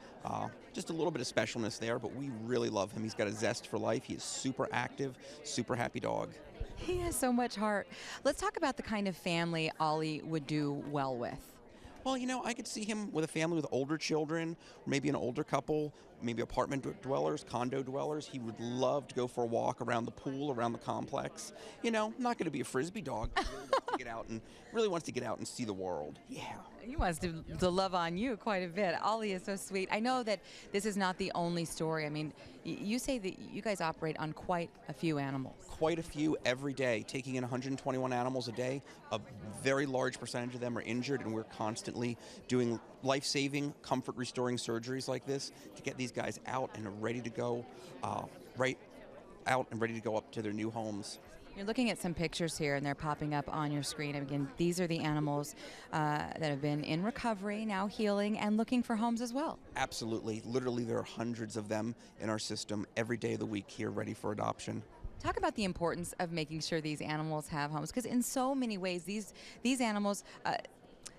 Just a little bit of specialness there, but we really love him. He's got a zest for life. He is super active, super happy dog. He has so much heart. Let's talk about the kind of family Ollie would do well with. Well, you know, I could see him with a family with older children, maybe an older couple, maybe apartment dwellers, condo dwellers. He would love to go for a walk around the pool, around the complex. You know, not going to be a Frisbee dog. Really wants to get out and see the world. Yeah. He wants to love on you quite a bit. Ollie is so sweet. I know that this is not the only story. I mean, you say that you guys operate on quite a few animals. Quite a few every day, taking in 121 animals a day. A very large percentage of them are injured, and we're constantly doing life-saving, comfort-restoring surgeries like this to get these guys out and ready to go, ready to go up to their new homes. You're looking at some pictures here, and they're popping up on your screen. Again, these are the animals that have been in recovery, now healing, and looking for homes as well. Absolutely. Literally, there are hundreds of them in our system every day of the week here ready for adoption. Talk about the importance of making sure these animals have homes, because in so many ways, these animals,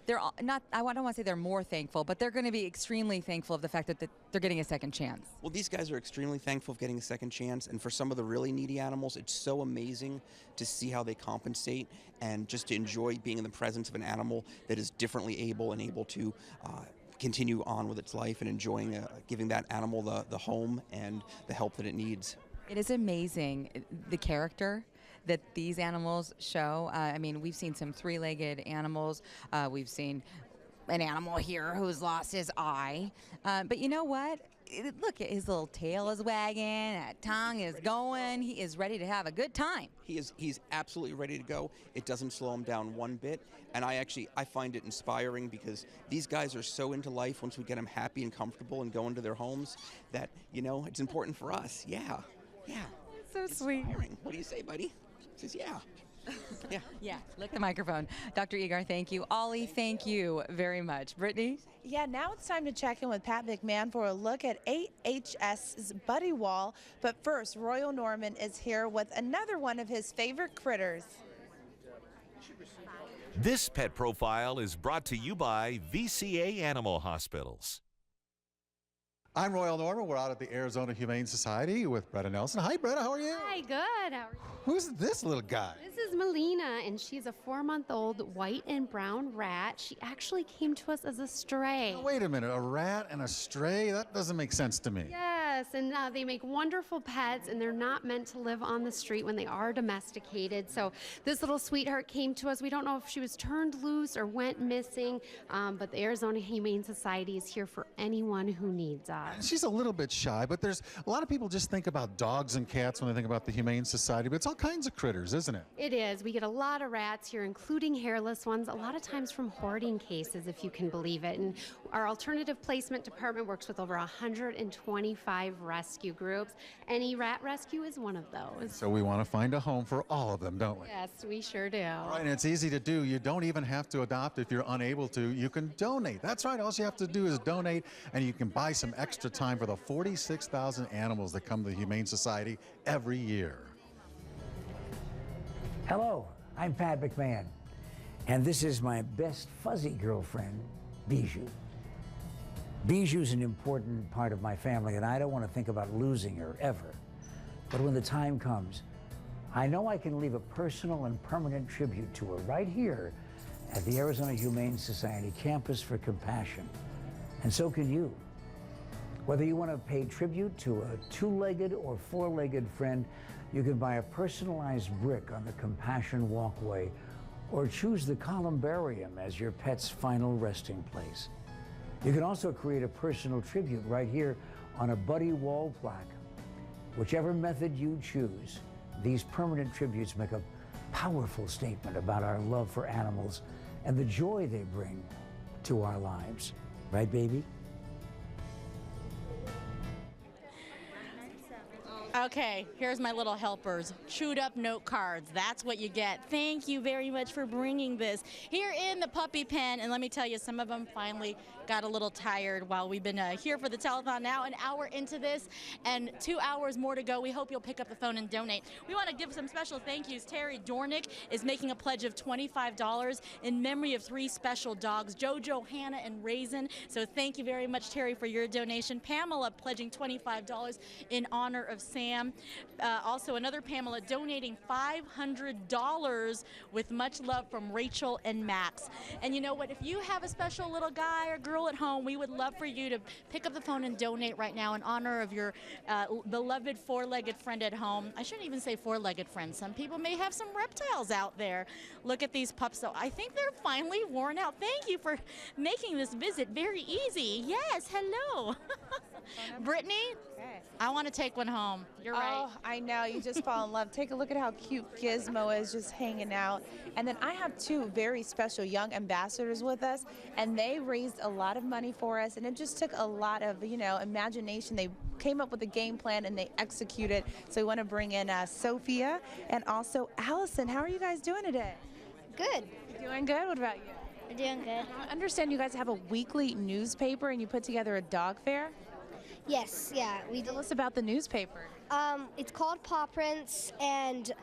they're not, I don't want to say they're more thankful, but they're going to be extremely thankful of the fact that they're getting a second chance. Well, these guys are extremely thankful of getting a second chance, and for some of the really needy animals, it's so amazing to see how they compensate and just to enjoy being in the presence of an animal that is differently able and able to continue on with its life and enjoying giving that animal the home and the help that it needs. It is amazing, the character that these animals show. I mean, we've seen some three-legged animals. We've seen an animal here who's lost his eye. But you know what? Look, his little tail is wagging, that tongue is going. He is ready to have a good time. He's absolutely ready to go. It doesn't slow him down one bit. And I find it inspiring because these guys are so into life once we get them happy and comfortable and go into their homes that, you know, it's important for us. Yeah. So sweet. What do you say, buddy? He says, yeah. Yeah. Yeah, lick the microphone. Dr. Egar, thank you. Ollie, thank you very much. Brittany? Yeah, now it's time to check in with Pat McMahon for a look at AHS's Buddy Wall. But first, Royal Norman is here with another one of his favorite critters. This pet profile is brought to you by VCA Animal Hospitals. I'm Royal Norman. We're out at the Arizona Humane Society with Bretta Nelson. Hi, Bretta. How are you? Hi, good. How are you? Who's this little guy? This is Melina, and she's a 4-month-old white and brown rat. She actually came to us as a stray. Now, wait a minute. A rat and a stray? That doesn't make sense to me. Yes, and they make wonderful pets, and they're not meant to live on the street when they are domesticated. So this little sweetheart came to us. We don't know if she was turned loose or went missing, but the Arizona Humane Society is here for anyone who needs us. She's a little bit shy, but there's a lot of people just think about dogs and cats when they think about the Humane Society, but it's all kinds of critters, isn't it? It is. We get a lot of rats here, including hairless ones, a lot of times from hoarding cases, if you can believe it. And our alternative placement department works with over 125 rescue groups. Any rat rescue is one of those. So we want to find a home for all of them, don't we? Yes, we sure do. All right, and it's easy to do. You don't even have to adopt if you're unable to. You can donate. That's right. All you have to do is donate, and you can buy some extra time for the 46,000 animals that come to the Humane Society every year. Hello, I'm Pat McMahon, and this is my best fuzzy girlfriend, Bijou. Bijou's an important part of my family, and I don't want to think about losing her ever. But when the time comes, I know I can leave a personal and permanent tribute to her right here at the Arizona Humane Society Campus for Compassion. And so can you. Whether you want to pay tribute to a two-legged or four-legged friend, you can buy a personalized brick on the Compassion Walkway or choose the columbarium as your pet's final resting place. You can also create a personal tribute right here on a Buddy wall plaque. Whichever method you choose, these permanent tributes make a powerful statement about our love for animals and the joy they bring to our lives. Right, baby? Okay, here's my little helpers. Chewed up note cards. That's what you get. Thank you very much for bringing this here in the puppy pen. And let me tell you, some of them finally got a little tired while we've been here for the telethon. Now an hour into this and 2 hours more to go. We hope you'll pick up the phone and donate. We want to give some special thank yous. Terry Dornick is making a pledge of $25 in memory of 3 special dogs, Jojo, Hannah, and Raisin. So thank you very much, Terry, for your donation. Pamela pledging $25 in honor of Sam. Also another Pamela donating $500 with much love from Rachel and Max. And you know what, if you have a special little guy or girl at home, we would love for you to pick up the phone and donate right now in honor of your beloved four-legged friend at home. I shouldn't even say four-legged friend. Some people may have some reptiles out there. Look at these pups, though. I think they're finally worn out. Thank you for making this visit very easy. Yes, hello. Brittany, I want to take one home. You're right. Oh, I know. You just fall in love. Take a look at how cute Gizmo is just hanging out. And then I have 2 very special young ambassadors with us, and they raised a lot of money for us, and it just took a lot of, imagination. They came up with a game plan and they executed. So we want to bring in Sophia and also Allison. How are you guys doing today? Good. You're doing good? What about you? We're doing good. I understand you guys have a weekly newspaper and you put together a dog fair? Yes, yeah, we do. Tell us about the newspaper. It's called Paw Prints, and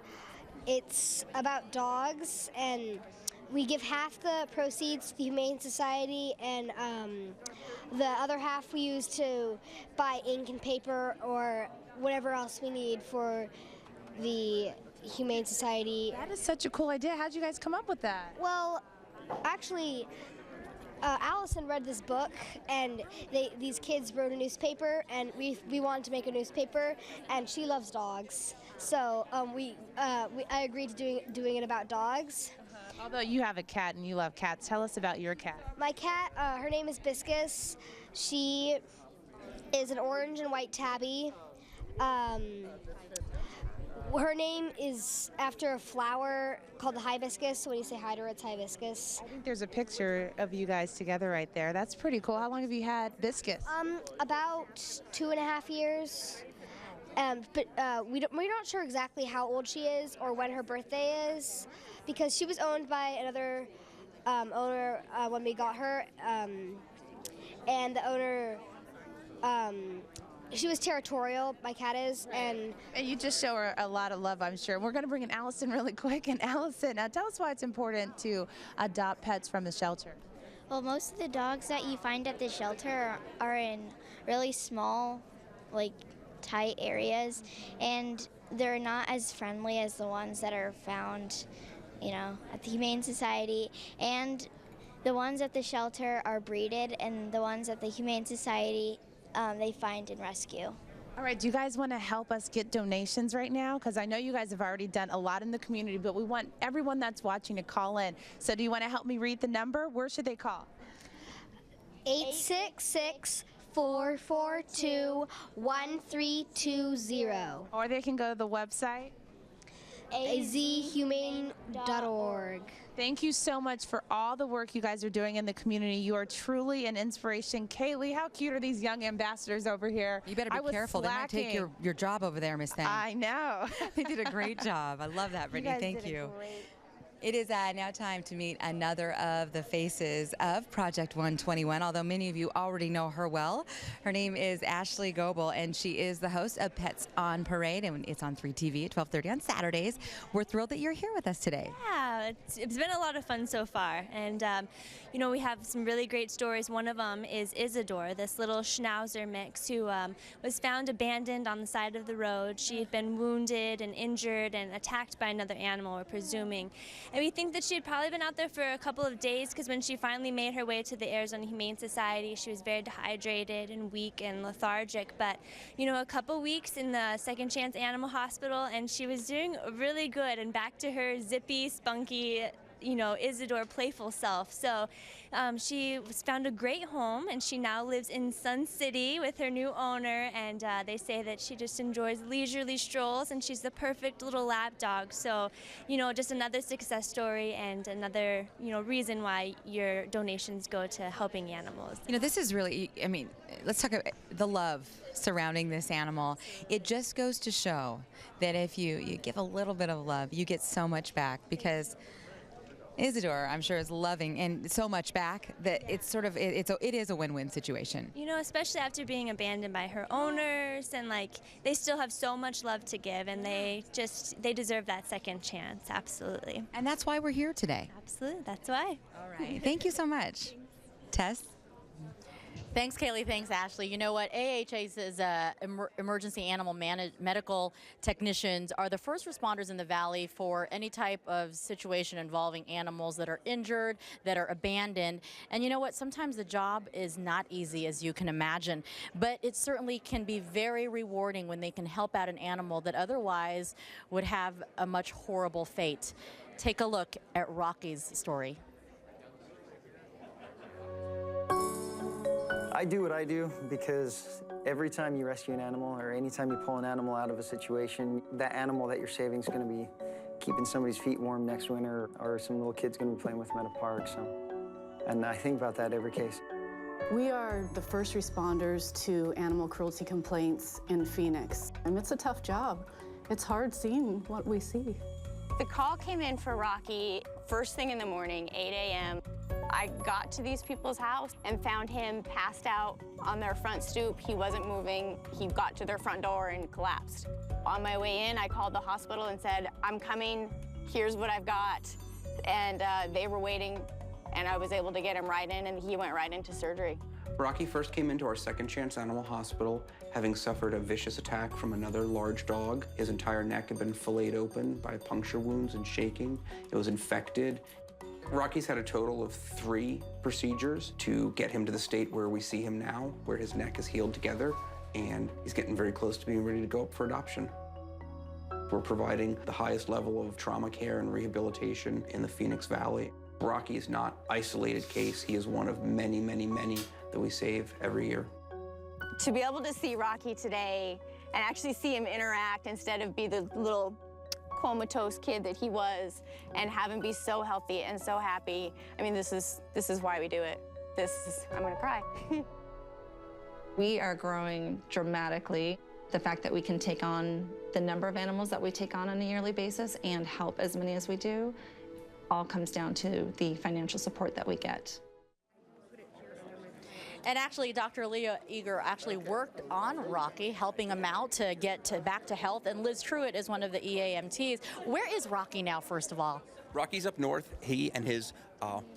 it's about dogs, and we give half the proceeds to the Humane Society, and the other half we use to buy ink and paper or whatever else we need for the Humane Society. That is such a cool idea. How did you guys come up with that? Well, actually, Allison read this book, and these kids wrote a newspaper, and we wanted to make a newspaper, and she loves dogs, so I agreed to doing it about dogs. Although you have a cat and you love cats, tell us about your cat. My cat, her name is Biscus. She is an orange and white tabby. Her name is after a flower called the hibiscus, so when you say hi to her, it's hibiscus. I think there's a picture of you guys together right there. That's pretty cool. How long have you had Biscus? About 2.5 years. But we're not sure exactly how old she is or when her birthday is, because she was owned by another owner when we got her, and the owner, she was territorial, my cat is, and you just show her a lot of love, I'm sure. We're going to bring in Allison really quick. And Allison, tell us why it's important to adopt pets from the shelter. Well, most of the dogs that you find at the shelter are in really small, tight areas, and they're not as friendly as the ones that are found, at the Humane Society. And the ones at the shelter are breeded, and the ones at the Humane Society they find and rescue. All right, do you guys want to help us get donations right now? Because I know you guys have already done a lot in the community, but we want everyone that's watching to call in. So do you want to help me read the number? Where should they call? 866-442-1320. Or they can go to the website? azhumane.org. Thank you so much for all the work you guys are doing in the community. You are truly an inspiration. Kaylee, how cute are these young ambassadors over here? You better be careful. Slacking. They might take your job over there, Miss Thang. I know. They did a great job. I love that, Brittany. Thank you. It is now time to meet another of the faces of Project 121, although many of you already know her well. Her name is Ashley Goebel, and she is the host of Pets on Parade, and it's on 3TV at 12:30 on Saturdays. We're thrilled that you're here with us today. Yeah, it's been a lot of fun so far, and you know, we have some really great stories. One of them is Isidore, this little Schnauzer mix who was found abandoned on the side of the road. She had been wounded and injured and attacked by another animal, we're presuming. And we think that she had probably been out there for a couple of days, because when she finally made her way to the Arizona Humane Society, she was very dehydrated and weak and lethargic. But, you know, a couple weeks in the Second Chance Animal Hospital, and she was doing really good and back to her zippy, spunky, you know, Isidore playful self. So she found a great home, and she now lives in Sun City with her new owner, and they say that she just enjoys leisurely strolls, and she's the perfect little lap dog. So, you know, just another success story and another, you know, reason why your donations go to helping animals. You know, this is really, I mean, let's talk about the love surrounding this animal. It just goes to show that if you give a little bit of love, you get so much back, because Isidore, I'm sure, is loving and so much back that it's sort of, it is a win-win situation. You know, especially after being abandoned by her owners, and like, they still have so much love to give, and they deserve that second chance, absolutely. And that's why we're here today. Absolutely, that's why. All right. Thank you so much. Tess? Thanks, Kaylee. Thanks, Ashley. You know what? AHA's emergency animal medical technicians are the first responders in the Valley for any type of situation involving animals that are injured, that are abandoned. And you know what? Sometimes the job is not easy, as you can imagine, but it certainly can be very rewarding when they can help out an animal that otherwise would have a much horrible fate. Take a look at Rocky's story. I do what I do because every time you rescue an animal, or anytime you pull an animal out of a situation, that animal that you're saving is going to be keeping somebody's feet warm next winter, or some little kid's going to be playing with them at a park. And I think about that every case. We are the first responders to animal cruelty complaints in Phoenix, and it's a tough job. It's hard seeing what we see. The call came in for Rocky first thing in the morning, 8 a.m. I got to these people's house and found him passed out on their front stoop. He wasn't moving. He got to their front door and collapsed. On my way in, I called the hospital and said, I'm coming, here's what I've got. And they were waiting, and I was able to get him right in, and he went right into surgery. Rocky first came into our Second Chance Animal Hospital having suffered a vicious attack from another large dog. His entire neck had been filleted open by puncture wounds and shaking. It was infected. Rocky's had a total of 3 procedures to get him to the state where we see him now, where his neck is healed together, and he's getting very close to being ready to go up for adoption. We're providing the highest level of trauma care and rehabilitation in the Phoenix Valley. Rocky is not an isolated case. He is one of many, many, many that we save every year. To be able to see Rocky today and actually see him interact instead of be the little comatose kid that he was, and have him be so healthy and so happy, I mean, this is why we do it. I'm gonna cry. We are growing dramatically. The fact that we can take on the number of animals that we take on a yearly basis and help as many as we do all comes down to the financial support that we get. And actually, Dr. Leah Eager actually worked on Rocky, helping him out to get back to health. And Liz Truitt is one of the EAMTs. Where is Rocky now, first of all? Rocky's up north. He and his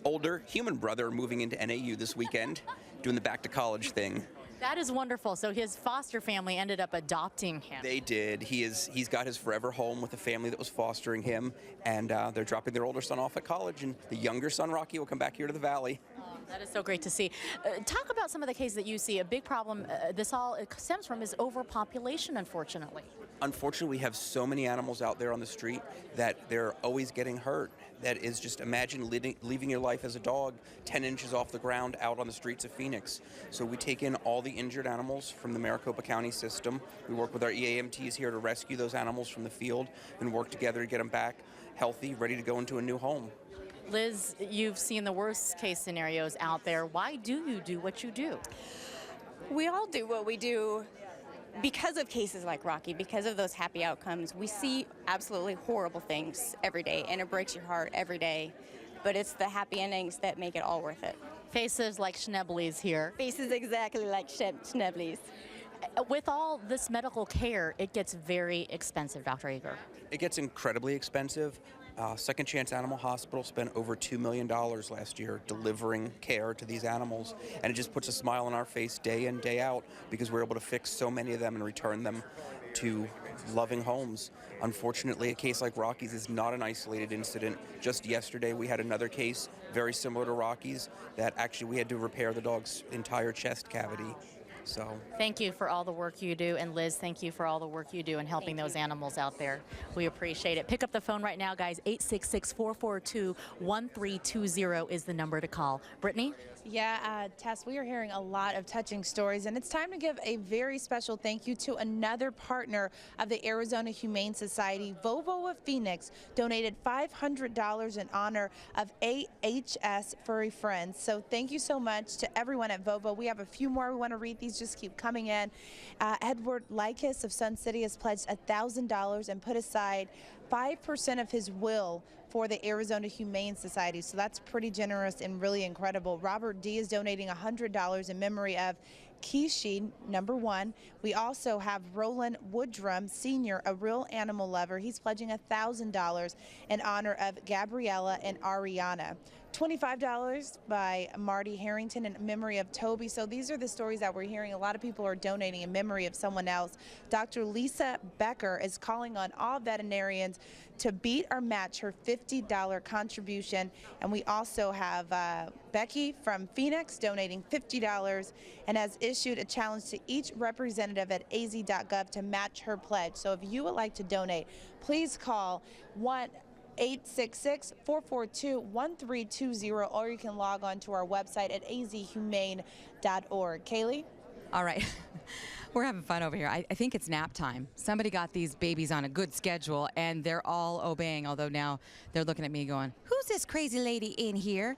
older human brother are moving into NAU this weekend, doing the back to college thing. That is wonderful. So his foster family ended up adopting him. They did. He's got his forever home with the family that was fostering him, and they're dropping their older son off at college, and the younger son, Rocky, will come back here to the Valley. That is so great to see. Talk about some of the cases that you see. A big problem this all stems from is overpopulation, unfortunately. Unfortunately, we have so many animals out there on the street that they're always getting hurt. That is just, imagine leaving your life as a dog 10 inches off the ground out on the streets of Phoenix. So we take in all the injured animals from the Maricopa County system. We work with our EAMTs here to rescue those animals from the field and work together to get them back healthy, ready to go into a new home. Liz, you've seen the worst case scenarios out there. Why do you do what you do? We all do what we do because of cases like Rocky, because of those happy outcomes, we see absolutely horrible things every day, and it breaks your heart every day. But it's the happy endings that make it all worth it. Faces like Schnebley's here. Faces exactly like Schnebley's. With all this medical care, it gets very expensive, Dr. Eager. It gets incredibly expensive. Second Chance Animal Hospital spent over $2 million last year delivering care to these animals, and it just puts a smile on our face day in, day out, because we're able to fix so many of them and return them to loving homes. Unfortunately, a case like Rocky's is not an isolated incident. Just yesterday, we had another case very similar to Rocky's that actually we had to repair the dog's entire chest cavity. So thank you for all the work you do, and Liz, thank you for all the work you do in helping those animals out there. We appreciate it. Pick up the phone right now, guys. 866-442-1320 is the number to call. Brittany? Yeah, Tess, we are hearing a lot of touching stories, and it's time to give a very special thank you to another partner of the Arizona Humane Society. Vovo of Phoenix donated $500 in honor of AHS Furry Friends. So thank you so much to everyone at Vovo. We have a few more. We want to read these. Just keep coming in. Edward Lycus of Sun City has pledged $1,000 and put aside 5% of his will for the Arizona Humane Society. So that's pretty generous and really incredible. Robert D is donating $100 in memory of Kishi, number 1. We also have Roland Woodrum, Sr., a real animal lover. He's pledging $1,000 in honor of Gabriella and Ariana. $25 by Marty Harrington in memory of Toby. So these are the stories that we're hearing. A lot of people are donating in memory of someone else. Dr. Lisa Becker is calling on all veterinarians to beat or match her $50 contribution. And we also have Becky from Phoenix donating $50 and has issued a challenge to each representative at az.gov to match her pledge. So if you would like to donate, please call 1-866-442-1320, or you can log on to our website at azhumane.org. Kaylee? All right. We're having fun over here. I think it's nap time. Somebody got these babies on a good schedule, and they're all obeying, although now they're looking at me going, who's this crazy lady in here?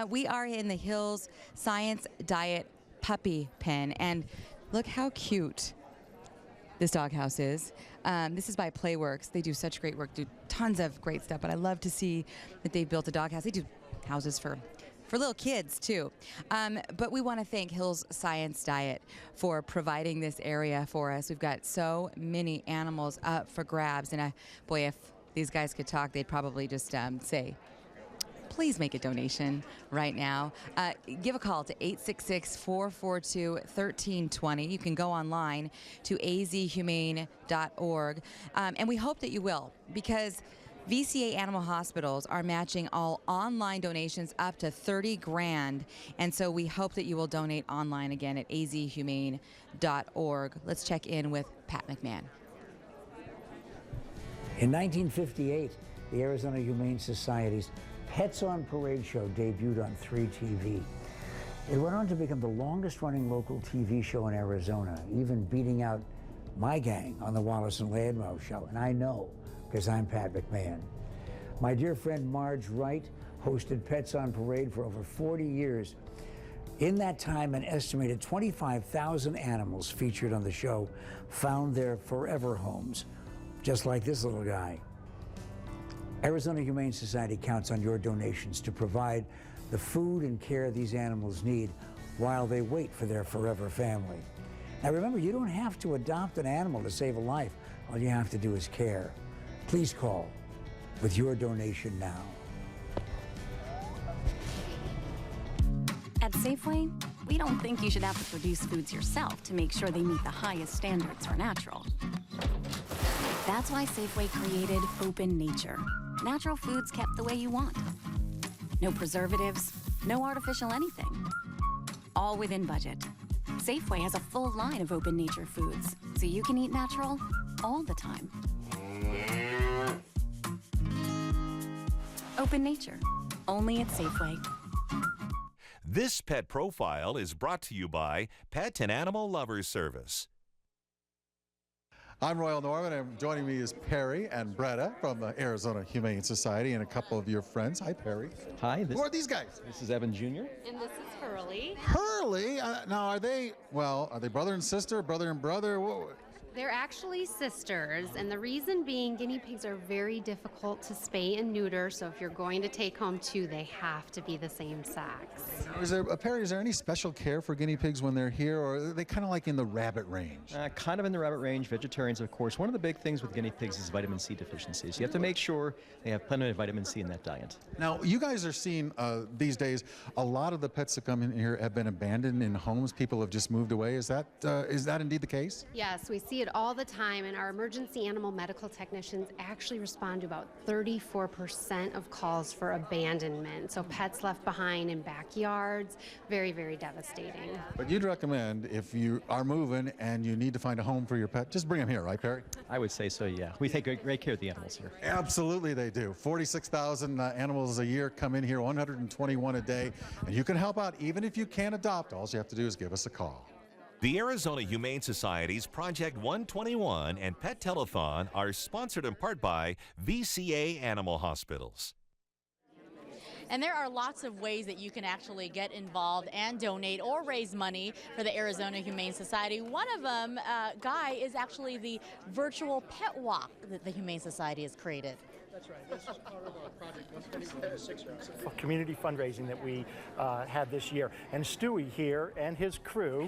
We are in the Hills Science Diet Puppy Pen, and look how cute this doghouse is. This is by Playworks. They do such great work, do tons of great stuff, but I love to see that they built a doghouse. They do houses for little kids too. But we want to thank Hills Science Diet for providing this area for us. We've got so many animals up for grabs, and boy, if these guys could talk, they'd probably just say, please make a donation right now. Give a call to 866-442-1320. You can go online to azhumane.org. And we hope that you will, because VCA Animal Hospitals are matching all online donations up to $30,000. And so we hope that you will donate online again at azhumane.org. Let's check in with Pat McMahon. In 1958, the Arizona Humane Society's Pets on Parade show debuted on 3TV. It went on to become the longest-running local TV show in Arizona, even beating out my gang on the Wallace and Landmo show. And I know, because I'm Pat McMahon. My dear friend Marge Wright hosted Pets on Parade for over 40 years. In that time, an estimated 25,000 animals featured on the show found their forever homes, just like this little guy. Arizona Humane Society counts on your donations to provide the food and care these animals need while they wait for their forever family. Now remember, you don't have to adopt an animal to save a life. All you have to do is care. Please call with your donation now. At Safeway, we don't think you should have to produce foods yourself to make sure they meet the highest standards for natural. That's why Safeway created Open Nature. Natural foods kept the way you want. No preservatives, no artificial anything. All within budget. Safeway has a full line of Open Nature foods, so you can eat natural all the time. Open Nature, only at Safeway. This Pet Profile is brought to you by Pet and Animal Lovers Service. I'm Royal Norman, and joining me is Perry and Bretta from the Arizona Humane Society and a couple of your friends. Hi, Perry. Hi. Who are these guys? This is Evan Jr. And this is Hurley. Hurley? Now, are they brother and sister, brother and brother? Whoa. They're actually sisters, and the reason being guinea pigs are very difficult to spay and neuter, so if you're going to take home two, they have to be the same sex. Perry, is there any special care for guinea pigs when they're here, or are they kind of like in the rabbit range? Kind of in the rabbit range, vegetarians, of course. One of the big things with guinea pigs is vitamin C deficiencies. You have to make sure they have plenty of vitamin C in that diet. Now, you guys are seeing these days, a lot of the pets that come in here have been abandoned in homes. People have just moved away. Is that indeed the case? Yes, we see it all the time, and our emergency animal medical technicians actually respond to about 34% of calls for abandonment. So pets left behind in backyards, very, very devastating. But you'd recommend, if you are moving and you need to find a home for your pet, just bring them here, right, Perry? I would say so, yeah. We take great care of the animals here. Absolutely they do. 46,000 animals a year come in here, 121 a day, and you can help out even if you can't adopt. All you have to do is give us a call. The Arizona Humane Society's Project 121 and Pet Telethon are sponsored in part by VCA Animal Hospitals. And there are lots of ways that you can actually get involved and donate or raise money for the Arizona Humane Society. One of them, Guy, is actually the virtual pet walk that the Humane Society has created. That's right. This is part of our Project 121 community fundraising that we had this year. And Stewie here and his crew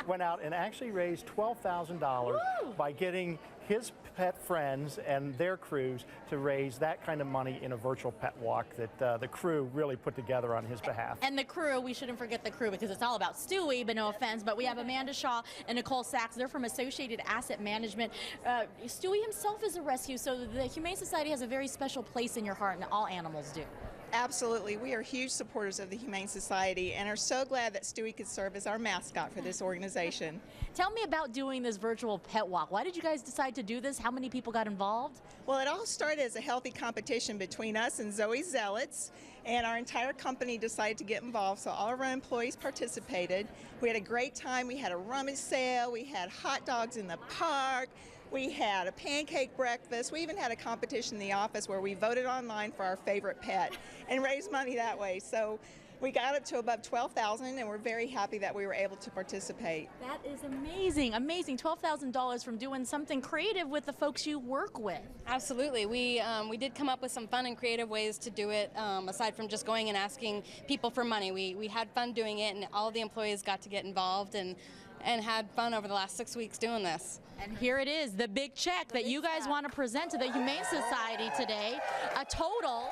went out and actually raised $12,000 by getting his pet friends and their crews to raise that kind of money in a virtual pet walk that the crew really put together on his behalf. And the crew, we shouldn't forget the crew because it's all about Stewie, but no offense, but we have Amanda Shaw and Nicole Sachs. They're from Associated Asset Management. Stewie himself is a rescue, so the Humane Society has a very special place in your heart, and all animals do. Absolutely. We are huge supporters of the Humane Society and are so glad that Stewie could serve as our mascot for this organization. Tell me about doing this virtual pet walk. Why did you guys decide to do this? How many people got involved? Well, it all started as a healthy competition between us and Zoe Zealots, and our entire company decided to get involved, so all of our employees participated. We had a great time. We had a rummage sale. We had hot dogs in the park. We had a pancake breakfast. We even had a competition in the office where we voted online for our favorite pet and raised money that way. So we got up to above $12,000, and we're very happy that we were able to participate. That is amazing, amazing. $12,000 from doing something creative with the folks you work with. Absolutely. We did come up with some fun and creative ways to do it, aside from just going and asking people for money. We had fun doing it, and all the employees got to get involved and had fun over the last 6 weeks doing this. And here it is, the big check that you guys want to present to the Humane Society today. A total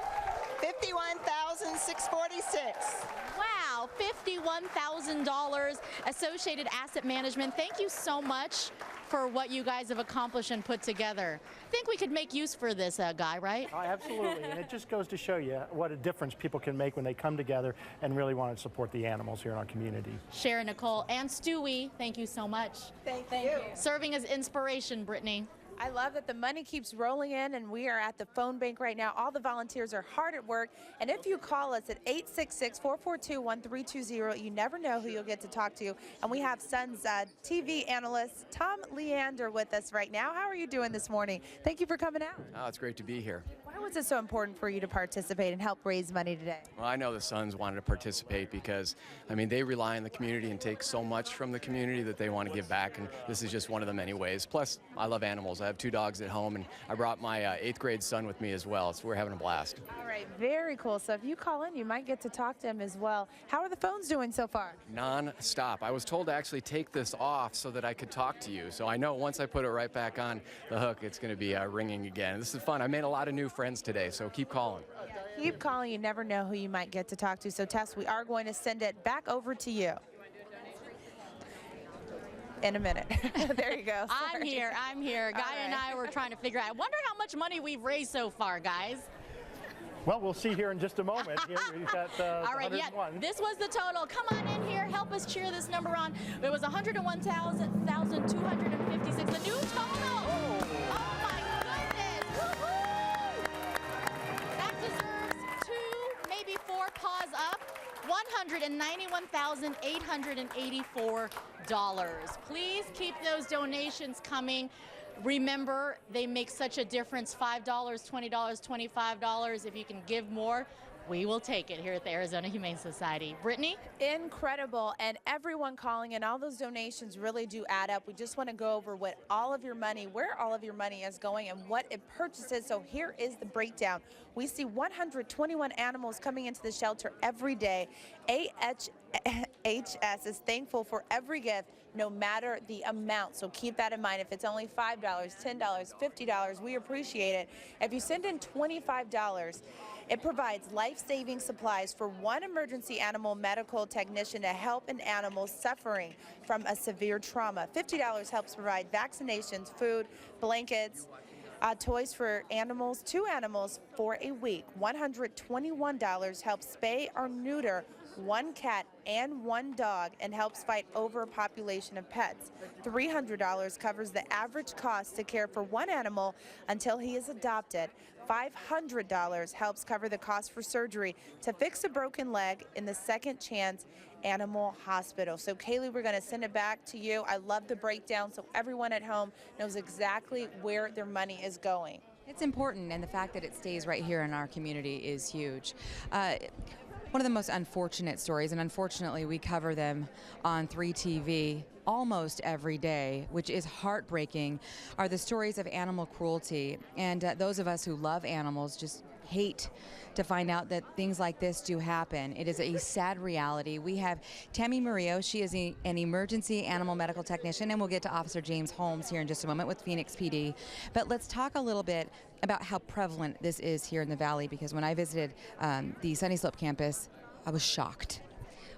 $51,646. Wow, $51,000. Associated Asset Management, thank you so much for what you guys have accomplished and put together. I think we could make use for this, Guy, right? Absolutely, and it just goes to show you what a difference people can make when they come together and really want to support the animals here in our community. Sharon, Nicole, and Stewie, thank you so much. Thank you. Serving as inspiration, Brittany. I love that the money keeps rolling in, and we are at the phone bank right now. All the volunteers are hard at work, and if you call us at 866-442-1320, you never know who you'll get to talk to. And we have Sun's TV analyst, Tom Leander, with us right now. How are you doing this morning? Thank you for coming out. Oh, it's great to be here. Why was it so important for you to participate and help raise money today? Well, I know the Suns wanted to participate because, I mean, they rely on the community and take so much from the community that they want to give back, and this is just one of the many ways. Plus, I love animals. I have 2 dogs at home, and I brought my 8th grade son with me as well, so we're having a blast. All right, very cool. So if you call in, you might get to talk to him as well. How are the phones doing so far? Non-stop. I was told to actually take this off so that I could talk to you, so I know once I put it right back on the hook, it's going to be ringing again. This is fun. I made a lot of new friends today, so keep calling. Keep calling. You never know who you might get to talk to. So, Tess, we are going to send it back over to you in a minute. There you go. I'm here. Guy and I were trying to figure out. I wonder how much money we've raised so far, guys. Well, we'll see here in just a moment. Here we've got all right, 101. Yeah, this was the total. Come on in here. Help us cheer this number on. It was 101,256. The new total. Oh my goodness. Woo-hoo! That deserves 2, maybe 4 paws up. $191,884. Please keep those donations coming. Remember, they make such a difference. $5, $20, $25. If you can give more, we will take it here at the Arizona Humane Society. Brittany? Incredible. And everyone calling in, all those donations really do add up. We just want to go over where all of your money is going and what it purchases. So here is the breakdown. We see 121 animals coming into the shelter every day. AHS is thankful for every gift, no matter the amount. So keep that in mind. If it's only $5, $10, $50, we appreciate it. If you send in $25, it provides life-saving supplies for one emergency animal medical technician to help an animal suffering from a severe trauma. $50 helps provide vaccinations, food, blankets, toys for animals, 2 animals for a week. $121 helps spay or neuter 1 cat and 1 dog and helps fight overpopulation of pets. $300 covers the average cost to care for 1 animal until he is adopted. $500 helps cover the cost for surgery to fix a broken leg in the Second Chance Animal Hospital. So Kaylee, we're going to send it back to you. I love the breakdown so everyone at home knows exactly where their money is going. It's important, and the fact that it stays right here in our community is huge. One of the most unfortunate stories, and unfortunately we cover them on 3TV almost every day, which is heartbreaking, are the stories of animal cruelty. And those of us who love animals just hate to find out that things like this do happen. It is a sad reality. We have Tammy Murillo. She is an emergency animal medical technician, and we'll get to Officer James Holmes here in just a moment with Phoenix PD. But let's talk a little bit about how prevalent this is here in the Valley, because when I visited the Sunny Slope campus, I was shocked.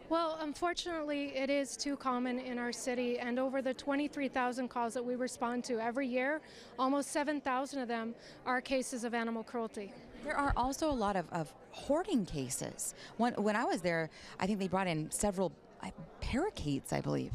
Well, unfortunately, it is too common in our city, and over the 23,000 calls that we respond to every year, almost 7,000 of them are cases of animal cruelty. There are also a lot of hoarding cases. When I was there, I think they brought in several parakeets, I believe.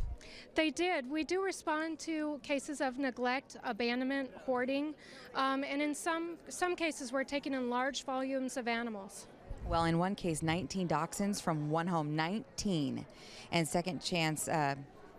They did. We do respond to cases of neglect, abandonment, hoarding, and in some cases we're taking in large volumes of animals. Well, in one case, 19 dachshunds from one home, 19. And Second Chance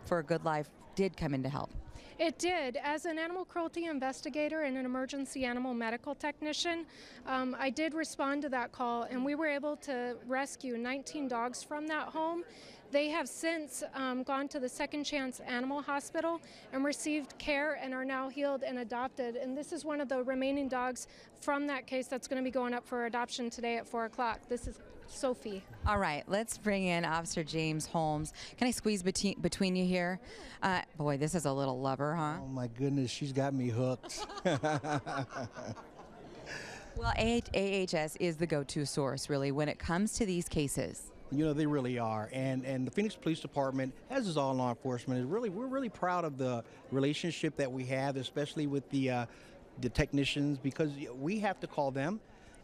for a Good Life did come in to help. It did. As an animal cruelty investigator and an emergency animal medical technician, I did respond to that call, and we were able to rescue 19 dogs from that home. They have since gone to the Second Chance Animal Hospital and received care and are now healed and adopted. And this is one of the remaining dogs from that case that's going to be going up for adoption today at 4 o'clock. This is Sophie. All right, let's bring in Officer James Holmes. Can I squeeze between you here? Boy, this is a little lover, huh? Oh my goodness, she's got me hooked. Well, AHS is the go-to source, really, when it comes to these cases. You know, they really are. And the Phoenix Police Department, as is all law enforcement, we're really proud of the relationship that we have, especially with the technicians, because we have to call them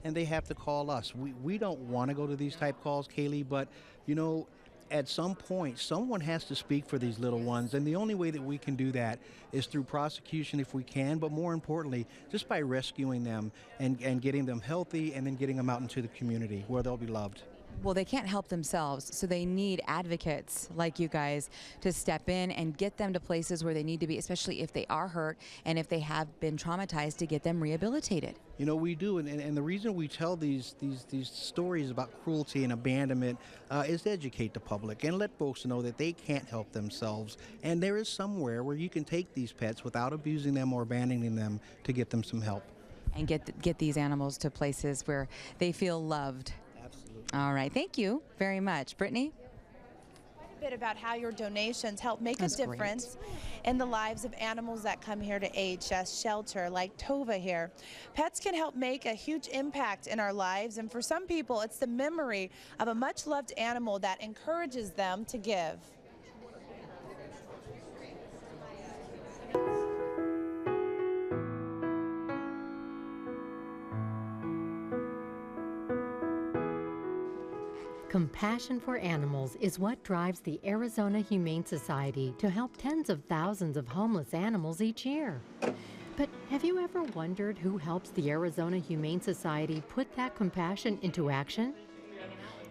and they have to call us. We don't want to go to these type calls, Kaylee, but, you know, at some point, someone has to speak for these little ones, and the only way that we can do that is through prosecution if we can, but more importantly, just by rescuing them and getting them healthy and then getting them out into the community where they'll be loved. Well, they can't help themselves, so they need advocates like you guys to step in and get them to places where they need to be, especially if they are hurt and if they have been traumatized, to get them rehabilitated. You know, we do, and the reason we tell these stories about cruelty and abandonment is to educate the public and let folks know that they can't help themselves, and there is somewhere where you can take these pets without abusing them or abandoning them to get them some help. And get these animals to places where they feel loved. All right, thank you very much. Brittany? A bit about how your donations help make That's a difference in the lives of animals that come here to AHS shelter, like Tova here. Pets can help make a huge impact in our lives, and for some people, it's the memory of a much-loved animal that encourages them to give. Compassion for animals is what drives the Arizona Humane Society to help tens of thousands of homeless animals each year. But have you ever wondered who helps the Arizona Humane Society put that compassion into action?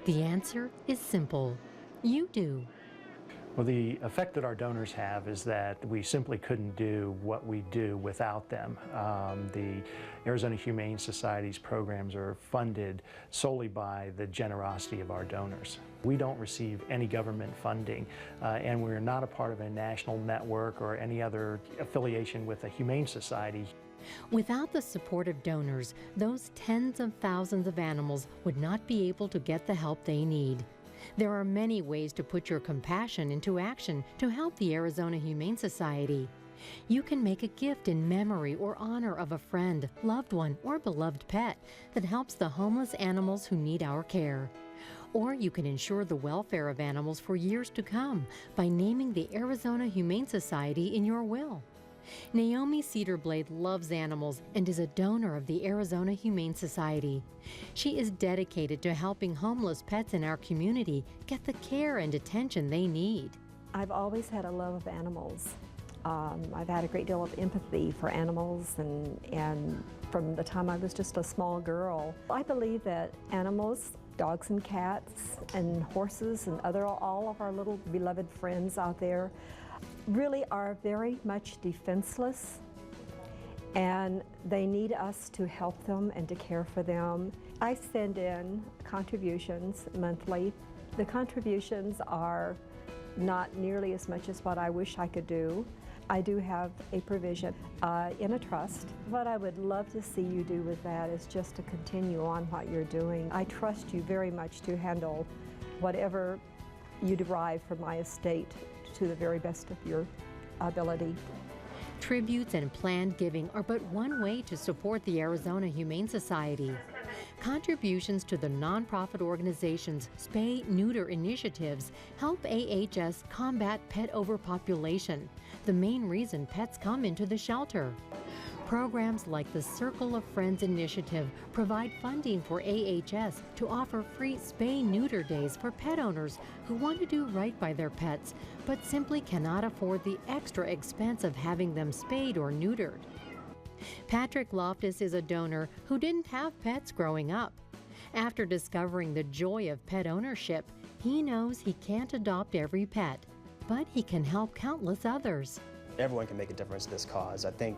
The answer is simple. You do. Well, the effect that our donors have is that we simply couldn't do what we do without them. The Arizona Humane Society's programs are funded solely by the generosity of our donors. We don't receive any government funding, and we're not a part of a national network or any other affiliation with a humane society. Without the support of donors, those tens of thousands of animals would not be able to get the help they need. There are many ways to put your compassion into action to help the Arizona Humane Society. You can make a gift in memory or honor of a friend, loved one, or beloved pet that helps the homeless animals who need our care. Or you can ensure the welfare of animals for years to come by naming the Arizona Humane Society in your will. Naomi Cedarblade loves animals and is a donor of the Arizona Humane Society. She is dedicated to helping homeless pets in our community get the care and attention they need. I've always had a love of animals. I've had a great deal of empathy for animals, and from the time I was just a small girl. I believe that animals, dogs and cats and horses and all of our little beloved friends out there really are very much defenseless, and they need us to help them and to care for them. I send in contributions monthly. The contributions are not nearly as much as what I wish I could do. I do have a provision in a trust. What I would love to see you do with that is just to continue on what you're doing. I trust you very much to handle whatever you derive from my estate to the very best of your ability. Tributes and planned giving are but one way to support the Arizona Humane Society. Contributions to the nonprofit organization's spay-neuter initiatives help AHS combat pet overpopulation, the main reason pets come into the shelter. Programs like the Circle of Friends initiative provide funding for AHS to offer free spay-neuter days for pet owners who want to do right by their pets, but simply cannot afford the extra expense of having them spayed or neutered. Patrick Loftus is a donor who didn't have pets growing up. After discovering the joy of pet ownership, he knows he can't adopt every pet, but he can help countless others. Everyone can make a difference in this cause. I think,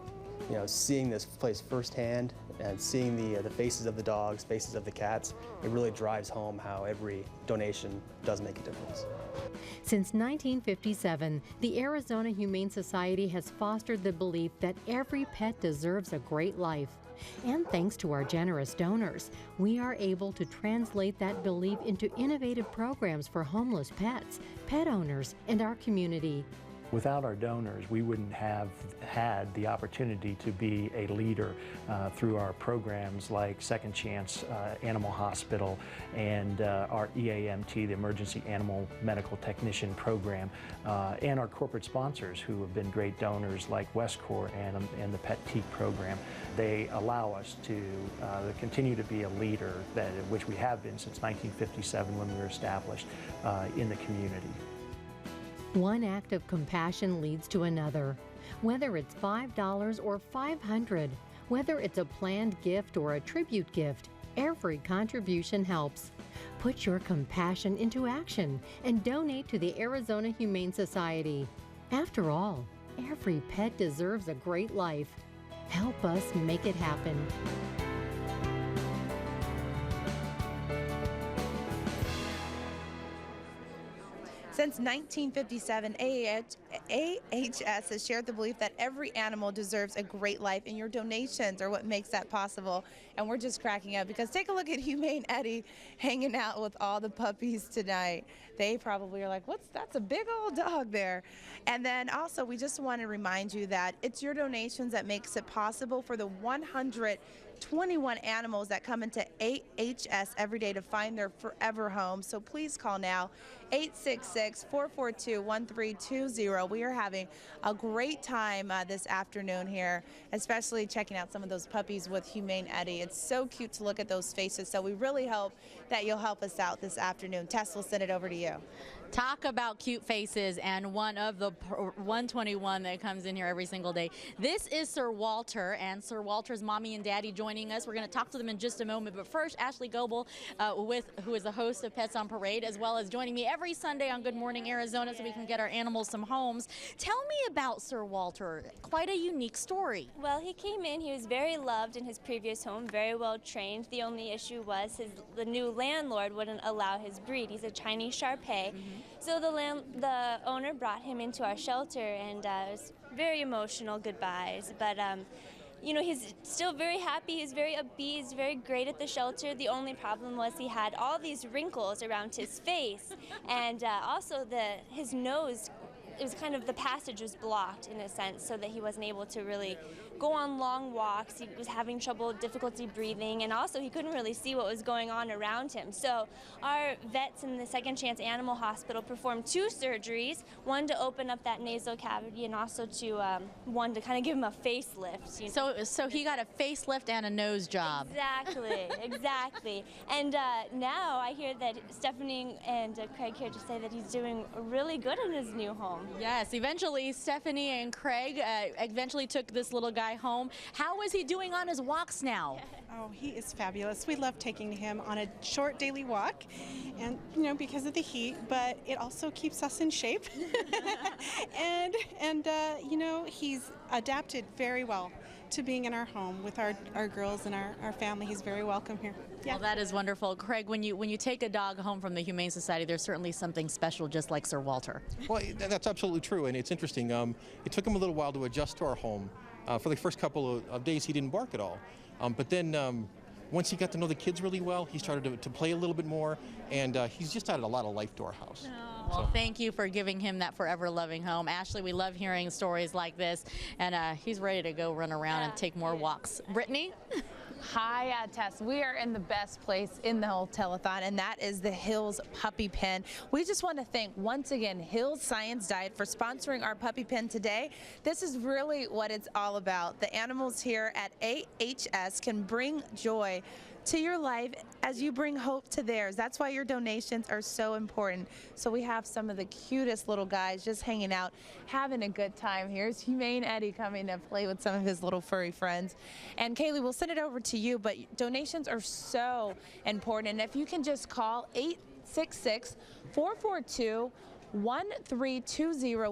seeing this place firsthand and seeing the faces of the dogs, faces of the cats, it really drives home how every donation does make a difference. Since 1957, the Arizona Humane Society has fostered the belief that every pet deserves a great life. And thanks to our generous donors, we are able to translate that belief into innovative programs for homeless pets, pet owners, and our community. Without our donors, we wouldn't have had the opportunity to be a leader through our programs like Second Chance Animal Hospital and our EAMT, the Emergency Animal Medical Technician Program, and our corporate sponsors who have been great donors like Westcor and the Pet Teak Program. They allow us to continue to be a leader, which we have been since 1957 when we were established in the community. One act of compassion leads to another. Whether it's $5 or $500, whether it's a planned gift or a tribute gift, every contribution helps. Put your compassion into action and donate to the Arizona Humane Society. After all, every pet deserves a great life. Help us make it happen. Since 1957, AHS has shared the belief that every animal deserves a great life, and your donations are what makes that possible. And we're just cracking up because take a look at Humane Eddie hanging out with all the puppies tonight. They probably are like, that's a big old dog there. And then also, we just want to remind you that it's your donations that makes it possible for the 121 animals that come into AHS every day to find their forever home. So please call now, 866-442-1320. We are having a great time this afternoon here, especially checking out some of those puppies with Humane Eddie. It's so cute to look at those faces, so we really hope that you'll help us out this afternoon. Tess, we'll send it over to you. Talk about cute faces, and one of the 121 that comes in here every single day. This is Sir Walter, and Sir Walter's mommy and daddy joining us. We're going to talk to them in just a moment, but first, Ashley Goebel, who is the host of Pets on Parade, as well as joining me every Sunday on Good Morning Arizona so we can get our animals some homes. Tell me about Sir Walter. Quite a unique story. Well, he came in, he was very loved in his previous home, very well trained. The only issue was the new landlord wouldn't allow his breed. He's a Chinese Shar-Pei. So the owner brought him into our shelter, and it was very emotional goodbyes. But you know, he's still very happy. He's very upbeat. He's very great at the shelter. The only problem was he had all these wrinkles around his face, and also his nose. It was kind of, the passage was blocked in a sense, so that he wasn't able to really go on long walks. He was having difficulty breathing, and also he couldn't really see what was going on around him. So our vets in the Second Chance Animal Hospital performed 2 surgeries, one to open up that nasal cavity, and also one to kind of give him a facelift. You know? So he got a facelift and a nose job. Exactly, exactly. And now I hear that Stephanie and Craig here to say that he's doing really good in his new home. Yes, eventually Stephanie and Craig eventually took this little guy home. How is he doing on his walks now? Oh, he is fabulous. We love taking him on a short daily walk, and because of the heat, but it also keeps us in shape. and he's adapted very well to being in our home with our girls and our family. He's very welcome here. Yeah. Well, that is wonderful. Craig, when you take a dog home from the Humane Society, there's certainly something special, just like Sir Walter. Well, that's absolutely true, and it's interesting. It took him a little while to adjust to our home. For the first couple of days, he didn't bark at all. But then once he got to know the kids really well, he started to play a little bit more, and he's just added a lot of life to our house. Well, thank you for giving him that forever loving home. Ashley, we love hearing stories like this, and he's ready to go run around and take more walks. Brittany? Hi, Tess. We are in the best place in the whole telethon, and that is the Hills Puppy Pen. We just want to thank once again Hills Science Diet for sponsoring our puppy pen today. This is really what it's all about. The animals here at AHS can bring joy to your life as you bring hope to theirs. That's why your donations are so important. So we have some of the cutest little guys just hanging out, having a good time. Here's Humane Eddie coming to play with some of his little furry friends. And Kaylee, we'll send it over to you, but donations are so important. And if you can just call 866-442-1320.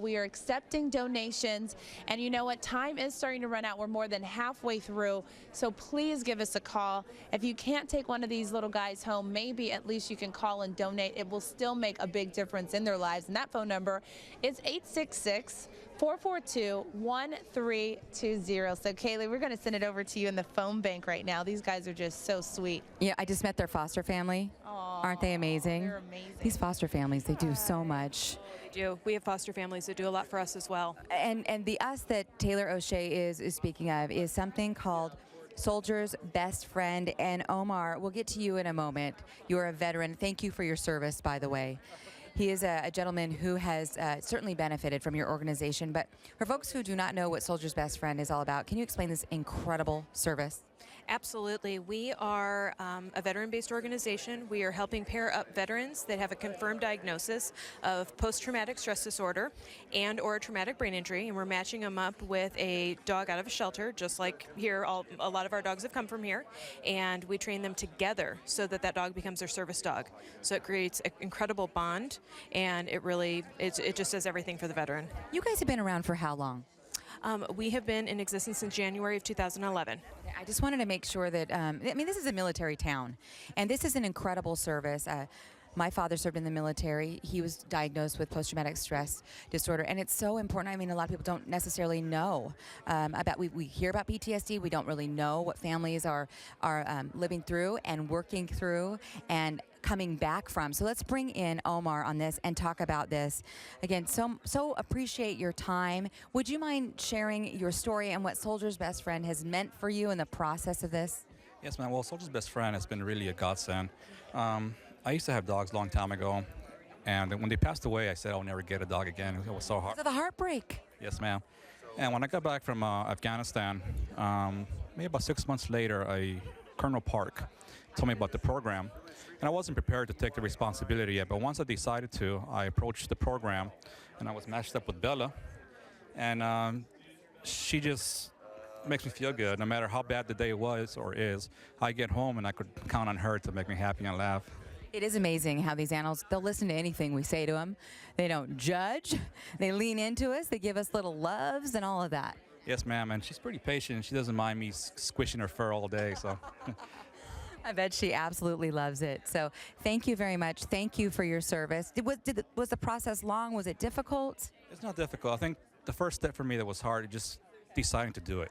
We are accepting donations, and you know what, time is starting to run out. We're more than halfway through, so please give us a call. If you can't take one of these little guys home, maybe at least you can call and donate. It will still make a big difference in their lives, and that phone number is 866-442-1320. So Kaylee, we're going to send it over to you in the phone bank right now. These guys are just so sweet. Yeah, I just met their foster family. Aren't they amazing? They're amazing. These foster families, they do so much. They do. We have foster families that do a lot for us as well. And the us that Taylor O'Shea is speaking of is something called Soldier's Best Friend. And Omar, we'll get to you in a moment. You're a veteran. Thank you for your service, by the way. He is a gentleman who has certainly benefited from your organization. But for folks who do not know what Soldier's Best Friend is all about, can you explain this incredible service? Absolutely. We are a veteran-based organization. We are helping pair up veterans that have a confirmed diagnosis of post-traumatic stress disorder and or a traumatic brain injury, and we're matching them up with a dog out of a shelter, just like here. A lot of our dogs have come from here, and we train them together so that that dog becomes their service dog. So it creates an incredible bond, and it just does everything for the veteran. You guys have been around for how long? We have been in existence since January of 2011. I just wanted to make sure that, this is a military town, and this is an incredible service. My father served in the military. He was diagnosed with post-traumatic stress disorder, and it's so important. I mean, a lot of people don't necessarily know about, we hear about PTSD. We don't really know what families are living through and working through and coming back from. So let's bring in Omar on this and talk about this. Again, so appreciate your time. Would you mind sharing your story and what Soldier's Best Friend has meant for you in the process of this? Yes, ma'am. Well, Soldier's Best Friend has been really a godsend. I used to have dogs a long time ago, and when they passed away, I said I'll never get a dog again. It was so hard. So the heartbreak. Yes, ma'am. And when I got back from Afghanistan, maybe about 6 months later, I Colonel Park told me about the program, and I wasn't prepared to take the responsibility yet. But once I decided to, I approached the program, and I was matched up with Bella, and she just makes me feel good. No matter how bad the day was or is, I get home and I could count on her to make me happy and laugh. It is amazing how these animals, they'll listen to anything we say to them. They don't judge. They lean into us. They give us little loves and all of that. Yes, ma'am, and she's pretty patient. She doesn't mind me squishing her fur all day, so. I bet she absolutely loves it. So thank you very much. Thank you for your service. Was the process long? Was it difficult? It's not difficult. I think the first step for me that was hard is just deciding to do it.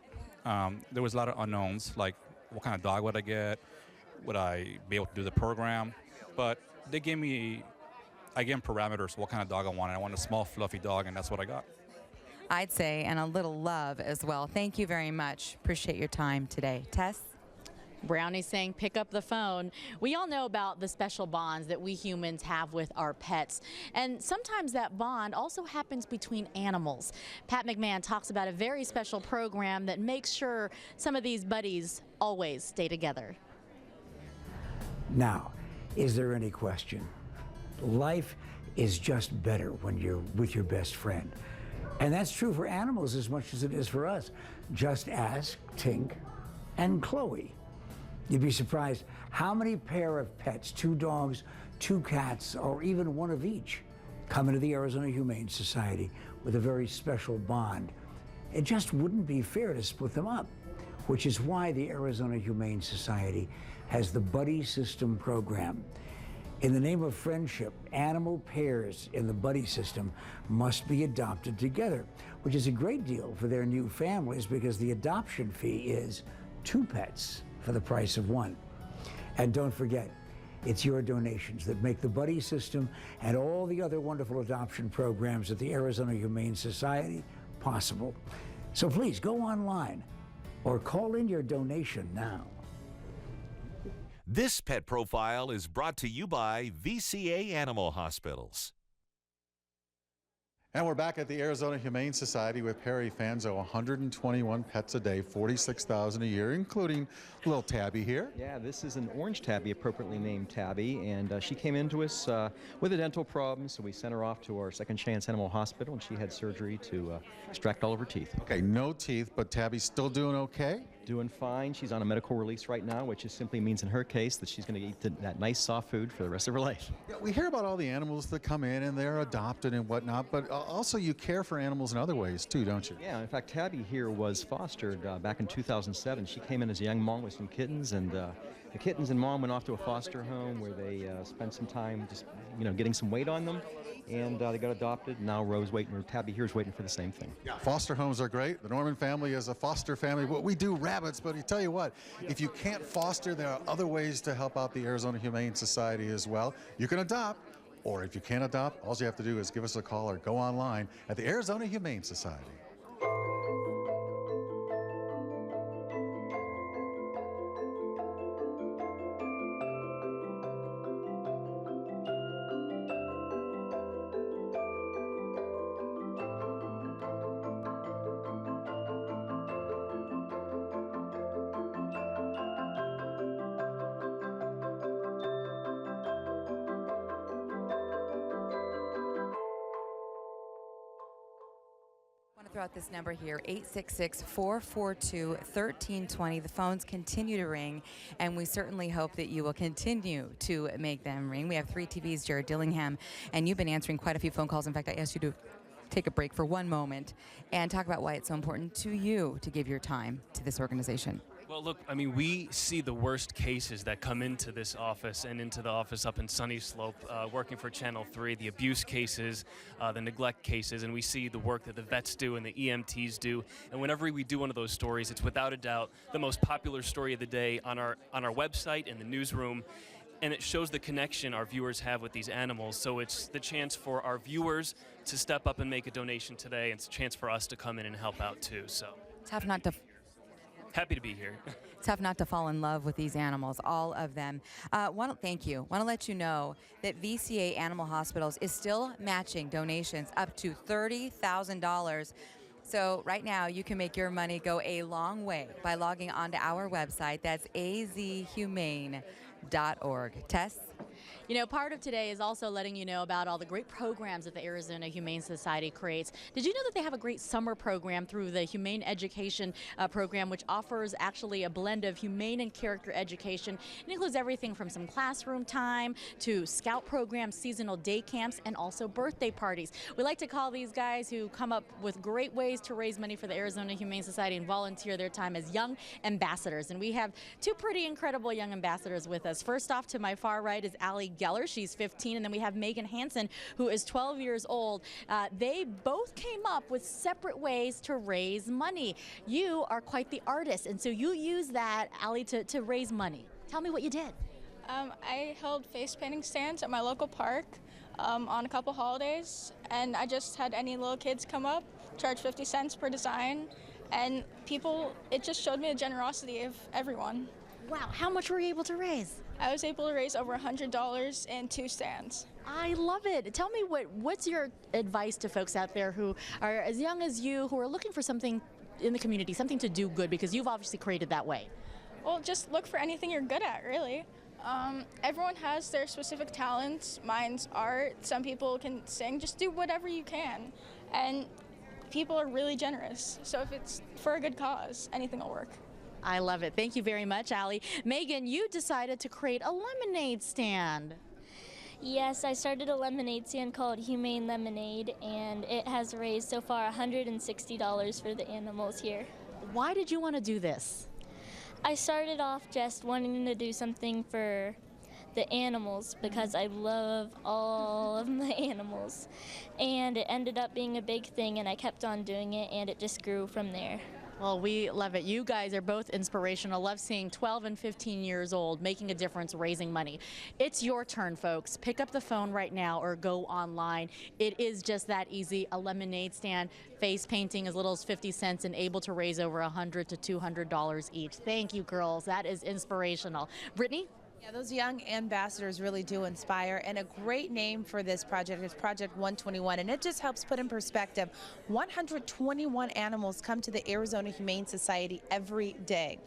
There was a lot of unknowns, like what kind of dog would I get? Would I be able to do the program? But I gave them parameters, what kind of dog I wanted. I wanted a small, fluffy dog, and that's what I got. I'd say, and a little love as well. Thank you very much. Appreciate your time today. Tess? Brownie saying pick up the phone. We all know about the special bonds that we humans have with our pets. And sometimes that bond also happens between animals. Pat McMahon talks about a very special program that makes sure some of these buddies always stay together. Now, is there any question? Life is just better when you're with your best friend. And that's true for animals as much as it is for us. Just ask Tink and Chloe. You'd be surprised how many pair of pets, 2 dogs, 2 cats, or even one of each, come into the Arizona Humane Society with a very special bond. It just wouldn't be fair to split them up, which is why the Arizona Humane Society has the Buddy System program. In the name of friendship, animal pairs in the Buddy System must be adopted together, which is a great deal for their new families because the adoption fee is 2 pets for the price of 1. And don't forget, it's your donations that make the Buddy System and all the other wonderful adoption programs at the Arizona Humane Society possible. So please go online or call in your donation now. This pet profile is brought to you by VCA Animal Hospitals. And we're back at the Arizona Humane Society with Perry Fanzo. 121 pets a day, 46,000 a year, including little Tabby here. Yeah, this is an orange tabby, appropriately named Tabby, and she came into us with a dental problem, so we sent her off to our Second Chance Animal Hospital, and she had surgery to extract all of her teeth. Okay, no teeth, but Tabby's still doing okay? Doing fine. She's on a medical release right now, which just simply means in her case that she's going to eat that nice soft food for the rest of her life. Yeah, we hear about all the animals that come in and they're adopted and whatnot, but also you care for animals in other ways too, don't you? Yeah, in fact, Tabby here was fostered back in 2007. She came in as a young mom with some kittens, and the kittens and mom went off to a foster home where they spent some time just, getting some weight on them, and they got adopted. Now Tabby here is waiting for the same thing. Yeah, foster homes are great. The Norman family is a foster family. Well, we do rabbits, but I tell you what, if you can't foster, there are other ways to help out the Arizona Humane Society as well. You can adopt, or if you can't adopt, all you have to do is give us a call or go online at the Arizona Humane Society. Throw out this number here, 866-442-1320. The phones continue to ring, and we certainly hope that you will continue to make them ring. We have 3 TVs, Jared Dillingham, and you've been answering quite a few phone calls. In fact, I asked you to take a break for 1 moment and talk about why it's so important to you to give your time to this organization. Well, look, I mean, we see the worst cases that come into this office and into the office up in Sunny Slope, working for Channel 3, the abuse cases, the neglect cases, and we see the work that the vets do and the EMTs do. And whenever we do one of those stories, it's without a doubt the most popular story of the day on our website, in the newsroom. And it shows the connection our viewers have with these animals. So it's the chance for our viewers to step up and make a donation today. It's a chance for us to come in and help out too. So Tough not to... Happy to be here. Tough not to fall in love with these animals, all of them. Thank you. Want to let you know that VCA Animal Hospitals is still matching donations up to $30,000. So right now you can make your money go a long way by logging onto our website. That's azhumane.org. Tess? You know, part of today is also letting you know about all the great programs that the Arizona Humane Society creates. Did you know that they have a great summer program through the Humane Education program, which offers actually a blend of humane and character education? It includes everything from some classroom time to scout programs, seasonal day camps, and also birthday parties. We like to call these guys who come up with great ways to raise money for the Arizona Humane Society and volunteer their time as young ambassadors. And we have two pretty incredible young ambassadors with us. First off, to my far right is Allie Geller. She's 15, and then we have Megan Hansen, who is 12 years old. They both came up with separate ways to raise money. You are quite the artist, and so you use that, Allie, to raise money. Tell me what you did. I held face painting stands at my local park on a couple holidays, and I just had any little kids come up, charge 50 cents per design, and people, it just showed me the generosity of everyone. Wow, how much were you able to raise? I was able to raise over $100 in 2 stands. I love it. Tell me what's your advice to folks out there who are as young as you, who are looking for something in the community, something to do good, because you've obviously created that way. Well, just look for anything you're good at, really. Everyone has their specific talents. Mine's art. Some people can sing. Just do whatever you can. And people are really generous. So if it's for a good cause, anything will work. I love it. Thank you very much, Allie. Megan, you decided to create a lemonade stand. Yes, I started a lemonade stand called Humane Lemonade, and it has raised so far $160 for the animals here. Why did you want to do this? I started off just wanting to do something for the animals because I love all of my animals. And it ended up being a big thing, and I kept on doing it, and it just grew from there. Well, we love it. You guys are both inspirational. Love seeing 12 and 15 years old making a difference, raising money. It's your turn, folks. Pick up the phone right now or go online. It is just that easy. A lemonade stand, face painting as little as 50 cents, and able to raise over $100 to $200 each. Thank you, girls. That is inspirational. Brittany? Yeah, those young ambassadors really do inspire, and a great name for this project is Project 121, and it just helps put in perspective 121 animals come to the Arizona Humane Society every day.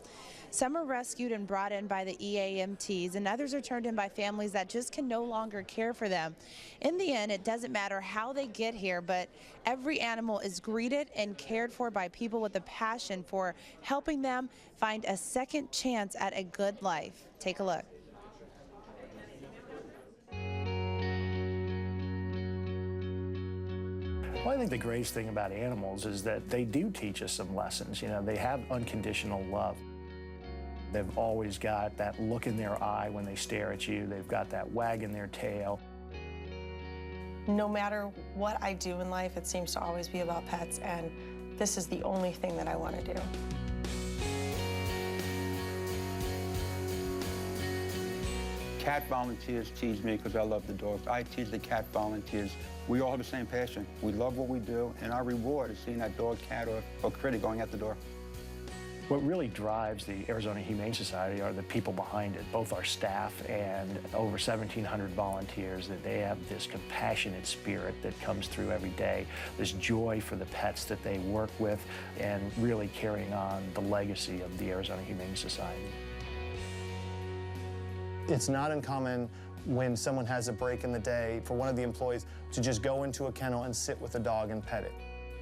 Some are rescued and brought in by the EAMTs, and others are turned in by families that just can no longer care for them. In the end, it doesn't matter how they get here, but every animal is greeted and cared for by people with a passion for helping them find a second chance at a good life. Take a look. Well, I think the greatest thing about animals is that they do teach us some lessons. You know, they have unconditional love. They've always got that look in their eye when they stare at you. They've got that wag in their tail. No matter what I do in life, it seems to always be about pets, and this is the only thing that I want to do. Cat volunteers tease me because I love the dogs. I tease the cat volunteers. We all have the same passion. We love what we do, and our reward is seeing that dog, cat, or critter going out the door. What really drives the Arizona Humane Society are the people behind it, both our staff and over 1,700 volunteers, that they have this compassionate spirit that comes through every day, this joy for the pets that they work with, and really carrying on the legacy of the Arizona Humane Society. It's not uncommon when someone has a break in the day for one of the employees to just go into a kennel and sit with a dog and pet it.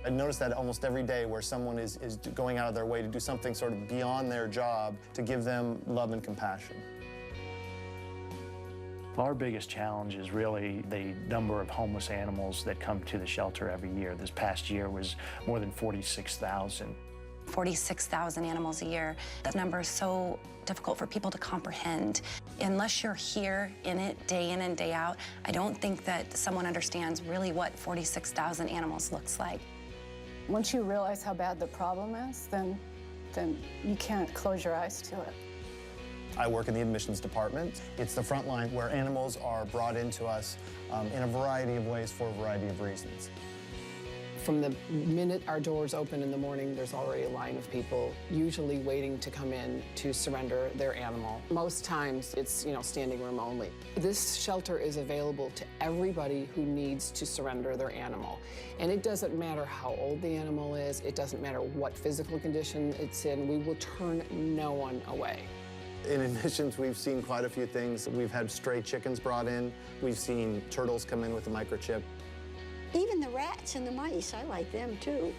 I notice that almost every day where someone is going out of their way to do something sort of beyond their job to give them love and compassion. Our biggest challenge is really the number of homeless animals that come to the shelter every year. This past year was more than 46,000. 46,000 animals a year. That number is so difficult for people to comprehend. Unless you're here in it day in and day out, I don't think that someone understands really what 46,000 animals looks like. Once you realize how bad the problem is, then you can't close your eyes to it. I work in the admissions department. It's the front line where animals are brought into us in a variety of ways for a variety of reasons. From the minute our doors open in the morning, there's already a line of people usually waiting to come in to surrender their animal. Most times it's, standing room only. This shelter is available to everybody who needs to surrender their animal. And it doesn't matter how old the animal is, it doesn't matter what physical condition it's in, we will turn no one away. In admissions, we've seen quite a few things. We've had stray chickens brought in. We've seen turtles come in with a microchip. Even the rats and the mice, I like them too.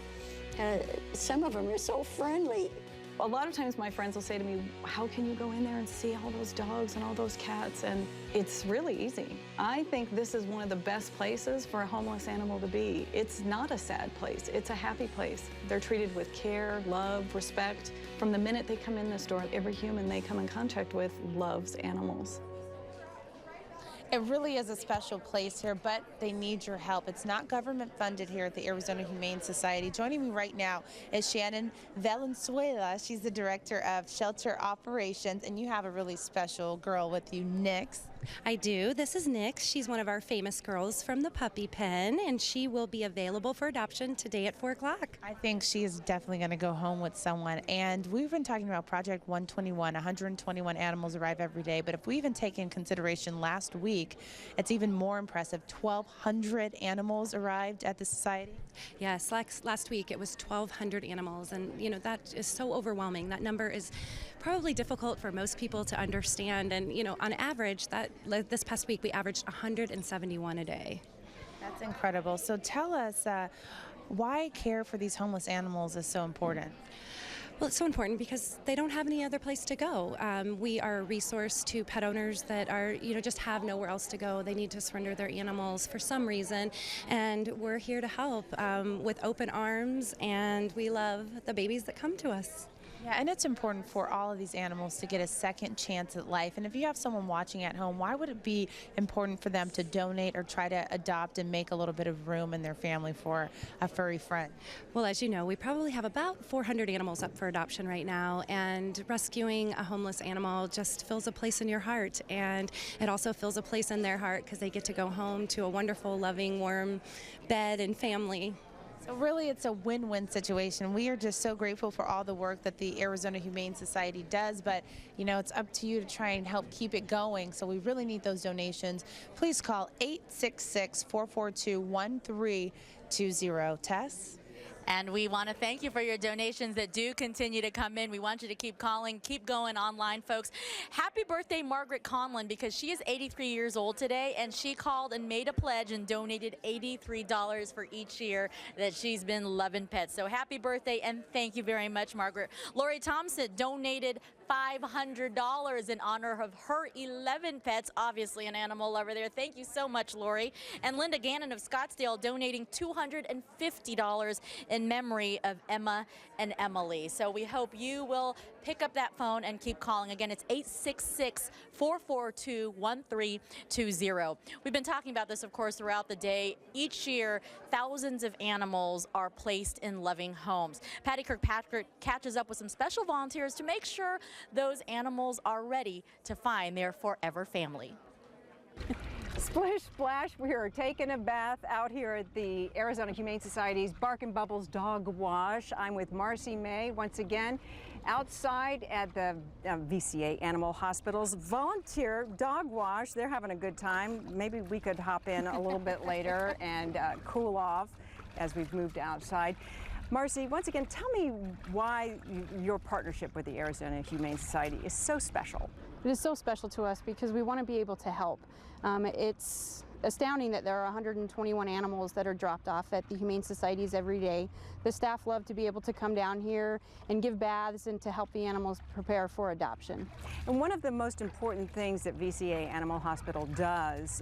Some of them are so friendly. A lot of times my friends will say to me, how can you go in there and see all those dogs and all those cats? And it's really easy. I think this is one of the best places for a homeless animal to be. It's not a sad place, it's a happy place. They're treated with care, love, respect. From the minute they come in this door, every human they come in contact with loves animals. It really is a special place here, but they need your help. It's not government funded here at the Arizona Humane Society. Joining me right now is Shannon Valenzuela. She's the director of shelter operations, and you have a really special girl with you, Nix. I do. This is Nix. She's one of our famous girls from the puppy pen, and she will be available for adoption today at 4 o'clock. I think she is definitely going to go home with someone. And we've been talking about Project 121. 121 animals arrive every day. But if we even take in consideration last week, it's even more impressive. 1,200 animals arrived at the society. Yes, last week it was 1,200 animals, and that is so overwhelming. That number is probably difficult for most people to understand, and on average, this past week we averaged 171 a day. That's incredible. So tell us why care for these homeless animals is so important. Well, it's so important because they don't have any other place to go. We are a resource to pet owners that are, just have nowhere else to go. They need to surrender their animals for some reason, and we're here to help with open arms, and we love the babies that come to us. Yeah, and it's important for all of these animals to get a second chance at life. And if you have someone watching at home, why would it be important for them to donate or try to adopt and make a little bit of room in their family for a furry friend? Well, as you know, we probably have about 400 animals up for adoption right now, and rescuing a homeless animal just fills a place in your heart, and it also fills a place in their heart because they get to go home to a wonderful, loving, warm bed and family. So really, it's a win-win situation. We are just so grateful for all the work that the Arizona Humane Society does, but it's up to you to try and help keep it going. So we really need those donations. Please call 866-442-1320. Tess? And we want to thank you for your donations that do continue to come in. We want you to keep calling, keep going online, folks. Happy birthday, Margaret Conlon, because she is 83 years old today, and she called and made a pledge and donated $83 for each year that she's been loving pets. So happy birthday, and thank you very much, Margaret. Lori Thompson donated $500 in honor of her 11 pets, obviously an animal lover there. Thank you so much, Lori. And Linda Gannon of Scottsdale donating $250 in memory of Emma and Emily. So we hope you will pick up that phone and keep calling. Again, it's 866-442-1320. We've been talking about this, of course, throughout the day. Each year, thousands of animals are placed in loving homes. Patty Kirkpatrick catches up with some special volunteers to make sure those animals are ready to find their forever family. Splish Splash, we are taking a bath out here at the Arizona Humane Society's Bark and Bubbles Dog Wash. I'm with Marcy May once again outside at the VCA Animal Hospital's volunteer dog wash. They're having a good time. Maybe we could hop in a little bit later and cool off as we've moved outside. Marcy, once again, tell me why your partnership with the Arizona Humane Society is so special. It is so special to us because we want to be able to help. It's astounding that there are 121 animals that are dropped off at the Humane Societies every day. The staff love to be able to come down here and give baths and to help the animals prepare for adoption. And one of the most important things that VCA Animal Hospital does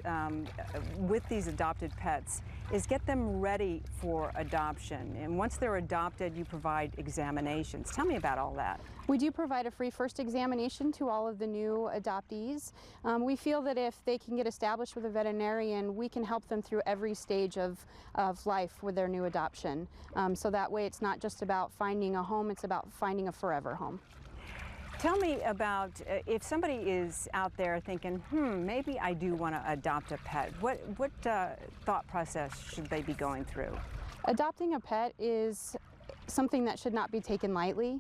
with these adopted pets is get them ready for adoption. And once they're adopted, you provide examinations. Tell me about all that. We do provide a free first examination to all of the new adoptees. We feel that if they can get established with a veterinarian, we can help them through every stage of life with their new adoption. So that way it's not just about finding a home, it's about finding a forever home. Tell me about if somebody is out there thinking, maybe I do want to adopt a pet. What thought process should they be going through? Adopting a pet is something that should not be taken lightly.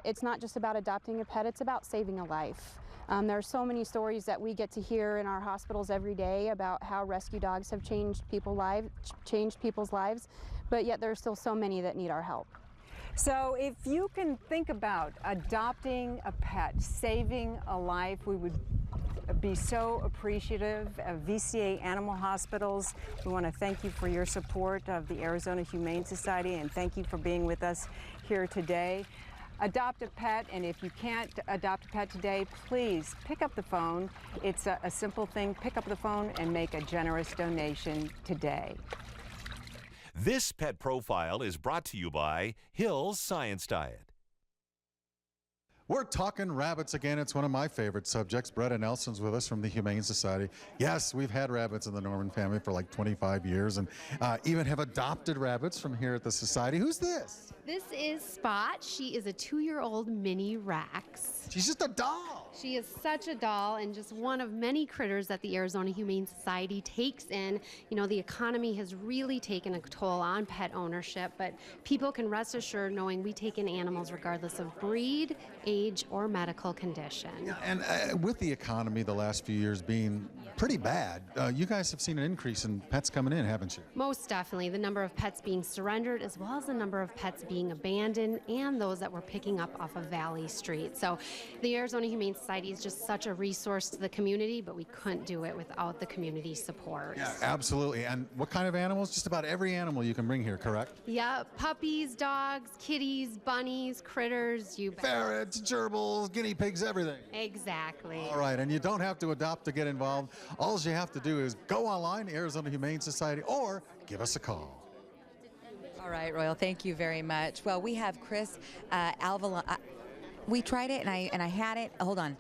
It's not just about adopting a pet, it's about saving a life. There are so many stories that we get to hear in our hospitals every day about how rescue dogs have changed people's lives, but yet there are still so many that need our help. So if you can think about adopting a pet, saving a life, we would be so appreciative of VCA Animal Hospitals. We want to thank you for your support of the Arizona Humane Society, and thank you for being with us here today. Adopt a pet, and if you can't adopt a pet today, please pick up the phone. It's a simple thing. Pick up the phone and make a generous donation today. This pet profile is brought to you by Hill's Science Diet. We're talking rabbits again. It's one of my favorite subjects. Bretta Nelson's with us from the Humane Society. Yes, we've had rabbits in the Norman family for like 25 years and even have adopted rabbits from here at the Society. Who's this? This is Spot. She is a 2-year-old mini Rex. She's just a doll. She is such a doll and just one of many critters that the Arizona Humane Society takes in. You know, the economy has really taken a toll on pet ownership, but people can rest assured knowing we take in animals regardless of breed, age, or medical condition. Yeah, and with the economy the last few years being pretty bad, you guys have seen an increase in pets coming in, haven't you? Most definitely. The number of pets being surrendered as well as the number of pets being abandoned and those that we're picking up off of Valley Street. So the Arizona Humane Society is just such a resource to the community, but we couldn't do it without the community support. Yeah, absolutely. And what kind of animals? Just about every animal you can bring here, correct? Yeah, puppies, dogs, kitties, bunnies, critters, you bet. Ferrets, gerbils, guinea pigs, everything. Exactly. All right, and you don't have to adopt to get involved. All you have to do is go online, Arizona Humane Society, or give us a call. All right, Royal, thank you very much. Well, we have Chris we tried it, and I had it. Hold on.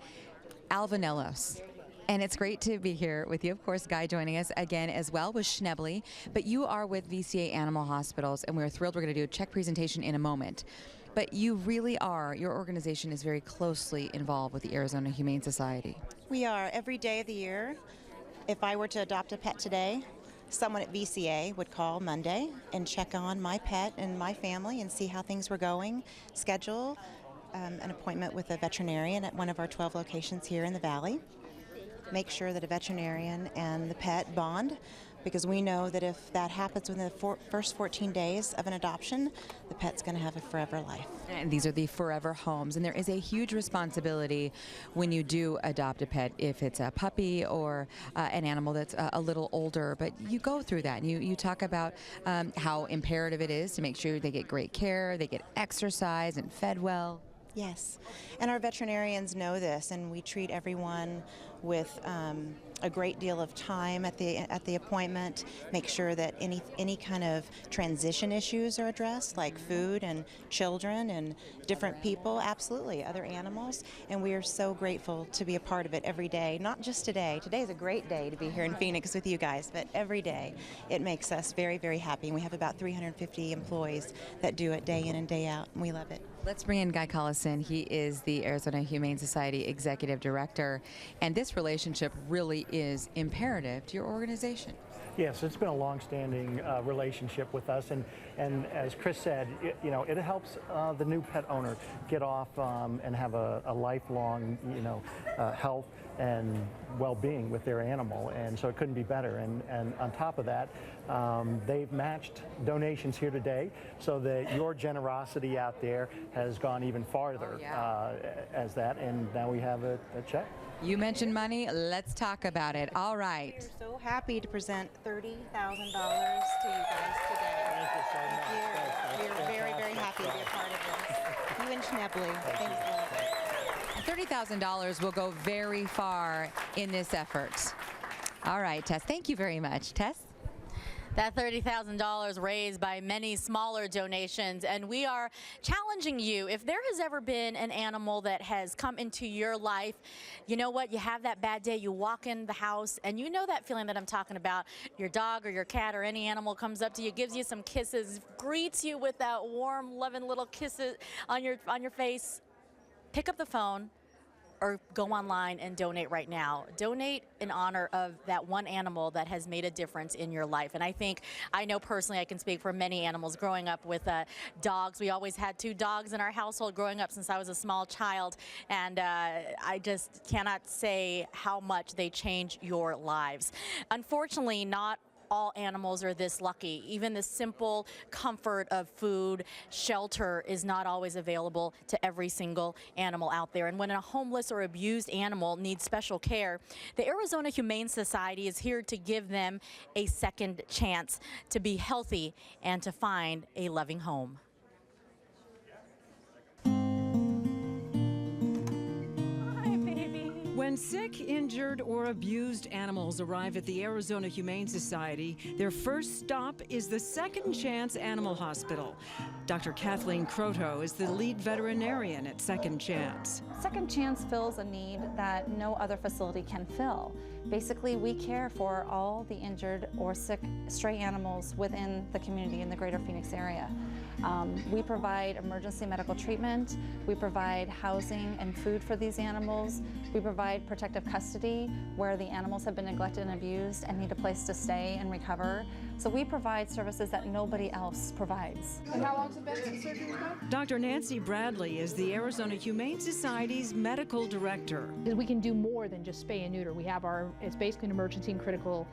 Alvanellos. And it's great to be here with you. Of course, Guy joining us again as well with Schnebley. But you are with VCA Animal Hospitals, and we're thrilled. We're going to do a check presentation in a moment. But you really are, your organization is very closely involved with the Arizona Humane Society. We are every day of the year. If I were to adopt a pet today, someone at VCA would call Monday and check on my pet and my family and see how things were going, schedule an appointment with a veterinarian at one of our 12 locations here in the Valley, make sure that a veterinarian and the pet bond, because we know that if that happens within the first 14 days of an adoption, the pet's going to have a forever life. And these are the forever homes, and there is a huge responsibility when you do adopt a pet, if it's a puppy or an animal that's a little older, but you go through that, and you talk about how imperative it is to make sure they get great care, they get exercise and fed well. Yes, and our veterinarians know this, and we treat everyone with a great deal of time at the appointment. Make sure that any kind of transition issues are addressed, like food and children and different people, absolutely, other animals. And we are so grateful to be a part of it every day. Not just today. Today is a great day to be here in Phoenix with you guys, but every day it makes us very, very happy. And we have about 350 employees that do it day in and day out, and we love it. Let's bring in Guy Collison. He is the Arizona Humane Society Executive Director, and this relationship really is imperative to your organization. Yes, it's been a long-standing relationship with us, and as Chris said, it helps the new pet owner get off and have a lifelong, health and well-being with their animal, and so it couldn't be better. And on top of that, they've matched donations here today, so that your generosity out there has gone even farther as that, and now we have a check. You mentioned money, let's talk about it. All right. We're so happy to present $30,000 to you guys today. Thank you so much. Thank you. We're very, very happy to be a part of this. You and Schnebley. Thanks a lot. $30,000 will go very far in this effort. All right, Tess, thank you very much. Tess? That $30,000 raised by many smaller donations, and we are challenging you. If there has ever been an animal that has come into your life, you know what, you have that bad day, you walk in the house, and you know that feeling that I'm talking about. Your dog or your cat or any animal comes up to you, gives you some kisses, greets you with that warm, loving little kisses on your face. Pick up the phone or go online and donate right now. Donate in honor of that one animal that has made a difference in your life. And I know personally, I can speak for many animals. Growing up with dogs, we always had 2 dogs in our household growing up since I was a small child. And I just cannot say how much they change your lives. Unfortunately, not all animals are this lucky. Even the simple comfort of food, shelter is not always available to every single animal out there. And when a homeless or abused animal needs special care, the Arizona Humane Society is here to give them a second chance to be healthy and to find a loving home. When sick, injured, or abused animals arrive at the Arizona Humane Society, their first stop is the Second Chance Animal Hospital. Dr. Kathleen Croteau is the lead veterinarian at Second Chance. Second Chance fills a need that no other facility can fill. Basically, we care for all the injured or sick stray animals within the community in the greater Phoenix area. We provide emergency medical treatment, we provide housing and food for these animals, we provide protective custody where the animals have been neglected and abused and need a place to stay and recover. So we provide services that nobody else provides. And how long's it been since surgery was done? Dr. Nancy Bradley is the Arizona Humane Society's medical director. We can do more than just spay and neuter. We have it's basically an emergency and critical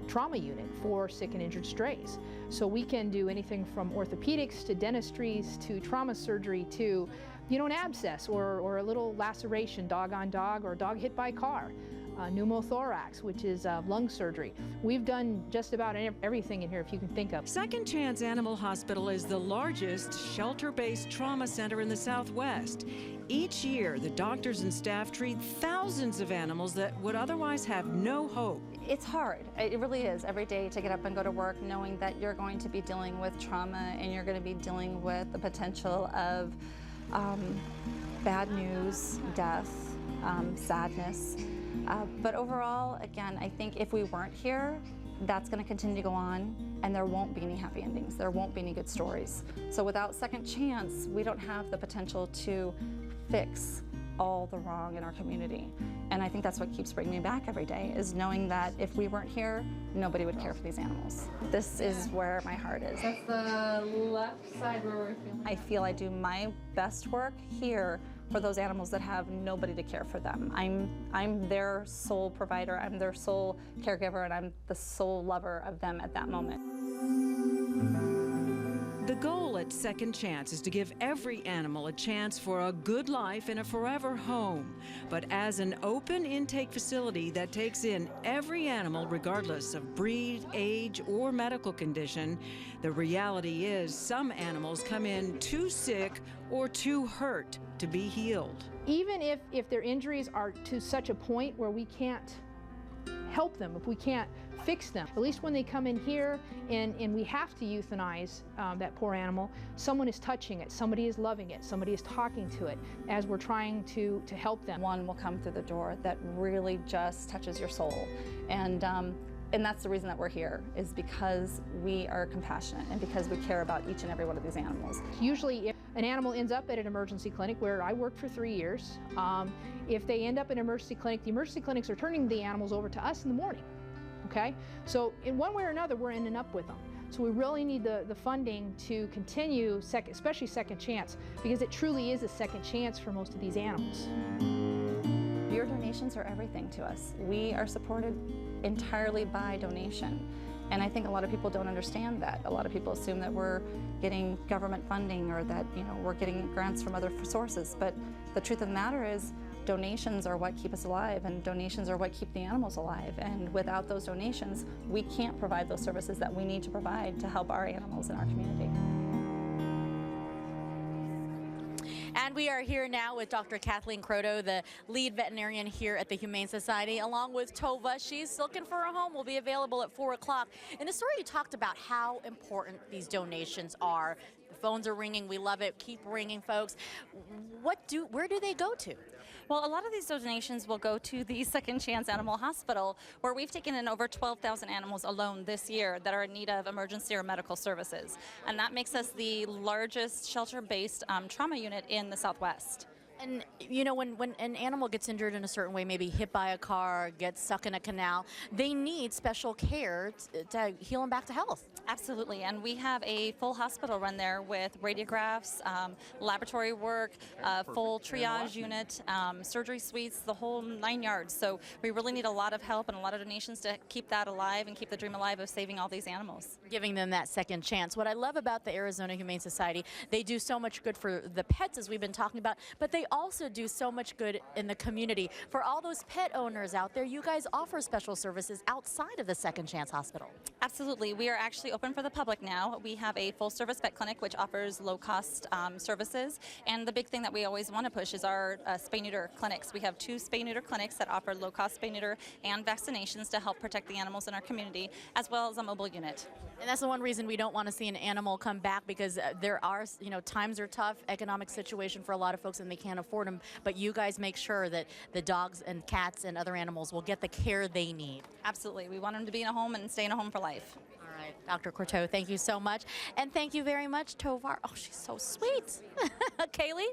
trauma unit for sick and injured strays. So we can do anything from orthopedics to dentistries to trauma surgery to, an abscess or a little laceration, dog on dog, or dog hit by car. Pneumothorax, which is lung surgery. We've done just about everything in here if you can think of. Second Chance Animal Hospital is the largest shelter-based trauma center in the Southwest. Each year, the doctors and staff treat thousands of animals that would otherwise have no hope. It's hard. It really is every day to get up and go to work knowing that you're going to be dealing with trauma and you're going to be dealing with the potential of bad news, death, sadness. But overall, again, I think if we weren't here, that's going to continue to go on and there won't be any happy endings. There won't be any good stories. So without Second Chance, we don't have the potential to fix all the wrong in our community. And I think that's what keeps bringing me back every day, is knowing that if we weren't here, nobody would care for these animals. This is where my heart is. That's the left side where we're feeling. I feel I do my best work here for those animals that have nobody to care for them. I'm their sole provider, I'm their sole caregiver, and I'm the sole lover of them at that moment. The goal at Second Chance is to give every animal a chance for a good life in a forever home. But as an open intake facility that takes in every animal regardless of breed, age, or medical condition, the reality is some animals come in too sick or too hurt to be healed. Even if their injuries are to such a point where we can't help them, if we can't fix them, at least when they come in here and we have to euthanize that poor animal, someone is touching it, somebody is loving it, somebody is talking to it as we're trying to help them. One will come through the door that really just touches your soul. And that's the reason that we're here, is because we are compassionate and because we care about each and every one of these animals. Usually if an animal ends up at an emergency clinic, where I worked for 3 years, if they end up in an emergency clinic, the emergency clinics are turning the animals over to us in the morning, okay? So in one way or another, we're ending up with them. So we really need the funding to continue, especially Second Chance, because it truly is a second chance for most of these animals. Your donations are everything to us. We are supported entirely by donation. And I think a lot of people don't understand that. A lot of people assume that we're getting government funding or that we're getting grants from other sources. But the truth of the matter is donations are what keep us alive, and donations are what keep the animals alive. And without those donations, we can't provide those services that we need to provide to help our animals in our community. And we are here now with Dr. Kathleen Croteau, the lead veterinarian here at the Humane Society, along with Tova. She's looking for a home. Will be available at 4 o'clock. In the story, you talked about how important these donations are. The phones are ringing. We love it. Keep ringing, folks. Where do they go to? Well, a lot of these donations will go to the Second Chance Animal Hospital, where we've taken in over 12,000 animals alone this year that are in need of emergency or medical services. And that makes us the largest shelter-based trauma unit in the Southwest. And you know, when an animal gets injured in a certain way, maybe hit by a car, gets stuck in a canal, they need special care to heal them back to health. Absolutely, and we have a full hospital run there with radiographs, laboratory work, full triage unit, surgery suites, the whole 9 yards. So we really need a lot of help and a lot of donations to keep that alive and keep the dream alive of saving all these animals. Giving them that second chance. What I love about the Arizona Humane Society, they do so much good for the pets, as we've been talking about, but they also do so much good in the community. For all those pet owners out there, you guys offer special services outside of the Second Chance Hospital. Absolutely. We are actually open for the public now. We have a full-service vet clinic which offers low-cost services, and the big thing that we always want to push is our spay-neuter clinics. We have 2 spay-neuter clinics that offer low-cost spay-neuter and vaccinations to help protect the animals in our community, as well as a mobile unit. And that's the one reason we don't want to see an animal come back, because there are, you know, times are tough, economic situation for a lot of folks, and they can't afford them. But you guys make sure that the dogs and cats and other animals will get the care they need. Absolutely. We want them to be in a home and stay in a home for life. All right, Dr. Courteau, thank you so much. And thank you very much, Tovar. Oh, she's so sweet. Kaylee?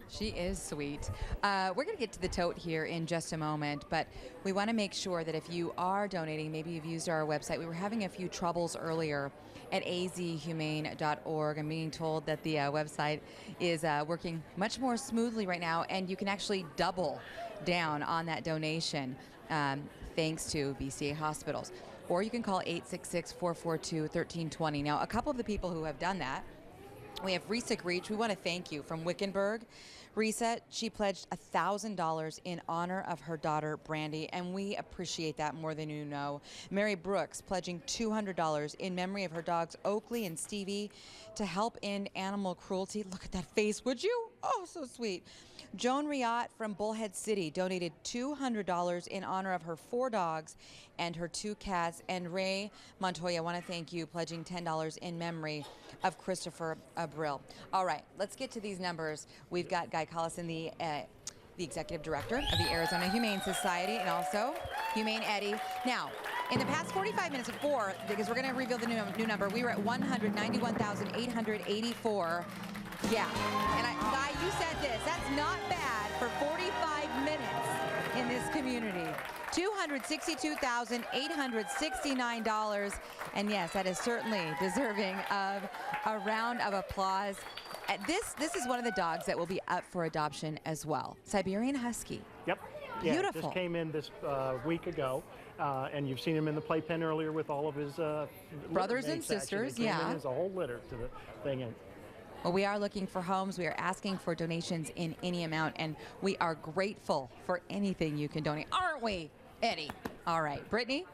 She is sweet. We're going to get to the tote here in just a moment, but we want to make sure that if you are donating, maybe you've used our website. We were having a few troubles earlier at azhumane.org. I'm being told that the website is working much more smoothly right now, and you can actually double down on that donation thanks to VCA Hospitals. Or you can call 866-442-1320. Now, a couple of the people who have done that, we have Risa Greach. We want to thank you from Wickenburg. Risa, she pledged $1,000 in honor of her daughter, Brandy, and we appreciate that more than you know. Mary Brooks pledging $200 in memory of her dogs, Oakley and Stevie, to help end animal cruelty. Look at that face, would you? Oh, so sweet. Joan Riot from Bullhead City donated $200 in honor of her 4 dogs and her 2 cats. And Ray Montoya, I want to thank you, pledging $10 in memory of Christopher Brill. All right, let's get to these numbers. We've got Guy Collison, the executive director of the Arizona Humane Society, and also Humane Eddie. Now, in the past 45 minutes before, because we're going to reveal the new number, we were at 191,884. Yeah, and Guy, you said this, that's not bad for 45 minutes in this community. $262,869, and yes, that is certainly deserving of a round of applause. This is one of the dogs that will be up for adoption as well. Siberian Husky. Yep. Beautiful. Yeah, just came in this week ago, and you've seen him in the playpen earlier with all of his brothers and sisters. Yeah, there's a whole litter to the thing. And well, we are looking for homes. We are asking for donations in any amount, and we are grateful for anything you can donate, aren't we, Eddie? All right, Brittany.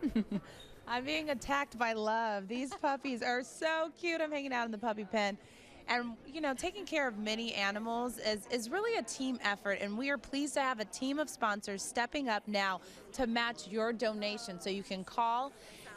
I'm being attacked by love. These puppies are so cute. I'm hanging out in the puppy pen. And, you know, taking care of many animals is really a team effort, and we are pleased to have a team of sponsors stepping up now to match your donation. So you can call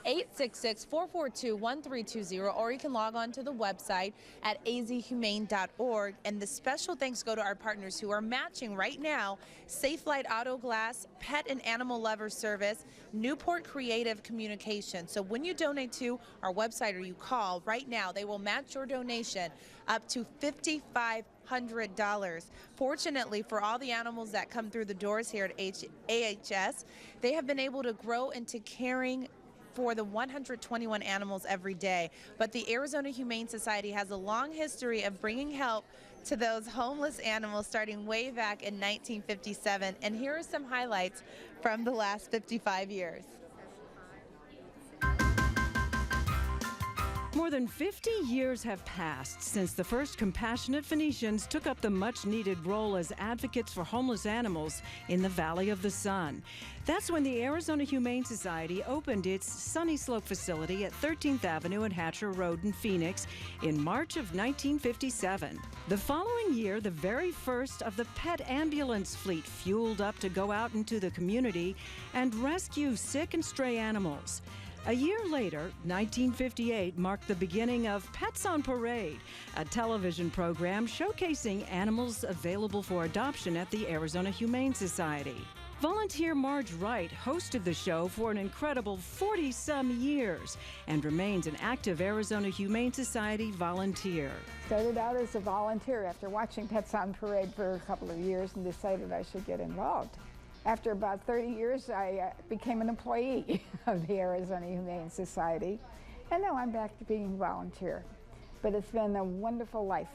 866-442-1320, or you can log on to the website at azhumane.org. And the special thanks go to our partners who are matching right now: Safe Flight Auto Glass, Pet and Animal Lover Service, Newport Creative Communication. So when you donate to our website or you call right now, they will match your donation up to $5,500. Fortunately, for all the animals that come through the doors here at AHS, they have been able to grow into caring for the 121 animals every day. But the Arizona Humane Society has a long history of bringing help to those homeless animals, starting way back in 1957. And here are some highlights from the last 55 years. More than 50 years have passed since the first compassionate Phoenicians took up the much-needed role as advocates for homeless animals in the Valley of the Sun. That's when the Arizona Humane Society opened its Sunny Slope facility at 13th Avenue and Hatcher Road in Phoenix in March of 1957. The following year, the very first of the pet ambulance fleet fueled up to go out into the community and rescue sick and stray animals. A year later, 1958, marked the beginning of Pets on Parade, a television program showcasing animals available for adoption at the Arizona Humane Society. Volunteer Marge Wright hosted the show for an incredible 40-some years and remains an active Arizona Humane Society volunteer. Started out as a volunteer after watching Pets on Parade for a couple of years and decided I should get involved. After about 30 years, I became an employee of the Arizona Humane Society, and now I'm back to being a volunteer. But it's been a wonderful life.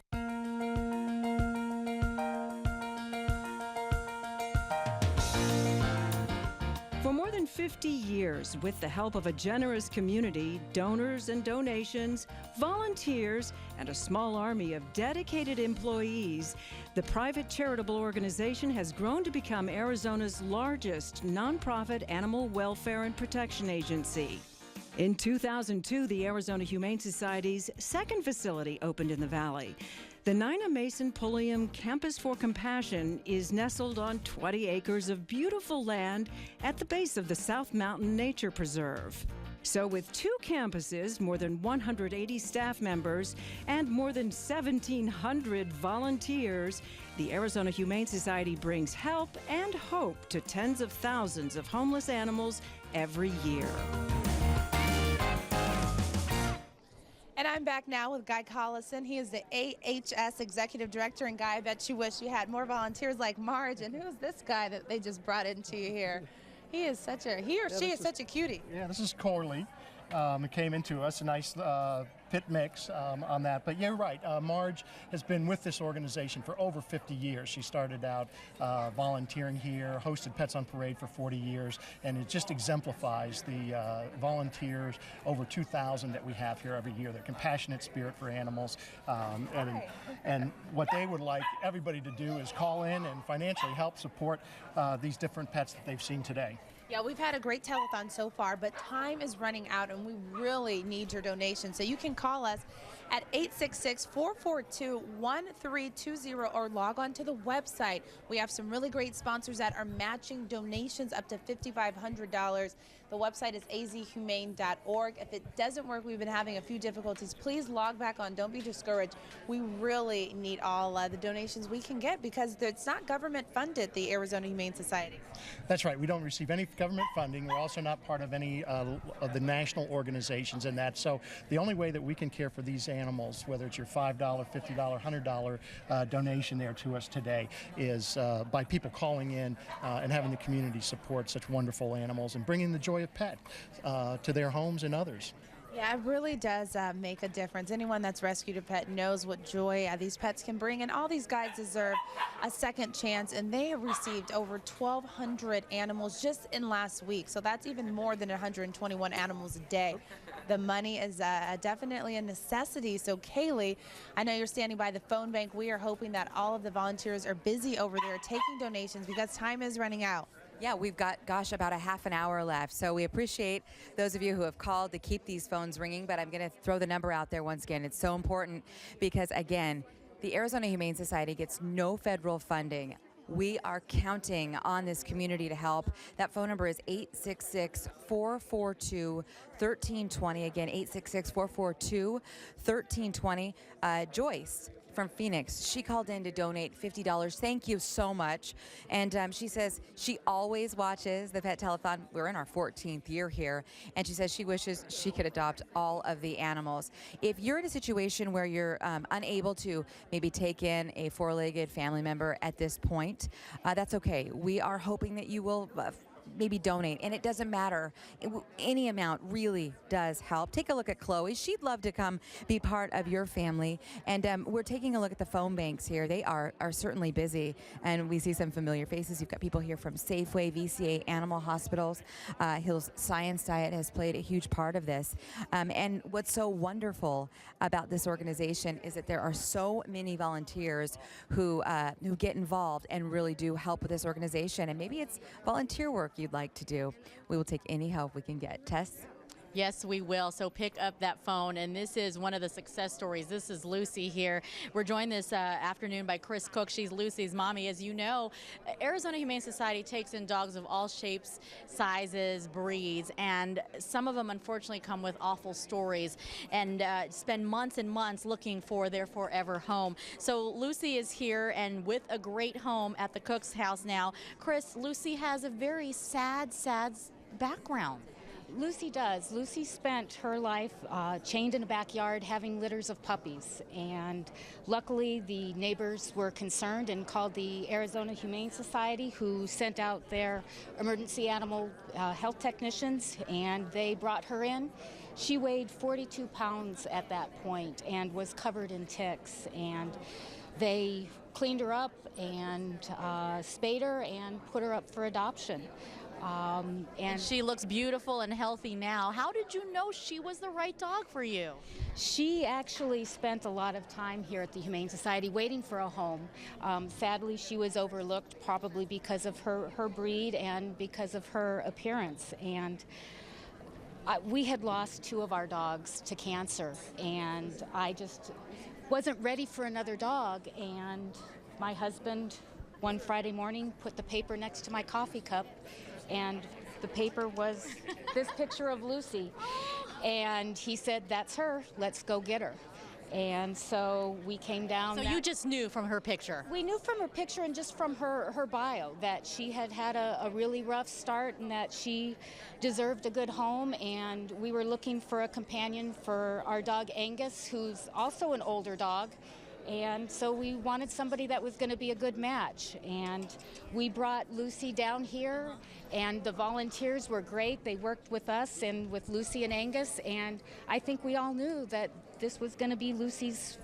For more than 50 years, with the help of a generous community, donors and donations, volunteers, and a small army of dedicated employees, the private charitable organization has grown to become Arizona's largest nonprofit animal welfare and protection agency. In 2002, the Arizona Humane Society's second facility opened in the valley. The Nina Mason Pulliam Campus for Compassion is nestled on 20 acres of beautiful land at the base of the South Mountain Nature Preserve. So with 2 campuses, more than 180 staff members, and more than 1,700 volunteers, the Arizona Humane Society brings help and hope to tens of thousands of homeless animals every year. And I'm back now with Guy Collison. He is the AHS Executive Director. And Guy, I bet you wish you had more volunteers like Marge. And who's this guy that they just brought into you here? He is such a, he or she is such a cutie. Yeah, this is Corley. It came into us, a nice pit mix on that. But you're right, Marge has been with this organization for over 50 years. She started out volunteering here, hosted Pets on Parade for 40 years, and it just exemplifies the volunteers, over 2,000 that we have here every year. Their compassionate spirit for animals, and what they would like everybody to do is call in and financially help support these different pets that they've seen today. Yeah, we've had a great telethon so far, but time is running out and we really need your donation. So you can call us at 866-442-1320 or log on to the website. We have some really great sponsors that are matching donations up to $5,500. The website is azhumane.org. If it doesn't work, we've been having a few difficulties. Please log back on. Don't be discouraged. We really need all the donations we can get because it's not government funded, the Arizona Humane Society. That's right. We don't receive any government funding. We're also not part of any of the national organizations in that. So the only way that we can care for these animals, whether it's your $5, $50, $100 donation there to us today, is by people calling in and having the community support such wonderful animals and bringing the joy of pet to their homes and others. Yeah, it really does make a difference. Anyone that's rescued a pet knows what joy these pets can bring, and all these guys deserve a second chance, and they have received over 1,200 animals just in last week, so that's even more than 121 animals a day. The money is definitely a necessity. So Kaylee, I know you're standing by the phone bank. We are hoping that all of the volunteers are busy over there taking donations because time is running out. Yeah, we've got, gosh, about a half an hour left. So we appreciate those of you who have called to keep these phones ringing, but I'm going to throw the number out there once again. It's so important because, again, the Arizona Humane Society gets no federal funding. We are counting on this community to help. That phone number is 866-442-1320. Again, 866-442-1320. Joyce from Phoenix, she called in to donate $50. Thank you so much. And she says she always watches the Pet Telethon. We're in our 14th year here. And she says she wishes she could adopt all of the animals. If you're in a situation where you're unable to maybe take in a 4-legged family member at this point, that's okay. We are hoping that you will maybe donate, and it doesn't matter. Any amount really does help. Take a look at Chloe. She'd love to come be part of your family, and we're taking a look at the phone banks here. They are certainly busy, and we see some familiar faces. You've got people here from Safeway, VCA, Animal Hospitals. Hill's Science Diet has played a huge part of this, and what's so wonderful about this organization is that there are so many volunteers who get involved and really do help with this organization, and maybe it's volunteer work you'd like to do. We will take any help we can get. Tess? Yes, we will. So pick up that phone. And this is one of the success stories. This is Lucy here. We're joined this afternoon by Chris Cook. She's Lucy's mommy. As you know, Arizona Humane Society takes in dogs of all shapes, sizes, breeds, and some of them unfortunately come with awful stories and spend months and months looking for their forever home. So Lucy is here and with a great home at the Cook's house now. Chris, Lucy has a very sad background. Lucy does. Lucy spent her life chained in a backyard having litters of puppies, and luckily the neighbors were concerned and called the Arizona Humane Society, who sent out their emergency animal health technicians, and they brought her in. She weighed 42 pounds at that point and was covered in ticks, and they cleaned her up and spayed her and put her up for adoption. And she looks beautiful and healthy now. How did you know she was the right dog for you? She actually spent a lot of time here at the Humane Society waiting for a home. Sadly, she was overlooked probably because of her breed and because of her appearance. And we had lost 2 of our dogs to cancer, and I just wasn't ready for another dog. And my husband, one Friday morning, put the paper next to my coffee cup, and the paper was this picture of Lucy. And he said, "That's her, let's go get her." And so we came down. So you just knew from her picture? We knew from her picture and just from her bio that she had had a really rough start and that she deserved a good home. And we were looking for a companion for our dog Angus, who's also an older dog. And so we wanted somebody that was going to be a good match. And we brought Lucy down here, and the volunteers were great. They worked with us and with Lucy and Angus, and I think we all knew that this was going to be Lucy's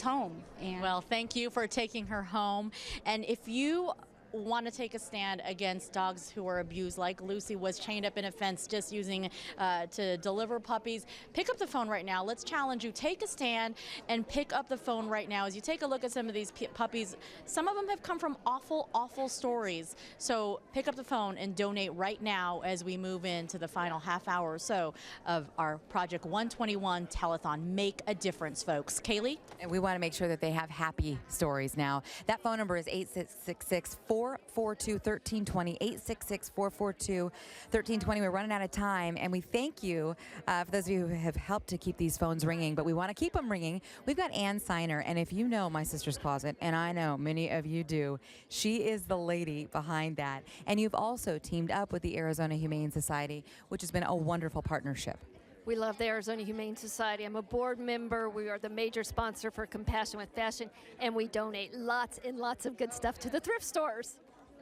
home. And well, thank you for taking her home. And if you want to take a stand against dogs who are abused, like Lucy was chained up in a fence just using to deliver puppies, pick up the phone right now. Let's challenge you. Take a stand and pick up the phone right now. As you take a look at some of these puppies, some of them have come from awful stories. So pick up the phone and donate right now as we move into the final half hour or so of our Project 121 Telethon. Make a difference, folks. Kaylee? And we want to make sure that they have happy stories now. That phone number is 866-442-1320, 866-442-1320. We're running out of time, and we thank you for those of you who have helped to keep these phones ringing, but we want to keep them ringing. We've got Ann Siner, and if you know My Sister's Closet, and I know many of you do, she is the lady behind that. And you've also teamed up with the Arizona Humane Society, which has been a wonderful partnership. We love the Arizona Humane Society. I'm a board member. We are the major sponsor for Compassion with Fashion, and we donate lots and lots of good stuff to the thrift stores.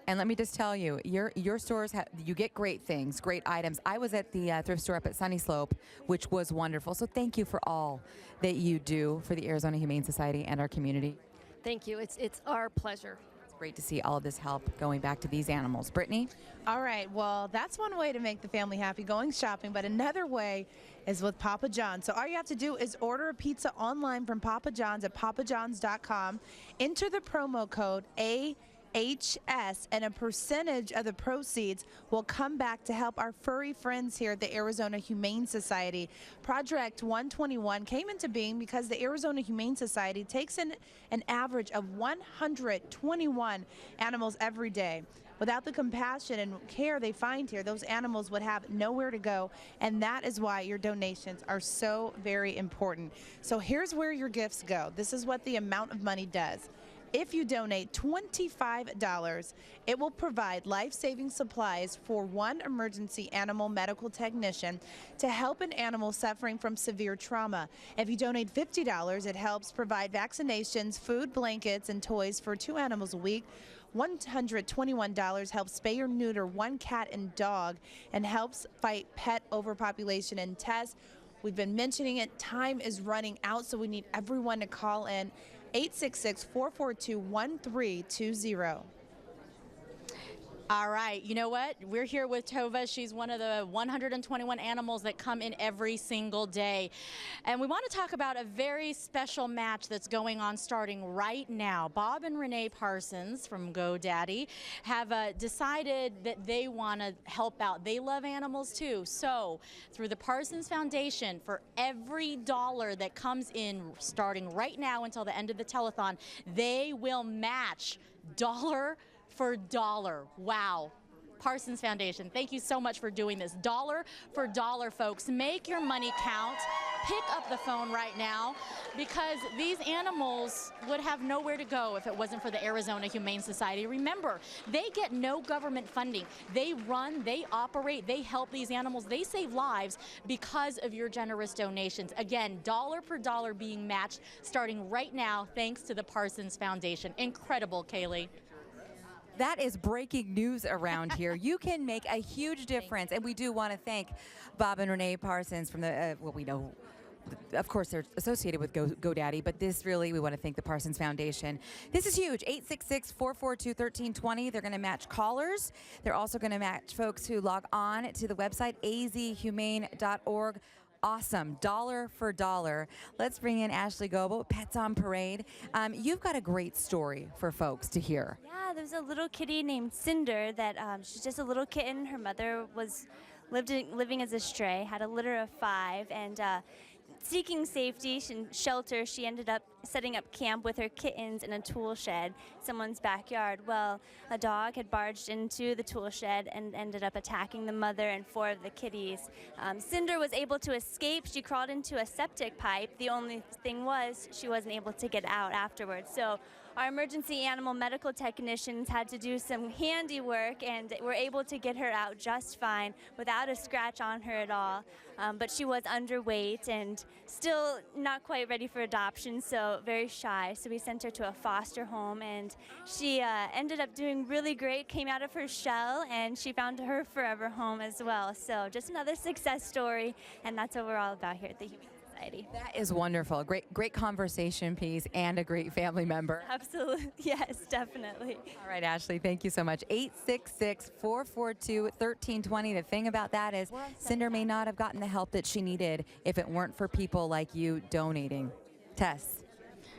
And let me just tell you, your stores, you get great things, great items. I was at the thrift store up at Sunny Slope, which was wonderful. So thank you for all that you do for the Arizona Humane Society and our community. Thank you. It's our pleasure. Great to see all of this help going back to these animals. Brittany? All right, well, that's one way to make the family happy, going shopping, but another way is with Papa John's. So all you have to do is order a pizza online from Papa John's at papajohns.com, enter the promo code AHS, and a percentage of the proceeds will come back to help our furry friends here at the Arizona Humane Society. Project 121 came into being because the Arizona Humane Society takes in an average of 121 animals every day. Without the compassion and care they find here, those animals would have nowhere to go, and that is why your donations are so very important. So here's where your gifts go. This is what the amount of money does. If you donate $25, it will provide life-saving supplies for one emergency animal medical technician to help an animal suffering from severe trauma. If you donate $50, it helps provide vaccinations, food, blankets, and toys for 2 animals a week. $121 helps spay or neuter 1 cat and dog and helps fight pet overpopulation and tests. We've been mentioning it. Time is running out, so we need everyone to call in. 866-442-1320. All right, you know what? We're here with Tova. She's one of the 121 animals that come in every single day. And we want to talk about a very special match that's going on starting right now. Bob and Renee Parsons from GoDaddy have decided that they want to help out. They love animals too. So through the Parsons Foundation, for every dollar that comes in starting right now until the end of the telethon, they will match dollar for dollar. Wow. Parsons Foundation, thank you so much for doing this. Dollar for dollar, folks. Make your money count. Pick up the phone right now, because these animals would have nowhere to go if it wasn't for the Arizona Humane Society. Remember, they get no government funding. They run, they operate, they help these animals, they save lives because of your generous donations. Again, dollar per dollar being matched starting right now thanks to the Parsons Foundation. Incredible, Kaylee. That is breaking news around here. You can make a huge difference, and we do want to thank Bob and Renee Parsons from the, what we know, of course, they're associated with GoDaddy, but this really, we want to thank the Parsons Foundation. This is huge, 866-442-1320. They're going to match callers. They're also going to match folks who log on to the website, azhumane.org. Awesome, dollar for dollar. Let's bring in Ashley Goebel, Pets on Parade. You've got a great story for folks to hear. Yeah, there's a little kitty named Cinder that she's just a little kitten. Her mother was living as a stray, had a litter of 5, and seeking safety and shelter, she ended up setting up camp with her kittens in a tool shed, someone's backyard. Well, a dog had barged into the tool shed and ended up attacking the mother and 4 of the kitties. Cinder was able to escape. She crawled into a septic pipe. The only thing was she wasn't able to get out afterwards. So our emergency animal medical technicians had to do some handiwork and were able to get her out just fine without a scratch on her at all. But she was underweight and still not quite ready for adoption, so very shy. So we sent her to a foster home, and she ended up doing really great, came out of her shell, and she found her forever home as well. So just another success story, and that's what we're all about here at the Humane Society. That is wonderful. Great conversation piece and a great family member. Absolutely. Yes, definitely. All right, Ashley, thank you so much. 866-442-1320. The thing about that is Cinder may not have gotten the help that she needed if it weren't for people like you donating. Tess.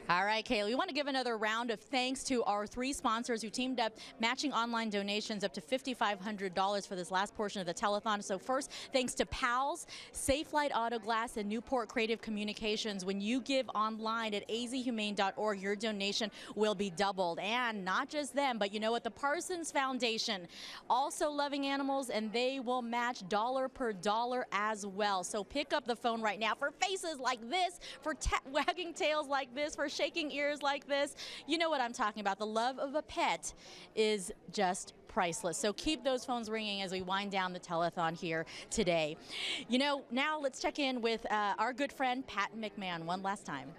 All right, Kaylee, we want to give another round of thanks to our 3 sponsors who teamed up, matching online donations up to $5,500 for this last portion of the telethon. So first, thanks to PALS, Safe Light Auto Glass, and Newport Creative Communications. When you give online at azhumane.org, your donation will be doubled. And not just them, but you know what? The Parsons Foundation, also loving animals, and they will match dollar per dollar as well. So pick up the phone right now for faces like this, for wagging tails like this, for shaking ears like this. You know what I'm talking about. The love of a pet is just priceless. So keep those phones ringing as we wind down the telethon here today. You know, now let's check in with our good friend Pat McMahon one last time.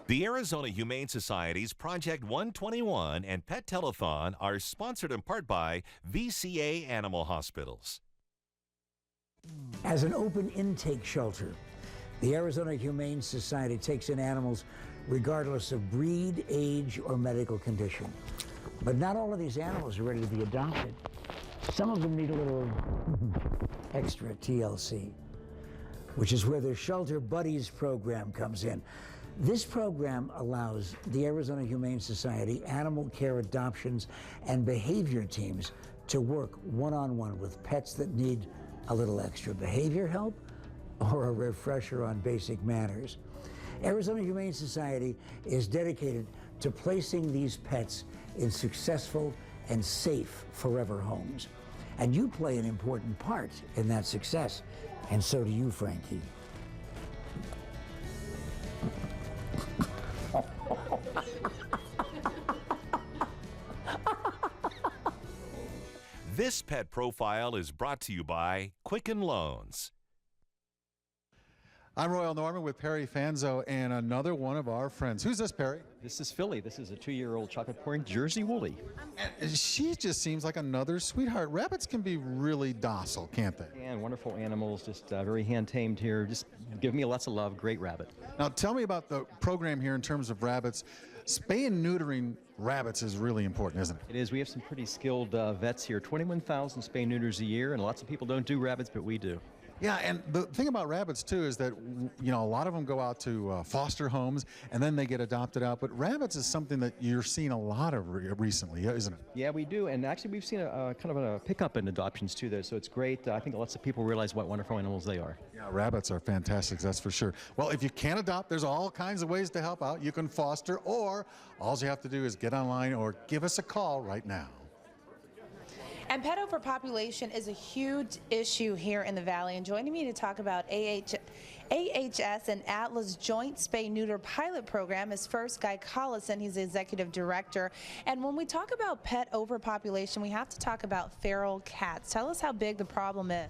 The Arizona Humane Society's Project 121 and Pet Telethon are sponsored in part by VCA Animal Hospitals. As an open intake shelter, the Arizona Humane Society takes in animals regardless of breed, age, or medical condition. But not all of these animals are ready to be adopted. Some of them need a little extra TLC, which is where the Shelter Buddies program comes in. This program allows the Arizona Humane Society animal care adoptions and behavior teams to work one-on-one with pets that need a little extra behavior help or a refresher on basic manners. Arizona Humane Society is dedicated to placing these pets in successful and safe forever homes. And you play an important part in that success, and so do you, Frankie. This pet profile is brought to you by Quicken Loans. I'm Royal Norman with Perry Fanzo and another one of our friends. Who's this, Perry? This is Philly. This is a 2-year-old chocolate-pouring Jersey Woolly. And she just seems like another sweetheart. Rabbits can be really docile, can't they? And wonderful animals, just very hand-tamed here. Just give me lots of love. Great rabbit. Now, tell me about the program here in terms of rabbits. spay and neutering rabbits is really important, isn't it? It is. We have some pretty skilled vets here. 21,000 spay neuters a year, and lots of people don't do rabbits, but we do. Yeah, and the thing about rabbits too is that a lot of them go out to foster homes and then they get adopted out. But rabbits is something that you're seeing a lot of recently, isn't it? Yeah, we do, and actually we've seen a kind of a pickup in adoptions too, though. So it's great. I think lots of people realize what wonderful animals they are. Yeah, rabbits are fantastic, that's for sure. Well, if you can't adopt, there's all kinds of ways to help out. You can foster, or all you have to do is get online or give us a call right now. And pet overpopulation is a huge issue here in the Valley. And joining me to talk about AHS and Atlas Joint Spay-Neuter Pilot Program is first Guy Collison. He's the executive director. And when we talk about pet overpopulation, we have to talk about feral cats. Tell us how big the problem is.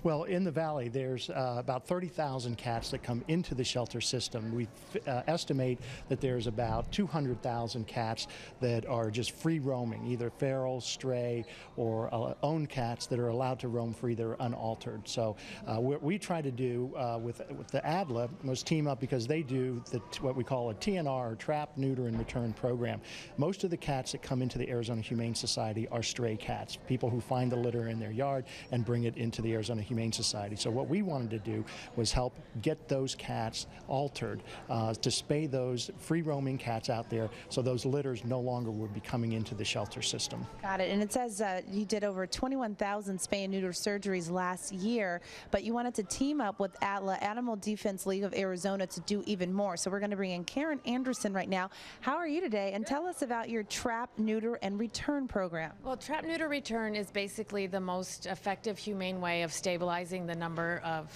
Well, in the valley, there's about 30,000 cats that come into the shelter system. We estimate that there's about 200,000 cats that are just free roaming, either feral, stray, or owned cats that are allowed to roam free that are unaltered. So what we try to do with the ADLA was team up, because they do what we call a TNR, or Trap, Neuter, and Return program. Most of the cats that come into the Arizona Humane Society are stray cats, people who find the litter in their yard and bring it into the Arizona Humane Society. So what we wanted to do was help get those cats altered, to spay those free roaming cats out there, so those litters no longer would be coming into the shelter system. Got it. And it says you did over 21,000 spay and neuter surgeries last year, but you wanted to team up with ATLA, Animal Defense League of Arizona, to do even more. So we're going to bring in Karen Anderson right now. How are you today? And tell us about your Trap, Neuter, and Return program. Well, Trap, Neuter, Return is basically the most effective, humane way of stabilizing the number of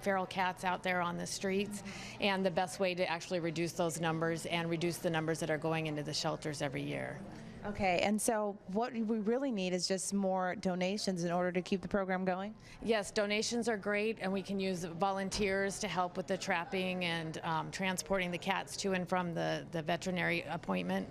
feral cats out there on the streets, and the best way to actually reduce those numbers and reduce the numbers that are going into the shelters every year. Okay, and so what we really need is just more donations in order to keep the program going? Yes, donations are great, and we can use volunteers to help with the trapping and transporting the cats to and from the veterinary appointment.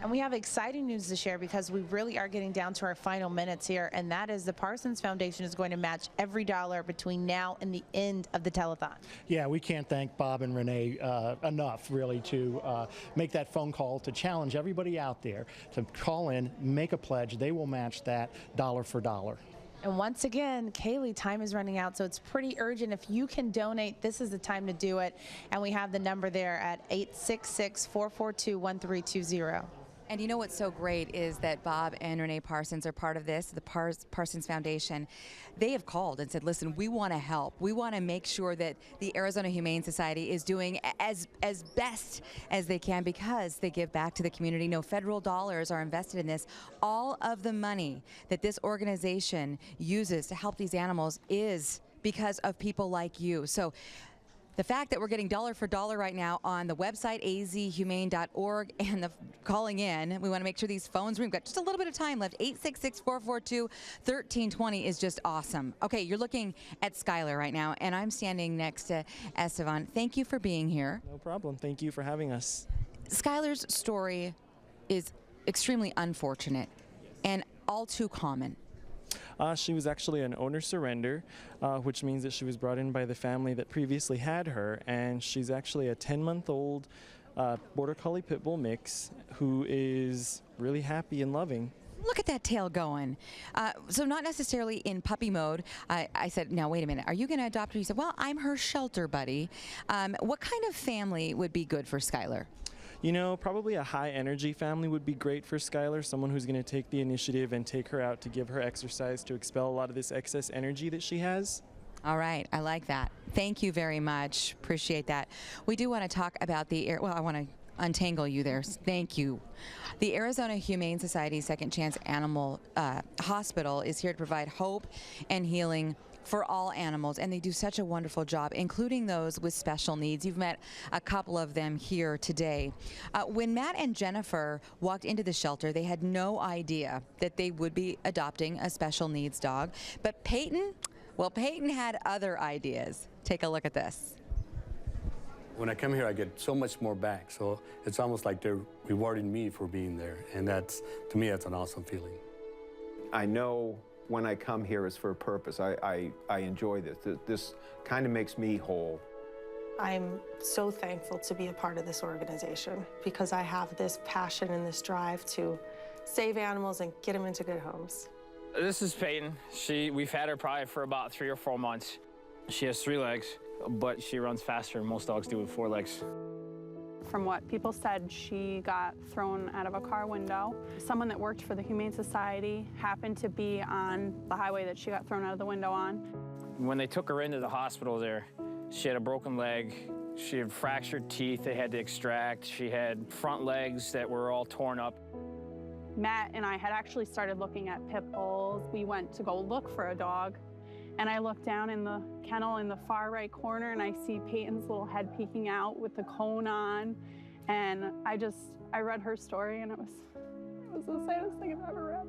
And we have exciting news to share, because we really are getting down to our final minutes here, and that is the Parsons Foundation is going to match every dollar between now and the end of the telethon. Yeah, we can't thank Bob and Renee enough, really, to make that phone call to challenge everybody out there to call in, make a pledge. They will match that dollar for dollar. And once again, Kaylee, time is running out, so it's pretty urgent. If you can donate, this is the time to do it. And we have the number there at 866-442-1320. And you know what's so great is that Bob and Renee Parsons are part of this, the Parsons Foundation. They have called and said, listen, we want to help. We want to make sure that the Arizona Humane Society is doing as best as they can, because they give back to the community. No federal dollars are invested in this. All of the money that this organization uses to help these animals is because of people like you. So the fact that we're getting dollar for dollar right now on the website, azhumane.org, and the calling in, we want to make sure these phones ring. We've got just a little bit of time left. 866-442-1320 is just awesome. Okay, you're looking at Skylar right now, and I'm standing next to Estevan. Thank you for being here. No problem. Thank you for having us. Skylar's story is extremely unfortunate and all too common. She was actually an owner surrender, which means that she was brought in by the family that previously had her, and she's actually a 10-month-old Border Collie Pit Bull mix who is really happy and loving. Look at that tail going. So not necessarily in puppy mode. I said, now wait a minute, are you going to adopt her? He said, well, I'm her shelter buddy. What kind of family would be good for Skylar? You know, probably a high-energy family would be great for Skylar, someone who's going to take the initiative and take her out to give her exercise to expel a lot of this excess energy that she has. All right, I like that. Thank you very much. Appreciate that. We do want to talk about well, I want to untangle you there. Thank you. The Arizona Humane Society Second Chance Animal Hospital is here to provide hope and healing for all animals, and they do such a wonderful job, including those with special needs. You've met a couple of them here today. When Matt and Jennifer walked into the shelter, they had no idea that they would be adopting a special needs dog. But Peyton had other ideas. Take a look at this. When I come here, I get so much more back, so it's almost like they're rewarding me for being there, and that's, to me, that's an awesome feeling. I know when I come here is for a purpose. I enjoy this. This kind of makes me whole. I'm so thankful to be a part of this organization because I have this passion and this drive to save animals and get them into good homes. This is Peyton. We've had her probably for about 3 or 4 months. She has 3 legs, but she runs faster than most dogs do with 4 legs. From what people said, she got thrown out of a car window. Someone that worked for the Humane Society happened to be on the highway that she got thrown out of the window on. When they took her into the hospital there, she had a broken leg, she had fractured teeth they had to extract, she had front legs that were all torn up. Matt and I had actually started looking at pit bulls. We went to go look for a dog, and I looked down in the kennel in the far right corner, and I see Peyton's little head peeking out with the cone on, and I read her story, and it was the saddest thing I've ever read.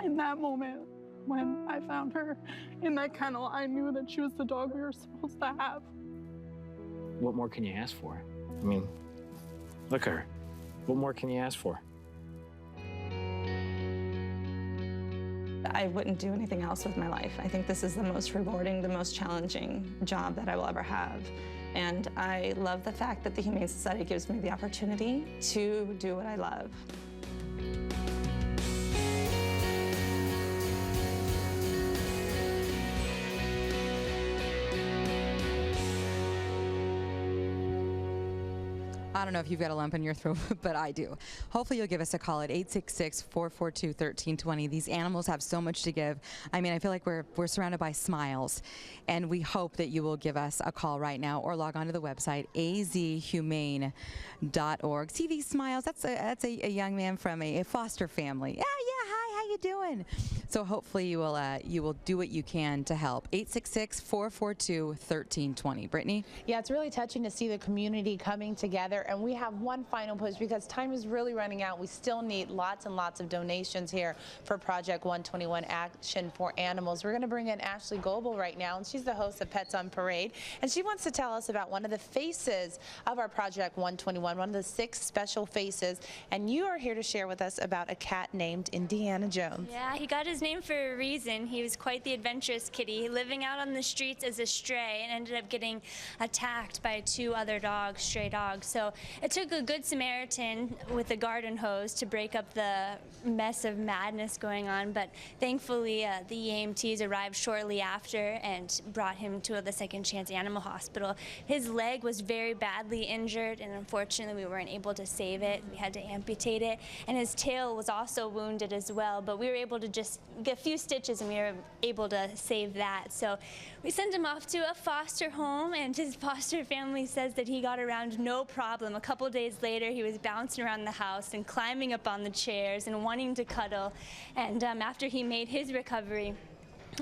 In that moment, when I found her in that kennel, I knew that she was the dog we were supposed to have. What more can you ask for? I mean, look at her. What more can you ask for? I wouldn't do anything else with my life. I think this is the most rewarding, the most challenging job that I will ever have. And I love the fact that the Humane Society gives me the opportunity to do what I love. I don't know if you've got a lump in your throat, but I do. Hopefully you'll give us a call at 866-442-1320. These animals have so much to give. I mean, I feel like we're surrounded by smiles, and we hope that you will give us a call right now or log on to the website azhumane.org. See these smiles? That's a young man from a foster family. Yeah, hi, how you doing? So hopefully you will do what you can to help. 866-442-1320. Brittany? Yeah, it's really touching to see the community coming together, and we have one final push because time is really running out. We still need lots and lots of donations here for Project 121 Action for Animals. We're going to bring in Ashley Goebel right now, and she's the host of Pets on Parade, and she wants to tell us about one of the faces of our Project 121, one of the 6 special faces, and you are here to share with us about a cat named Indiana Jones. Yeah, he got his name for a reason. He was quite the adventurous kitty, living out on the streets as a stray and ended up getting attacked by 2 other dogs, stray dogs. So it took a good Samaritan with a garden hose to break up the mess of madness going on, but thankfully the EMTs arrived shortly after and brought him to the Second Chance Animal Hospital. His leg was very badly injured, and unfortunately we weren't able to save it. We had to amputate it, and his tail was also wounded as well, but we were able to just get a few stitches and we were able to save that. So we sent him off to a foster home, and his foster family says that he got around no problem. A couple days later, he was bouncing around the house and climbing up on the chairs and wanting to cuddle. And after he made his recovery,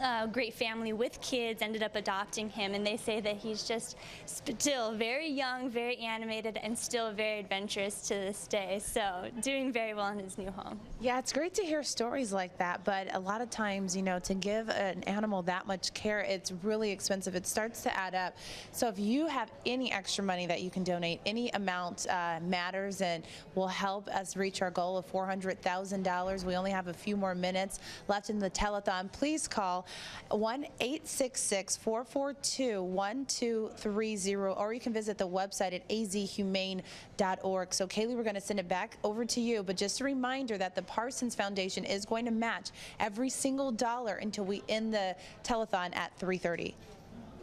a great family with kids ended up adopting him, and they say that he's just still very young, very animated, and still very adventurous to this day. So doing very well in his new home. Yeah, it's great to hear stories like that, but a lot of times, you know, to give an animal that much care, it's really expensive. It starts to add up. So if you have any extra money that you can donate, any amount matters and will help us reach our goal of $400,000. We only have a few more minutes left in the telethon. Please call 1-866-442-1230, or you can visit the website at azhumane.org. So Kaylee, we're going to send it back over to you, but just a reminder that the Parsons Foundation is going to match every single dollar until we end the telethon at 3:30.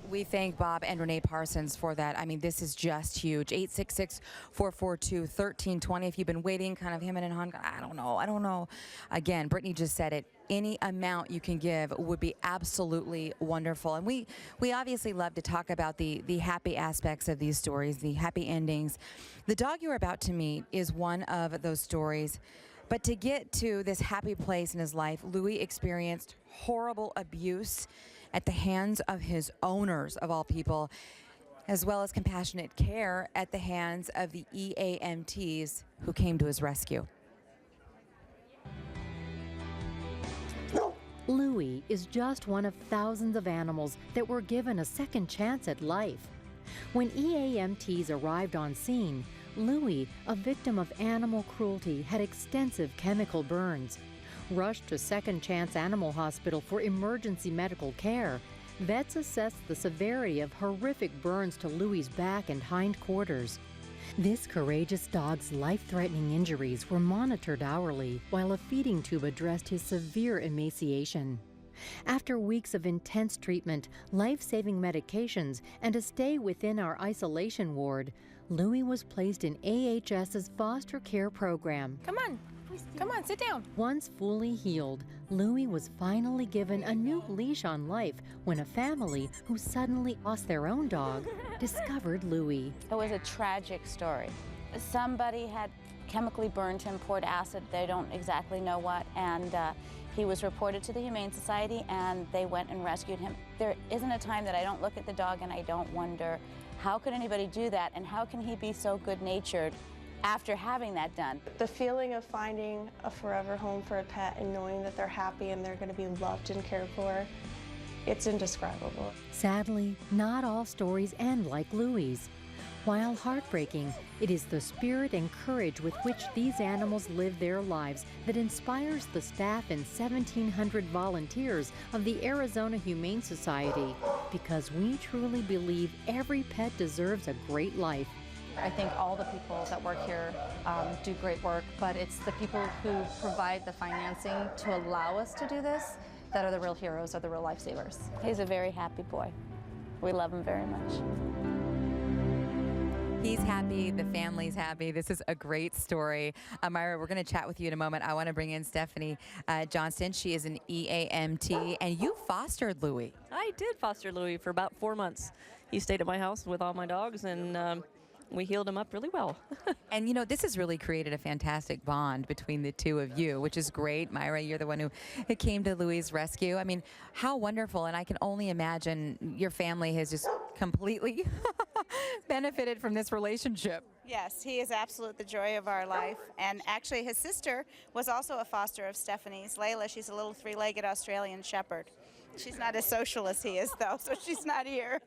We thank Bob and Renee Parsons for that. I mean, this is just huge. 866-442-1320. If you've been waiting, kind of hemming and hawing, I don't know. Again, Brittany just said it. Any amount you can give would be absolutely wonderful. And we obviously love to talk about the happy aspects of these stories, the happy endings. The dog you're about to meet is one of those stories. But to get to this happy place in his life, Louis experienced horrible abuse at the hands of his owners, of all people, as well as compassionate care at the hands of the EAMTs who came to his rescue. Louis is just one of thousands of animals that were given a second chance at life. When EAMTs arrived on scene, Louis, a victim of animal cruelty, had extensive chemical burns. Rushed to Second Chance Animal Hospital for emergency medical care, Vets assessed the severity of horrific burns to Louie's back and hindquarters. This courageous dog's life-threatening injuries were monitored hourly, while a feeding tube addressed his severe emaciation. After weeks of intense treatment, life-saving medications, and a stay within our isolation ward, Louie was placed in AHS's foster care program. Come on, sit down. Once fully healed, Louie was finally given a new leash on life when a family who suddenly lost their own dog discovered Louie. It was a tragic story. Somebody had chemically burned him, poured acid, they don't exactly know what, and he was reported to the Humane Society and they went and rescued him. There isn't a time that I don't look at the dog and I don't wonder, how could anybody do that and how can he be so good-natured after having that done? The feeling of finding a forever home for a pet and knowing that they're happy and they're going to be loved and cared for, it's indescribable. Sadly, not all stories end like Louie's. While heartbreaking, it is the spirit and courage with which these animals live their lives that inspires the staff and 1,700 volunteers of the Arizona Humane Society, because we truly believe every pet deserves a great life. I think all the people that work here do great work, but it's the people who provide the financing to allow us to do this that are the real heroes, are the real lifesavers. He's a very happy boy. We love him very much. He's happy, the family's happy. This is a great story. Myra, we're going to chat with you in a moment. I want to bring in Stephanie Johnston. She is an EAMT, and you fostered Louie. I did foster Louie for about 4 months. He stayed at my house with all my dogs, and we healed him up really well. And you know, this has really created a fantastic bond between the two of you, which is great. Myra, you're the one who came to Louie's rescue. I mean, how wonderful. And I can only imagine your family has just completely benefited from this relationship. Yes, he is absolute the joy of our life. And actually his sister was also a foster of Stephanie's, Layla. She's a little 3-legged Australian shepherd. She's not as social as he is though, so she's not here.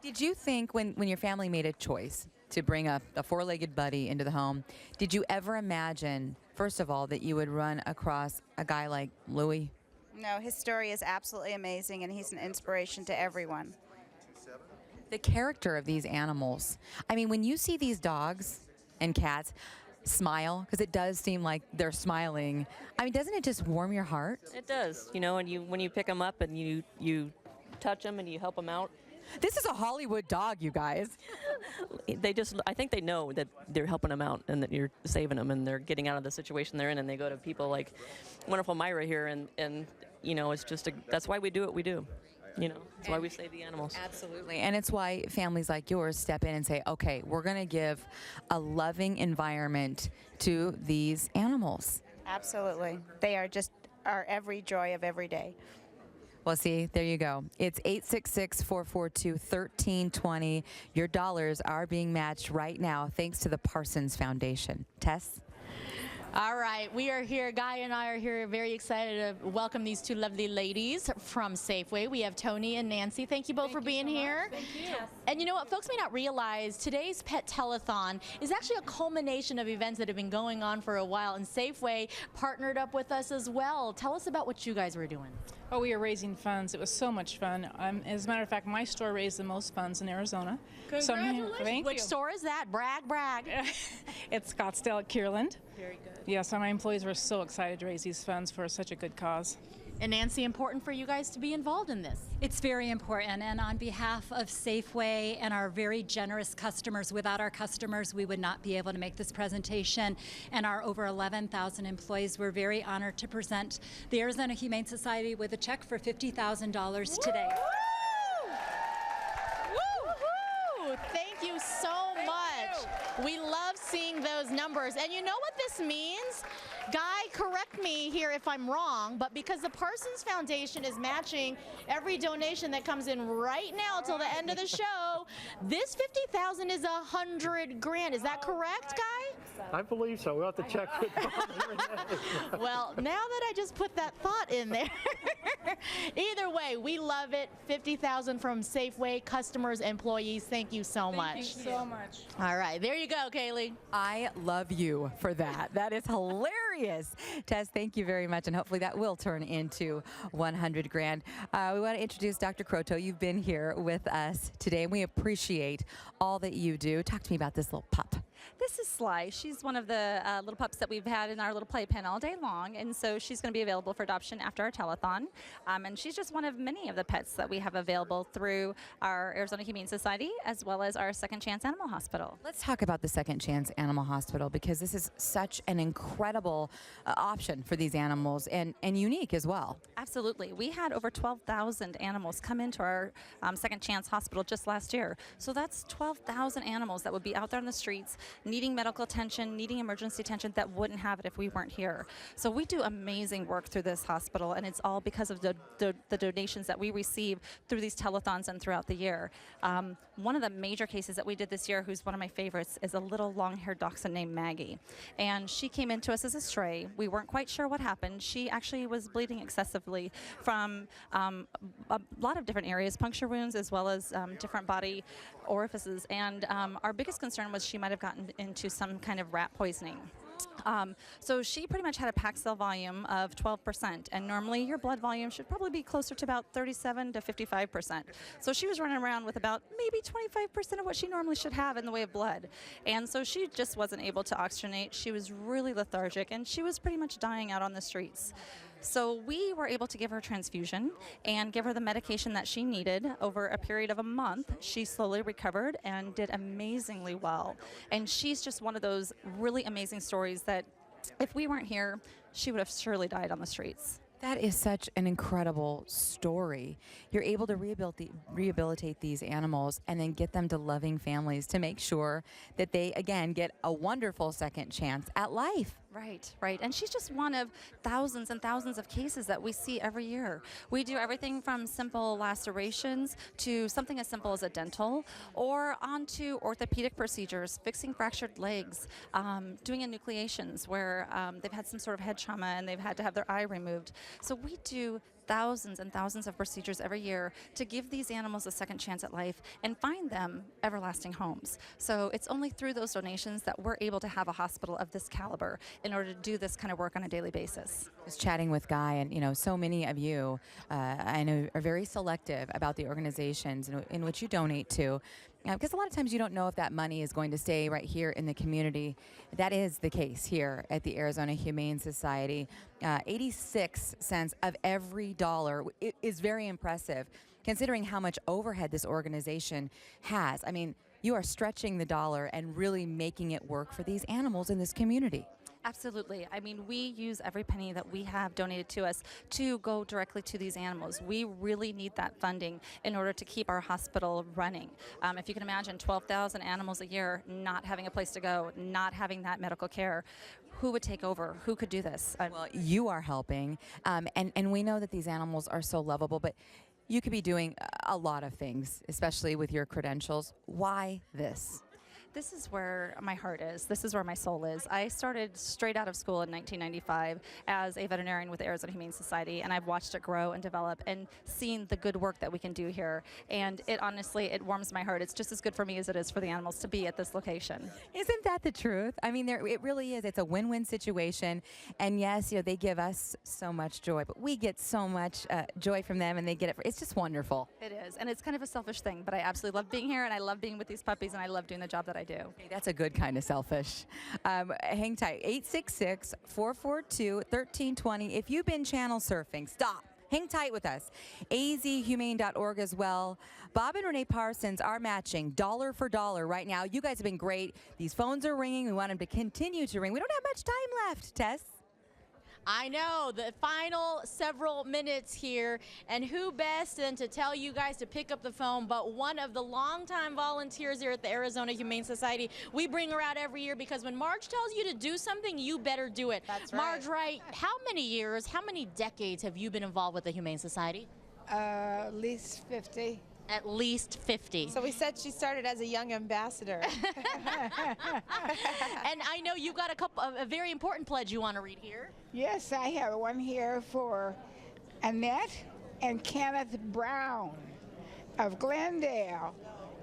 Did you think when your family made a choice to bring a 4-legged buddy into the home, did you ever imagine, first of all, that you would run across a guy like Louie? No, his story is absolutely amazing and he's an inspiration to everyone. The character of these animals. I mean, when you see these dogs and cats smile, because it does seem like they're smiling, I mean, doesn't it just warm your heart? It does, you know, and when you pick them up and you touch them and you help them out. This is a Hollywood dog, you guys. I think they know that they're helping them out and that you're saving them and they're getting out of the situation they're in, and they go to people like wonderful Myra here, and you know, it's just that's why we do what we do. You know, that's why we save the animals. Absolutely. And it's why families like yours step in and say, okay, we're going to give a loving environment to these animals. Absolutely. They are just our every joy of every day. Well, see, there you go. It's 866-442-1320. Your dollars are being matched right now thanks to the Parsons Foundation. Tess? All right, we are here. Guy and I are here very excited to welcome these two lovely ladies from Safeway. We have Tony and Nancy. Thank you both for being here. Thank you. And you know what, folks may not realize, today's Pet Telethon is actually a culmination of events that have been going on for a while, and Safeway partnered up with us as well. Tell us about what you guys were doing. Oh, we are raising funds. It was so much fun. As a matter of fact, my store raised the most funds in Arizona. Congratulations. Thank Which you. store is that? Brag, brag. It's Scottsdale at Kierland. Very good. Yeah, so my employees were so excited to raise these funds for such a good cause. And Nancy, important for you guys to be involved in this. It's very important, and on behalf of Safeway and our very generous customers, without our customers we would not be able to make this presentation, and our over 11,000 employees, we're very honored to present the Arizona Humane Society with a check for $50,000 today. Woo-hoo! Thank you so much. We love seeing those numbers. And you know what this means? Guy, correct me here if I'm wrong, but because the Parsons Foundation is matching every donation that comes in right now till the end of the show, this $50,000 is $100,000. Is that correct, Guy? I believe so. We'll have to check with Well, now that I just put that thought in there, either way, we love it. $50,000 from Safeway customers, employees. Thank you so much. Thank you so much. All right. right, there you go, Kaylee. I love you for that. That is hilarious. Tess, thank you very much, and hopefully that will turn into 100 grand. We want to introduce Dr. Croto. You've been here with us today, and we appreciate all that you do. Talk to me about this little pup. This is Sly. She's one of the little pups that we've had in our little playpen all day long, and so she's going to be available for adoption after our telethon. And she's just one of many of the pets that we have available through our Arizona Humane Society as well as our Second Chance Animal Hospital. Let's talk about the Second Chance Animal Hospital, because this is such an incredible option for these animals, and unique as well. Absolutely. We had over 12,000 animals come into our Second Chance Hospital just last year. So that's 12,000 animals that would be out there on the streets needing medical attention, needing emergency attention, that wouldn't have it if we weren't here. So we do amazing work through this hospital, and it's all because of the donations that we receive through these telethons and throughout the year. One of the major cases that we did this year, who's one of my favorites, is a little long-haired dachshund named Maggie. And she came into us as a stray. We weren't quite sure what happened. She actually was bleeding excessively from a lot of different areas, puncture wounds as well as different body orifices. And our biggest concern was she might have gotten into some kind of rat poisoning. So she pretty much had a packed cell volume of 12%, and normally your blood volume should probably be closer to about 37 to 55%. So she was running around with about maybe 25% of what she normally should have in the way of blood. And so she just wasn't able to oxygenate. She was really lethargic, and she was pretty much dying out on the streets. So we were able to give her transfusion and give her the medication that she needed. Over a period of a month, she slowly recovered and did amazingly well. And she's just one of those really amazing stories that if we weren't here, she would have surely died on the streets. That is such an incredible story. You're able to rehabilitate these animals and then get them to loving families to make sure that they, again, get a wonderful second chance at life. Right, right. And she's just one of thousands and thousands of cases that we see every year. We do everything from simple lacerations to something as simple as a dental, or onto orthopedic procedures, fixing fractured legs, doing enucleations where they've had some sort of head trauma and they've had to have their eye removed. So we do thousands and thousands of procedures every year to give these animals a second chance at life and find them everlasting homes. So it's only through those donations that we're able to have a hospital of this caliber in order to do this kind of work on a daily basis. Just chatting with Guy, and you know, so many of you I know are very selective about the organizations in which you donate to, because a lot of times you don't know if that money is going to stay right here in the community. That is the case here at the Arizona Humane Society. 86 cents of every dollar is very impressive, considering how much overhead this organization has. I mean, you are stretching the dollar and really making it work for these animals in this community. Absolutely. I mean, we use every penny that we have donated to us to go directly to these animals. We really need that funding in order to keep our hospital running. If you can imagine 12,000 animals a year not having a place to go, not having that medical care, who would take over? Who could do this? Well, you are helping, and we know that these animals are so lovable, but you could be doing a lot of things, especially with your credentials. Why this? This is where my heart is. This is where my soul is. I started straight out of school in 1995 as a veterinarian with the Arizona Humane Society, and I've watched it grow and develop and seen the good work that we can do here. And it honestly, it warms my heart. It's just as good for me as it is for the animals to be at this location. Isn't that the truth? I mean, it really is. It's a win-win situation. And yes, you know, they give us so much joy, but we get so much joy from them, and they get it. It's just wonderful. It is, and it's kind of a selfish thing, but I absolutely love being here, and I love being with these puppies, and I love doing the job that I do. Hey, that's a good kind of selfish. Hang tight. 866-442-1320. If you've been channel surfing, stop. Hang tight with us. azhumane.org as well. Bob and Renee Parsons are matching dollar for dollar right now. You guys have been great. These phones are ringing. We want them to continue to ring. We don't have much time left, Tess. I know, the final several minutes here, and who best than to tell you guys to pick up the phone but one of the longtime volunteers here at the Arizona Humane Society. We bring her out every year because when Marge tells you to do something, you better do it. That's right. Marge Wright, how many years, how many decades have you been involved with the Humane Society? At least 50. At least 50. So we said she started as a young ambassador. And I know you got a very important pledge you want to read here. Yes, I have one here for Annette and Kenneth Brown of Glendale.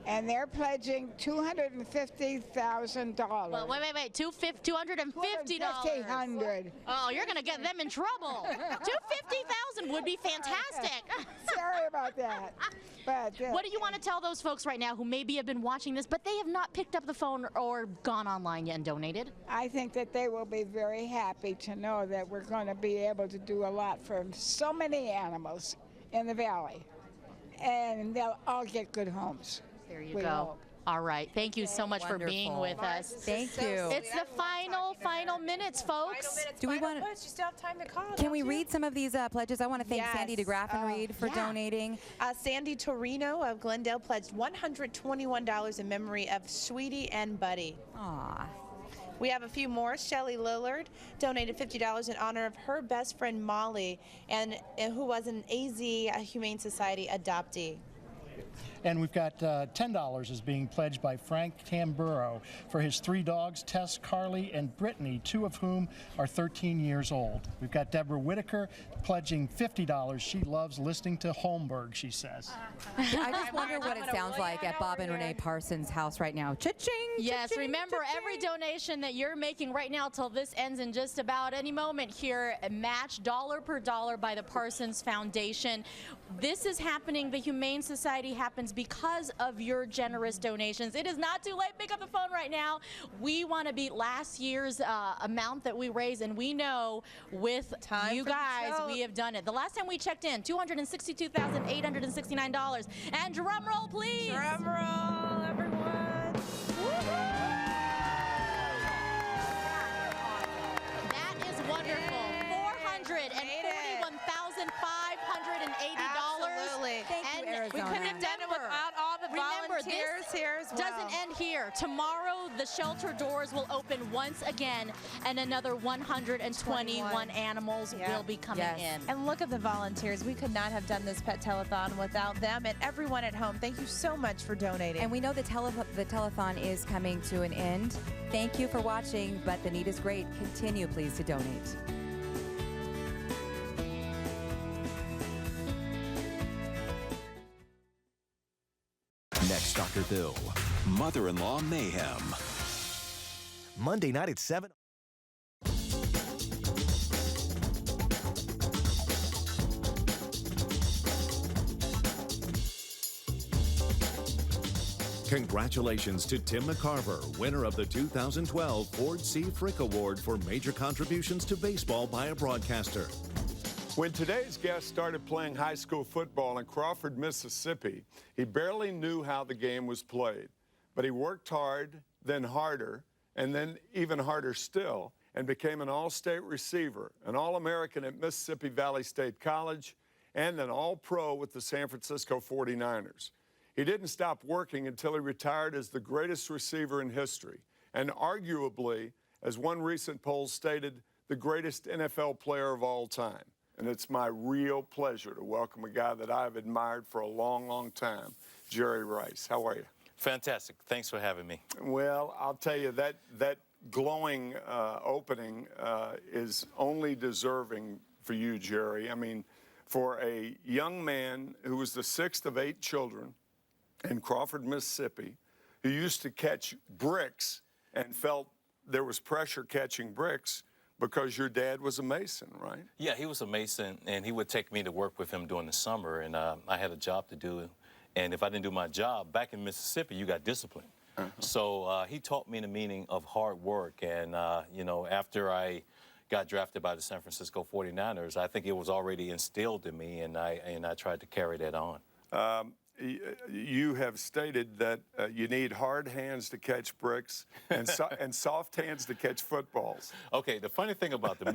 and they're pledging $250,000. Well, wait. $250. $250. Oh, you're going to get them in trouble. $250,000 would be fantastic. Sorry about that. But what do you want to tell those folks right now who maybe have been watching this, but they have not picked up the phone or gone online yet and donated? I think that they will be very happy to know that we're going to be able to do a lot for so many animals in the valley, and they'll all get good homes. There you go. All right. Thank you so much for being with us. Thank you. It's the final minutes, folks. Do we want? You still have time to call. Can we read some of these pledges? I want to thank Sandy DeGraffenreid for donating. Sandy Torino of Glendale pledged $121 in memory of Sweetie and Buddy. Aw. We have a few more. Shelley Lillard donated $50 in honor of her best friend Molly, and who was an AZ Humane Society adoptee. And we've got $10 is being pledged by Frank Tamburo for his 3 dogs, Tess, Carly, and Brittany, 2 of whom are 13 years old. We've got Deborah Whitaker pledging $50. She loves listening to Holmberg, she says. I just wonder what it sounds like at Bob and Renee Parsons' house right now. Cha-ching! Yes, cha-ching, remember cha-ching. every donation that you're making right now till this ends in just about any moment here, matched dollar per dollar by the Parsons Foundation. This is happening. The Humane Society happens because of your generous donations. It is not too late. Pick up the phone right now. We want to beat last year's amount that we raised, and we know with you guys, we have done it. The last time we checked in, $262,869. And drum roll, please. Drum roll, everyone. That is wonderful. $441,580. Absolutely. Thank you, Arizona. We couldn't have done it without all the volunteers here as well. Doesn't end here. Tomorrow, the shelter doors will open once again, and another 121 animals will be coming in. And look at the volunteers. We could not have done this Pet Telethon without them and everyone at home. Thank you so much for donating. And we know the telethon is coming to an end. Thank you for watching, but the need is great. Continue, please, to donate. Next, Dr. Bill, Mother-in-Law Mayhem. Monday night at 7. Congratulations to Tim McCarver, winner of the 2012 Ford C. Frick Award for major contributions to baseball by a broadcaster. When today's guest started playing high school football in Crawford, Mississippi, he barely knew how the game was played. But he worked hard, then harder, and then even harder still, and became an all-state receiver, an All-American at Mississippi Valley State College, and an All-Pro with the San Francisco 49ers. He didn't stop working until he retired as the greatest receiver in history, and arguably, as one recent poll stated, the greatest NFL player of all time. And it's my real pleasure to welcome a guy that I've admired for a long, long time, Jerry Rice. How are you? Fantastic. Thanks for having me. Well, I'll tell you, that glowing opening is only deserving for you, Jerry. I mean, for a young man who was the 6th of 8 children in Crawford, Mississippi, who used to catch bricks and felt there was pressure catching bricks, because your dad was a mason, right? Yeah, he was a mason, and he would take me to work with him during the summer, and I had a job to do. And if I didn't do my job, back in Mississippi, you got discipline. So he taught me the meaning of hard work. And, you know, after I got drafted by the San Francisco 49ers, I think it was already instilled in me, and I tried to carry that on. You have stated that you need hard hands to catch bricks and soft hands to catch footballs. Okay, the funny thing about the